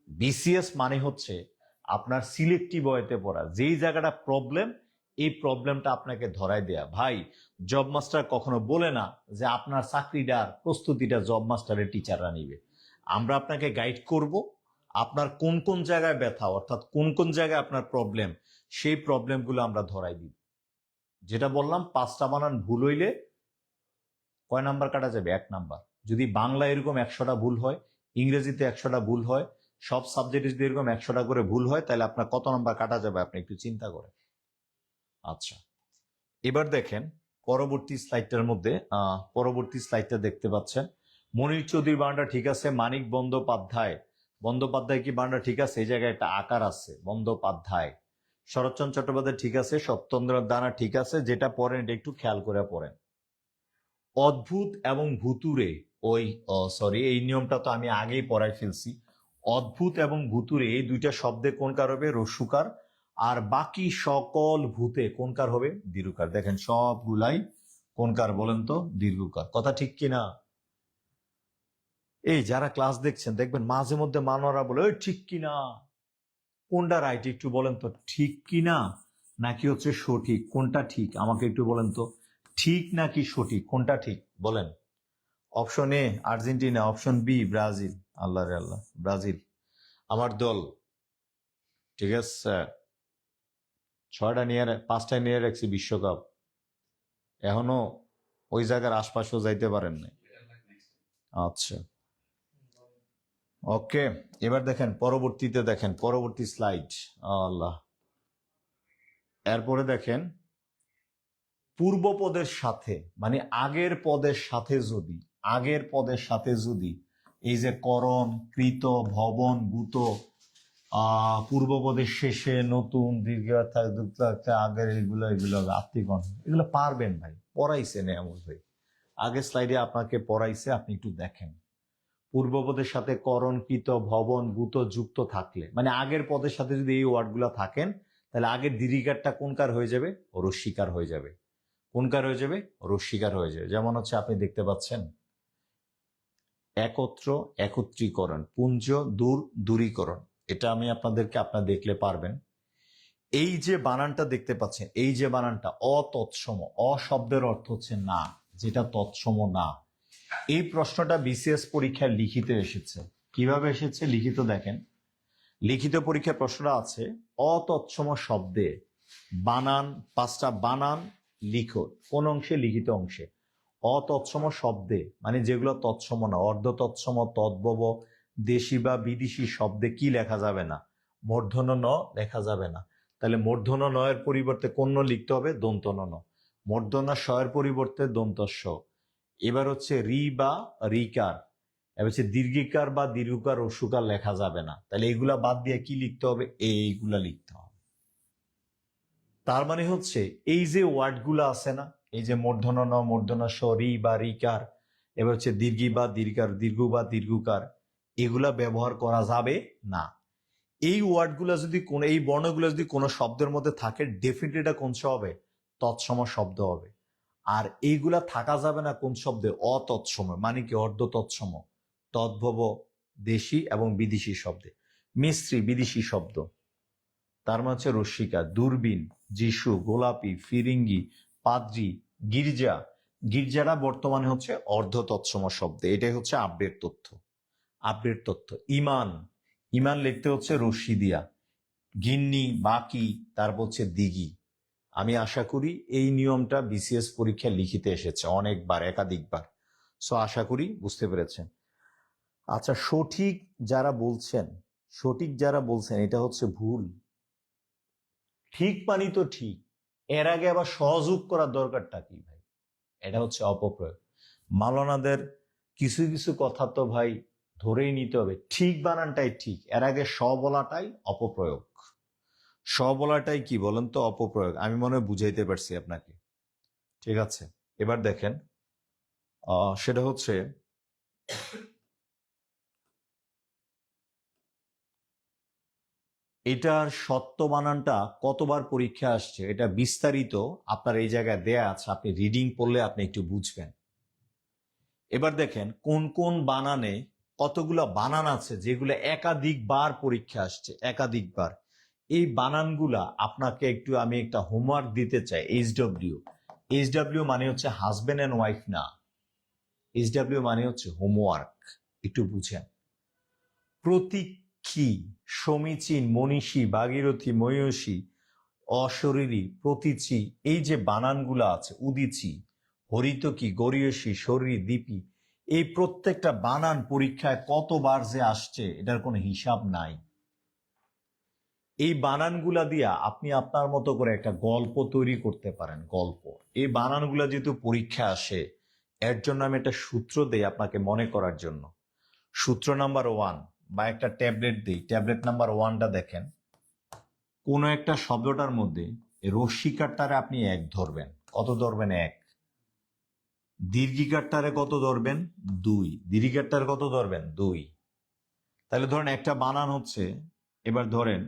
বিসিএস মানে আপনার সিলেক্টিভ ওয়েতে পড়া। যেই জায়গাটা প্রবলেম, এই প্রবলেমটা আপনাকে ধরায় দেয়া। ভাই জব মাস্টার কখনো বলে না যে আপনার চাকরিটার প্রস্তুতিটা জব মাস্টারের টিচাররা নিবে। আমরা আপনাকে গাইড করব, আপনার কোন কোন জায়গায় ব্যথা, অর্থাৎ কোন কোন জায়গায় আপনার প্রবলেম, সেই প্রবলেমগুলো আমরা ধরাই দিব। যেটা বললাম 5টা বানান ভুল হইলে কয় নাম্বার কাটা যাবে? 1 নাম্বার। যদি বাংলা এরকম 100টা ভুল হয়, ইংরেজিতে 100টা ভুল হয়, সব সাবজেক্টে যদি এরকম 100টা করে ভুল হয়, তাহলে আপনার কত নাম্বার কাটা যাবে আপনি একটু চিন্তা করেন। আচ্ছা, এবার দেখেন পরবর্তী স্লাইডটার মধ্যে, পরবর্তী স্লাইডটা দেখতে পাচ্ছেন। মনির চৌধুরীর বানানটা ঠিক আছে। মানিক বন্দ্যোপাধ্যায়, বন্দ্যোপাধ্যায় কি বানানটা ঠিক আছে? এই জায়গায় একটা আকার আছে, বন্দ্যোপাধ্যায়। শরৎচন্দ্র চট্টোপাধ্যায় ঠিক আছে। সত্যেন্দ্রনাথ দানা ঠিক আছে। যেটা পড়েন এটা একটু খেয়াল করে পড়েন। অদ্ভুত এবং ভুতুরে, সরি, এই নিয়মটা তো আমি আগেই পড়াই ফেলছি। অদ্ভুত এবং ভুতুরে এই দুইটা শব্দে কোনকার হবে? রস্যকার। আর বাকি সকল ভূতে কোনকার হবে? দীর্ঘকার। দেখেন সবগুলাই কোনকার বলেন তো? দীর্ঘকার। কথা ঠিক কিনা? এই যারা ক্লাস দেখছেন দেখবেন মাঝে মধ্যে মানরা বলে ওই ঠিক কিনা, কোনটা রাইট একটু বলেন তো, ঠিক কিনা নাকি সঠিক, কোনটা ঠিক আমাকে একটু বলেন তো, ঠিক নাকি সঠিক, কোনটা ঠিক বলেন। Option A Argentina, option B Brazil. আল্লাহ রে আল্লাহ, ব্রাজিল আমার দল। ঠিক আছে, 5টা নিয়ে রাখছি বিশ্বকাপ, এখনো ওই জায়গার আশপাশেও যাইতে পারেন না। আচ্ছা ওকে, এবার দেখেন পরবর্তীতে, দেখেন পরবর্তী স্লাইড। আল্লাহ, এরপরে দেখেন পূর্বপদের সাথে মানে আগের পদের সাথে যদি, আগের পদের সাথে যদি এই যে করণ, কৃত, ভবন, ভূত, পূর্বপদের শেষে নতুন দীর্ঘ আগের, এগুলো আত্মীগণ, এগুলো পারবেন ভাই, পড়াইছে নেয়ামত ভাই, আগের স্লাইডে আপনাকে পড়াইছে, আপনি একটু দেখেন। পূর্বপদের সাথে করণ, কৃত, ভবন, ভূত যুক্ত থাকলে মানে আগের পদের সাথে যদি এই ওয়ার্ডগুলো থাকেন, তাহলে আগের দীর্ঘিকারটা কোনকার হয়ে যাবে? রস্যিকার হয়ে যাবে। কোনকার হয়ে যাবে? রস্যিকার হয়ে যাবে। যেমন আপনি দেখতে পাচ্ছেন একত্র, একত্রীকরণ, পুঞ্জ, দূরীকরণ। এটা আমি আপনাদেরকে, আপনারা দেখলে পারবেন। এই যে বানানটা দেখতে পাচ্ছেন, এই যে বানানটা অতৎসম, অশব্দের অর্থ না, যেটা তৎসম না। এই প্রশ্নটা বিসিএস পরীক্ষায় লিখিত এসেছে। কিভাবে এসেছে? লিখিত দেখেন, লিখিত পরীক্ষার প্রশ্নটা আছে অতৎসম শব্দে বানান, 5টা বানান লিখো। কোন অংশে? লিখিত অংশে। অতৎসম শব্দে মানে যেগুলো তৎসম না, অর্ধ তৎসম, তদ্ভব, দেশি বা বিদেশি শব্দে কি লেখা যাবে না? মূর্ধন্য ন লেখা যাবে না। তাহলে মূর্ধন্য ন এর পরিবর্তে কোন ন লিখতে হবে? দন্তন্য ন। মূর্ধন্য স এর পরিবর্তে দন্ত স। এবার হচ্ছে রি বা রিকার, এবার হচ্ছে দীর্ঘিকার বা দীর্ঘকার রস্যকার লেখা যাবে না। তাহলে এইগুলা বাদ দিয়ে কি লিখতে হবে? এইগুলা লিখতে হবে। তার মানে হচ্ছে এই যে ওয়ার্ডগুলো আছে না, এই যে মূর্ধন্য ন, মূর্ধন্য স, রি বা রিকার, এবার হচ্ছে দীর্ঘি বা দীর্ঘার, দীর্ঘ বা দীর্ঘকার, এগুলা ব্যবহার করা যাবে না। এই ওয়ার্ডগুলো যদি কোন, এই বর্ণগুলো যদি কোনো শব্দের মধ্যে থাকে, ডেফিনেটলি এটা কোন হবে? তৎসম শব্দ হবে। আর এইগুলা থাকা যাবে না কোন শব্দে? অতৎসম, মানে কি? অর্ধ তৎসম, তদ্ভব দেশি এবং বিদেশি শব্দে। মিস্ত্রি বিদেশি শব্দ, তার মানে হচ্ছে রস্মিকা। দূরবীন, যিশু, গোলাপি, ফিরিঙ্গি, পাদ্রি, গির্জা, গির্জাটা বর্তমানে হচ্ছে অর্ধ তৎসম শব্দ। এটাই হচ্ছে আপডেট তথ্য, আপডেট তথ্য। ইমান, ইমান লিখতে হচ্ছে রশ্মি দিয়া। গিন্নি, বাকি, তারপর হচ্ছে দিঘি। আমি আশা করি এই নিয়মটা বিসিএস পরীক্ষায় লিখিতে এসেছে অনেকবার, একাধিকবার। সো আশা করি বুঝতে পেরেছেন। আচ্ছা, সঠিক যারা বলছেন, সঠিক যারা বলছেন এটা হচ্ছে ভুল। ঠিক মানি তো ঠিক, এর আগে আবার সহযোগ করার দরকারটা কি ভাই? এটা হচ্ছে অপপ্রয়োগ। মাওলানাদের কিছু কিছু কথা তো ভাই ধরেই নিতে হবে। ঠিক বানানটাই ঠিক, এর আগে স বলাটাই অপপ্রয়োগ। স বলাটাই কি বলেন তো? অপপ্রয়োগ। আমি মনে হয় বুঝাইতে পারছি আপনাকে। ঠিক আছে, এবার দেখেন, সেটা হচ্ছে এটার সত্য বানানটা কতবার পরীক্ষা আসছে এটা বিস্তারিত আপনার এই জায়গায় দেয়া আছে, আপনি রিডিং পড়লে আপনি একটু বুঝবেন। এবার দেখেন কোন কোন বানানে কতগুলো বানান আছে যেগুলো একাধিকবার পরীক্ষা আসছে, একাধিকবার। এই বানানগুলা আপনাকে একটু আমি একটা হোমওয়ার্ক দিতে চাই। এইচডব্লিউ, এইচডব্লিউ মানে হচ্ছে হাজবেন্ড এন্ড ওয়াইফ না, এইচডব্লিউ মানে হচ্ছে হোমওয়ার্ক। একটু বুঝেন। প্রতীক্ষী, সমীচীন, মনীষী, ভাগীরথী, ময়ূষী, অশরীরী, প্রতীচী, এই যে বানানগুলো আছে, উদিচী, হরিতকী, গরীয়সী, শরী, দীপী, এই প্রত্যেকটা বানান পরীক্ষায় কতবার যে আসছে এটার কোনো হিসাব নাই। এই বানানগুলা দিয়া আপনি আপনার মতো করে একটা গল্প তৈরি করতে পারেন, গল্প। এই বানানগুলা যেহেতু পরীক্ষা আসে, এর জন্য আমি একটা সূত্র দেই আপনাকে মনে করার জন্য। সূত্র নাম্বার 1, বা একটা ট্যাবলেট দিই, ট্যাবলেট নাম্বার 1টা দেখেন। কোন একটা শব্দটার মধ্যে রস্মিকারটারে আপনি 1 ধরবেন। কত ধরবেন? 1। দীর্ঘিকারটারে কত ধরবেন? 2। দীর্ঘিকারটারে কত ধরবেন? 2। তাহলে ধরেন একটা বানান হচ্ছে, এবার ধরেন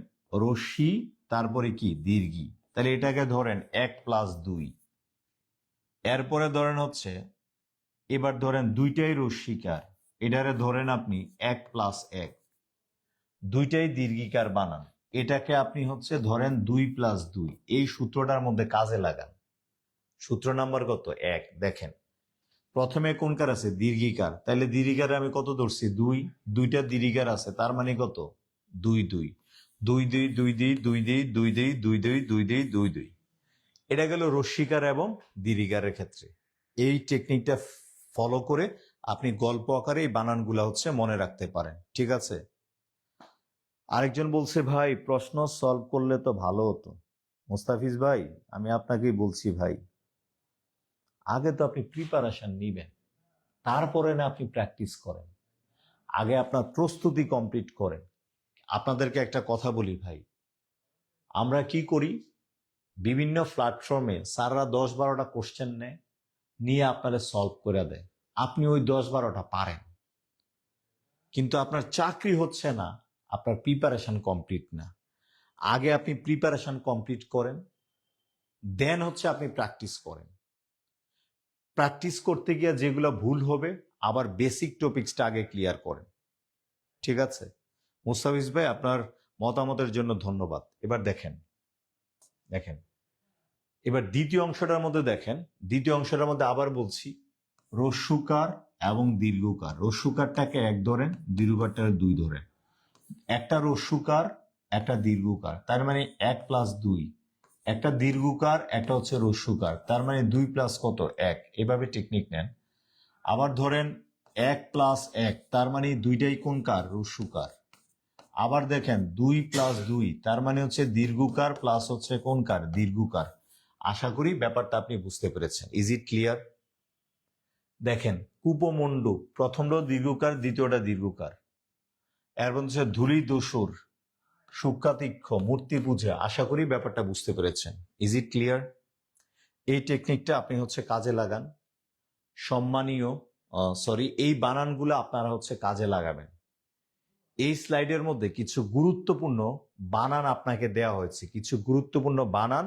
রশ্মি, তারপরে কি? দীর্ঘি। তাহলে এটাকে ধরেন 1 + 2। এরপরে ধরেন হচ্ছে, এবার ধরেন দুইটাই রস্মিকার, এটারে ধরেন আপনি 1 + 1। দুইটাই দীর্ঘিকার বানান, এটাকে আপনি হচ্ছে ধরেন 2 + 2। এই সূত্রটার মধ্যে কাজে লাগান। সূত্র নাম্বার কত? 1। দেখেন প্রথমে কোনকার আছে? দীর্ঘিকার। তাহলে দীর্ঘিকারে আমি কত ধরছি? 2। দুইটা দীর্ঘিকার আছে, তার মানে কত? 2 2 2 2 2 2 2 2 2 2 2 2 2 2 2। এটা গেল রস্মিকার এবং দীর্ঘিকারের ক্ষেত্রে। এই টেকনিকটা ফলো করে আপনি গল্প আকারে এই বানানগুলা হচ্ছে মনে রাখতে পারেন। ঠিক আছে। আরেকজন বলছে ভাই প্রশ্ন সলভ করলে তো ভালো হতো। মুস্তাফিজ ভাই, আমি আপনাকেই বলছি ভাই, আগে তো আপনি প্রিপারেশন নিবেন, তারপরে না আপনি প্র্যাকটিস করেন। আগে আপনার প্রস্তুতি কমপ্লিট করেন। আপনাদেরকে একটা কথা বলি ভাই, আমরা কি করি, বিভিন্ন প্ল্যাটফর্মে স্যাররা 10-12টা কোশ্চেন নেয়, নিয়ে আপনারা সলভ করে দেয়। আপনি ওই 10-12টা পারেন, কিন্তু আপনার চাকরি হচ্ছে না, আপনার প্রিপারেশন কমপ্লিট না। আগে আপনি প্রিপারেশন কমপ্লিট করেন, দেন হচ্ছে আপনি প্র্যাকটিস করেন। প্র্যাকটিস করতে গিয়ে যেগুলো ভুল হবে, আবার বেসিক টপিকসটা আগে ক্লিয়ার করেন। ঠিক আছে। মুস্তাফিজ ভাই, আপনার মতামতের জন্য ধন্যবাদ। এবার দেখেন, দেখেন এবার দ্বিতীয় অংশটার মধ্যে দেখেন। দ্বিতীয় অংশটার মধ্যে আবার বলছি, রস্যুকার এবং দীর্ঘকার। রস্যুকারটাকে 1 ধরেন, দীর্ঘকারটাকে 2 ধরেন। একটা রস্যুকার, একটা দীর্ঘকার, তার মানে 1 + 2। একটা দীর্ঘকার, একটা হচ্ছে রস্যুকার, তার মানে 2 + কত? 1। এভাবে টেকনিক নেন। আবার ধরেন 1+1 তার মানে দুইটাই কোনকার? রস্যুকার। আবার দেখেন 2+2 তার মানে হচ্ছে দীর্ঘকার প্লাস হচ্ছে কোনকার? দীর্ঘকার। আশা করি ব্যাপারটা আপনি বুঝতে পেরেছেন। Is it clear? দেখেন কূপমণ্ডূক, প্রথমটা দীর্ঘকার, দ্বিতীয়টা দীর্ঘকার। এর মধ্যে হচ্ছে ধূলি দস্যুর, সূক্ষ্মাতীক্ষ, মূর্তি পূজা। আশা করি ব্যাপারটা বুঝতে পেরেছেন। Is it clear? এই টেকনিকটা আপনি হচ্ছে কাজে লাগান। সম্মানীয় এই বানানগুলো আপনারা হচ্ছে কাজে লাগাবেন। এই স্লাইডের মধ্যে কিছু গুরুত্বপূর্ণ বানান আপনাকে দেয়া হয়েছে, কিছু গুরুত্বপূর্ণ বানান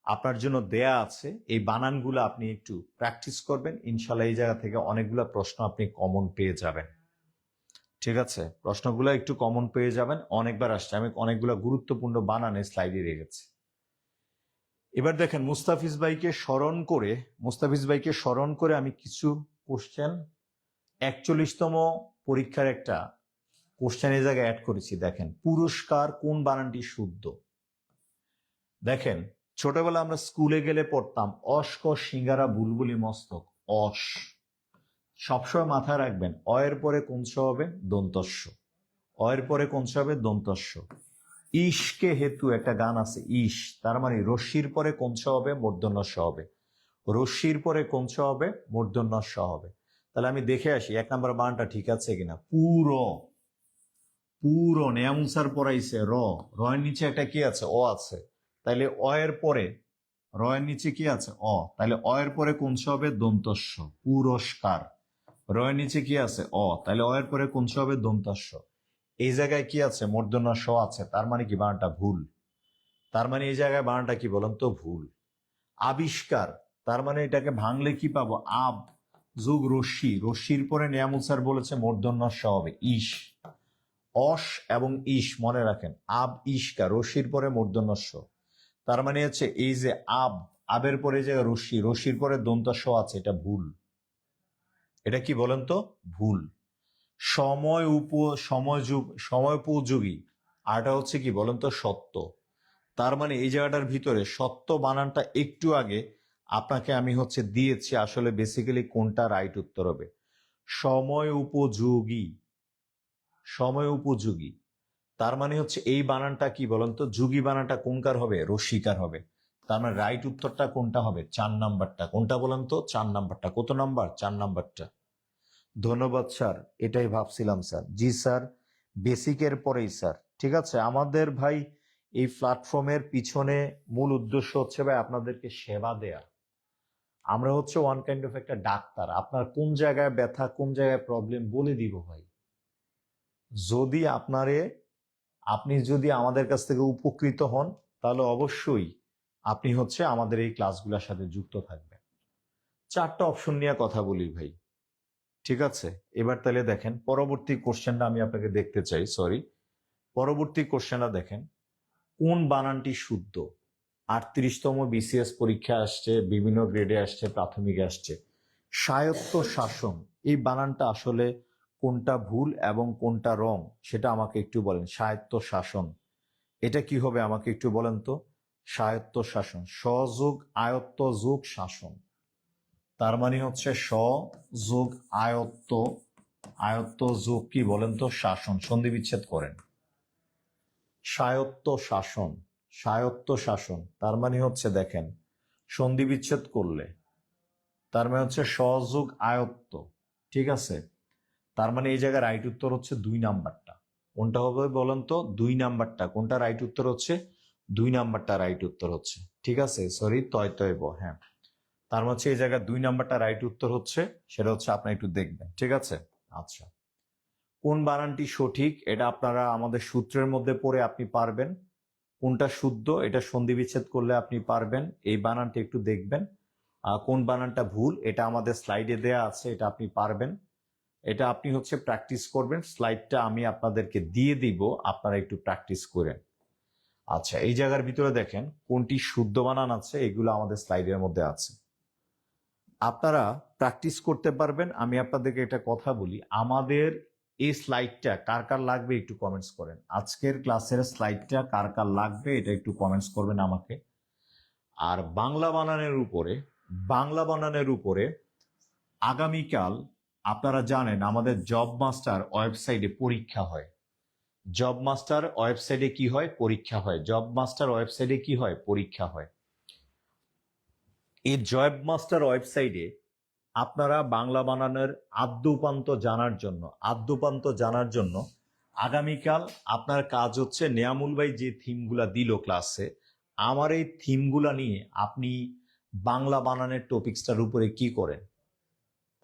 আপনার জন্য দেয়া আছে। এই বানানগুলো আপনি একটু প্র্যাকটিস করবেন, ইনশাল্লাহ এই জায়গা থেকে অনেকগুলো প্রশ্ন আপনি কমন পেয়ে যাবেন। ঠিক আছে, প্রশ্নগুলো একটু কমন পেয়ে যাবেন, অনেকবার আসছে। আমি অনেকগুলো গুরুত্বপূর্ণ বানানে স্লাইডে রেখেছি। এবার দেখেন মুস্তাফিজ ভাইকে স্মরণ করে আমি কিছু কোশ্চেন 41তম পরীক্ষার একটা কোশ্চেন এই জায়গায় অ্যাড করেছি। দেখেন পুরস্কার কোন বানানটি শুদ্ধ? দেখেন ছোটবেলা আমরা স্কুলে গেলে পড়তাম অস ক সিঙ্গারা বুলবুলি মস্তক। অস সবসময় মাথায় রাখবেন, অ এর পরে কোন ছ হবে? দন্তস্ব। অ এর পরে কোন ছ হবে? দন্তস্ব। ইশকে হেতু একটা গান আছে, ইশ তার মানে রশ্মির পরে কোন ছ হবে? মূর্ধন্য ষ হবে। রশ্মির পরে কোন ছ হবে? মূর্ধন্য ষ হবে। তাহলে আমি দেখে আসি 1 নম্বর বানানটা ঠিক আছে কিনা। পুরো নেয়ামুসার পড়াইছে র, র এর নিচে একটা কি আছে? অ আছে। তাইলে অ এর পরে, র এর নিচে কি আছে? অ। তাহলে অ এর পরে কোন ছ হবে? দন্তস্ব। পুরস্কার। র এর নিচে কি আছে? অ। তাহলে অ এর পরে কোন ছ হবে? দন্তস্ব। এই জায়গায় কি আছে? মূর্ধন্য ষ আছে। তার মানে কি বানানটা ভুল। তার মানে এই জায়গায় বানানটা কি বলেন তো? ভুল। আবিষ্কার, তার মানে এটাকে ভাঙলে কি পাবো? আব যোগ রশ্মি, রশ্মির পরে নেয়ামুসার বলেছে মূর্ধন্য ষ হবে। ইশ, অস এবং ইশ মনে রাখেন। আব ইশকা, রশ্মির পরে মূর্ধন্য ষ। তার মানে হচ্ছে এই যে আব, আবের পরে যে রশ্মি, রশ্মির পরে দন্ত স আছে, এটা ভুল। এটা কি বলেন তো? ভুল। সময়োপযোগী, আরটা হচ্ছে কি বলেন তো? সত্য। তার মানে এই জায়গাটার ভিতরে সত্য বানানটা একটু আগে আপনাকে আমি হচ্ছে দিয়েছি। আসলে বেসিক্যালি কোনটা রাইট উত্তর হবে? সময় উপযোগী, সময় উপযোগী। তার মানে হচ্ছে এই বানানটা কি বলেন তো? যুগী বানানটা কোনকার হবে? রস্বীকার হবে। তার মানে রাইট উত্তরটা কোনটা হবে? 4 নাম্বারটা। কোনটা বলেন তো? 4 নাম্বারটা। কত নাম্বার? 4 নাম্বারটা। ধন্যবাদ স্যার, এটাই ভাবছিলাম স্যার। জি স্যার, বেসিকের পরেই স্যার। ঠিক আছে, আমাদের ভাই এই প্ল্যাটফর্মের পিছনে মূল উদ্দেশ্য হচ্ছে ভাই আপনাদেরকে সেবা দেয়া। আমরা হচ্ছে ওয়ান কাইন্ড অফ একটা ডাক্তার। আপনার কোন জায়গায় ব্যথা, কোন জায়গায় প্রবলেম বলে দিব ভাই। যদি আপনি যদি আমাদের কাছ থেকে উপকৃত হন, তাহলে অবশ্যই আপনি হচ্ছে আমাদের এই ক্লাসগুলোর সাথে যুক্ত থাকবেন। 4টা অপশন নিয়ে কথা বলি ভাই। ঠিক আছে, এবার তাহলে দেখেন পরবর্তী কোশ্চেনটা আমি আপনাকে দেখতে চাই। পরবর্তী কোশ্চেনটা দেখেন, কোন বানানটি শুদ্ধ? 38তম বিসিএস পরীক্ষা আসছে, বিভিন্ন গ্রেডে আসছে, প্রাথমিকে আসছে। স্বায়ত্ত শাসন, এই বানানটা আসলে কোনটা ভুল এবং কোনটা রং সেটা আমাকে একটু বলেন। স্বায়ত্ত শাসন এটা কি হবে আমাকে একটু বলেন তো? স্বায়ত্ত শাসন, স্বযোগ আয়ত্ত যোগ শাসন। তার মানে হচ্ছে স যোগ আয়ত্ত, আয়ত্ত যোগ কি বলেন তো? শাসন। সন্ধি বিচ্ছেদ করেন। স্বায়ত্ত শাসন, স্বায়ত্ত শাসন তার মানে হচ্ছে দেখেন সন্ধি বিচ্ছেদ করলে তার মানে হচ্ছে সযোগ আয়ত্ত। ঠিক আছে, তার মানে এই জায়গায় রাইট উত্তর হচ্ছে 2 নাম্বারটা। কোনটা হবে বলেন তো? 2 নাম্বারটা। কোনটা রাইট উত্তর হচ্ছে? 2 নাম্বারটা রাইট উত্তর হচ্ছে। ঠিক আছে, সরি, তয় তয় ব, হ্যাঁ। তার মানে হচ্ছে এই জায়গায় 2 নাম্বারটা রাইট উত্তর হচ্ছে, সেটা হচ্ছে আপনি একটু দেখবেন। ঠিক আছে, আচ্ছা। কোন বানানটি সঠিক এটা আপনারা আমাদের সূত্রের মধ্যে পড়ে আপনি পারবেন। কোনটা শুদ্ধ এটা সন্ধি বিচ্ছেদ করলে আপনি পারবেন। এই বানানটা একটু দেখবেন। কোন বানানটা ভুল এটা আমাদের স্লাইডে দেয়া আছে, এটা আপনি পারবেন। এটা আপনি হচ্ছে প্র্যাকটিস করবেন। স্লাইডটা আমি আপনাদেরকে দিয়ে দিব, আপনারা একটু প্র্যাকটিস করেন। আচ্ছা, এই জায়গার ভিতরে দেখেন কোনটি শুদ্ধ বানান আছে, এগুলো আমাদের স্লাইডের মধ্যে আছে, আপনারা প্র্যাকটিস করতে পারবেন। আমি আপনাদেরকে একটা কথা বলি, আমাদের এই স্লাইডটা কার কার লাগবে একটু কমেন্টস করেন। আজকের ক্লাসের স্লাইডটা কার কার লাগবে এটা একটু কমেন্টস করবেন আমাকে। আর বাংলা বানানের উপরে আগামীকাল আপনারা জানেন আমাদের জব মাস্টার ওয়েবসাইটে পরীক্ষা হয়। জব মাস্টার ওয়েবসাইটে কি হয়? পরীক্ষা হয়। জব মাস্টার ওয়েবসাইটে কি হয়? পরীক্ষা হয়। এই জব মাস্টার ওয়েবসাইটে আপনারা বাংলা বানানের আদ্যোপান্ত জানার জন্য আগামীকাল আপনার কাজ হচ্ছে নেয়ামুল ভাই যে থিমগুলা দিল ক্লাসে, আমার এই থিমগুলা নিয়ে আপনি বাংলা বানানের টপিক্সটার উপরে কি করেন?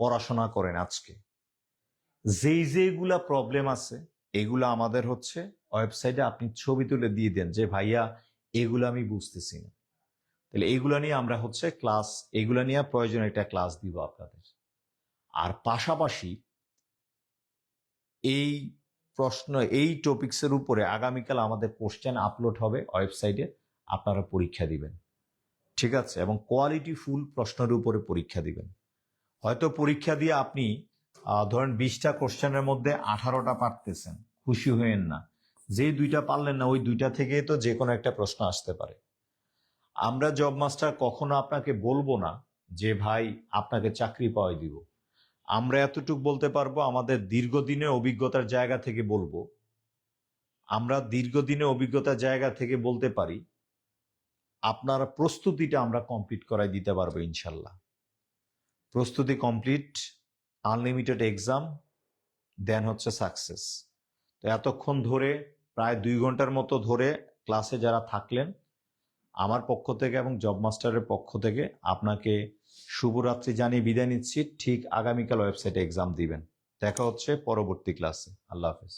পড়াশোনা করেন। আজকে যেগুলা প্রবলেম আছে এগুলা আমাদের হচ্ছে ওয়েবসাইটে আপনি ছবি তুলে দিয়ে দেন যে ভাইয়া এগুলো আমি বুঝতেছি না। তাহলে এইগুলা নিয়ে আমরা হচ্ছে এগুলা নিয়ে প্রয়োজন একটা ক্লাস দিব আপনাদের। আর পাশাপাশি এই এই টপিক্সের উপরে আগামীকাল আমাদের কোশ্চেন আপলোড হবে ওয়েবসাইটে, আপনারা পরীক্ষা দিবেন। ঠিক আছে? এবং কোয়ালিটি ফুল প্রশ্নের উপরে পরীক্ষা দিবেন। হয়তো পরীক্ষা দিয়ে আপনি ধরেন 20টা কোশ্চেনের মধ্যে 18টা পারতেছেন, খুশি হয়েন না। যে 2টা পারলেন না ওই 2টা থেকে তো যে কোনো একটা প্রশ্ন আসতে পারে। আমরা জব মাস্টার কখনো আপনাকে বলবো না যে ভাই আপনাকে চাকরি পাওয়াই দিব। আমরা এতটুকু বলতে পারবো, আমাদের দীর্ঘদিনের অভিজ্ঞতার জায়গা থেকে বলবো, বলতে পারি আপনার প্রস্তুতিটা আমরা কমপ্লিট করাই দিতে পারবো ইনশাল্লাহ। প্রস্তুতি কমপ্লিট, আনলিমিটেড এক্সাম, দেন হচ্ছে সাকসেস। তো এতক্ষণ ধরে প্রায় 2 ঘন্টার মতো ধরে ক্লাসে যারা থাকলেন, আমার পক্ষ থেকে এবং জব মাস্টারের পক্ষ থেকে আপনাকে শুভরাত্রি জানিয়ে বিদায় নিচ্ছি। ঠিক আগামীকাল ওয়েবসাইটে এক্সাম দিবেন। দেখা হচ্ছে পরবর্তী ক্লাসে। আল্লাহ হাফেজ।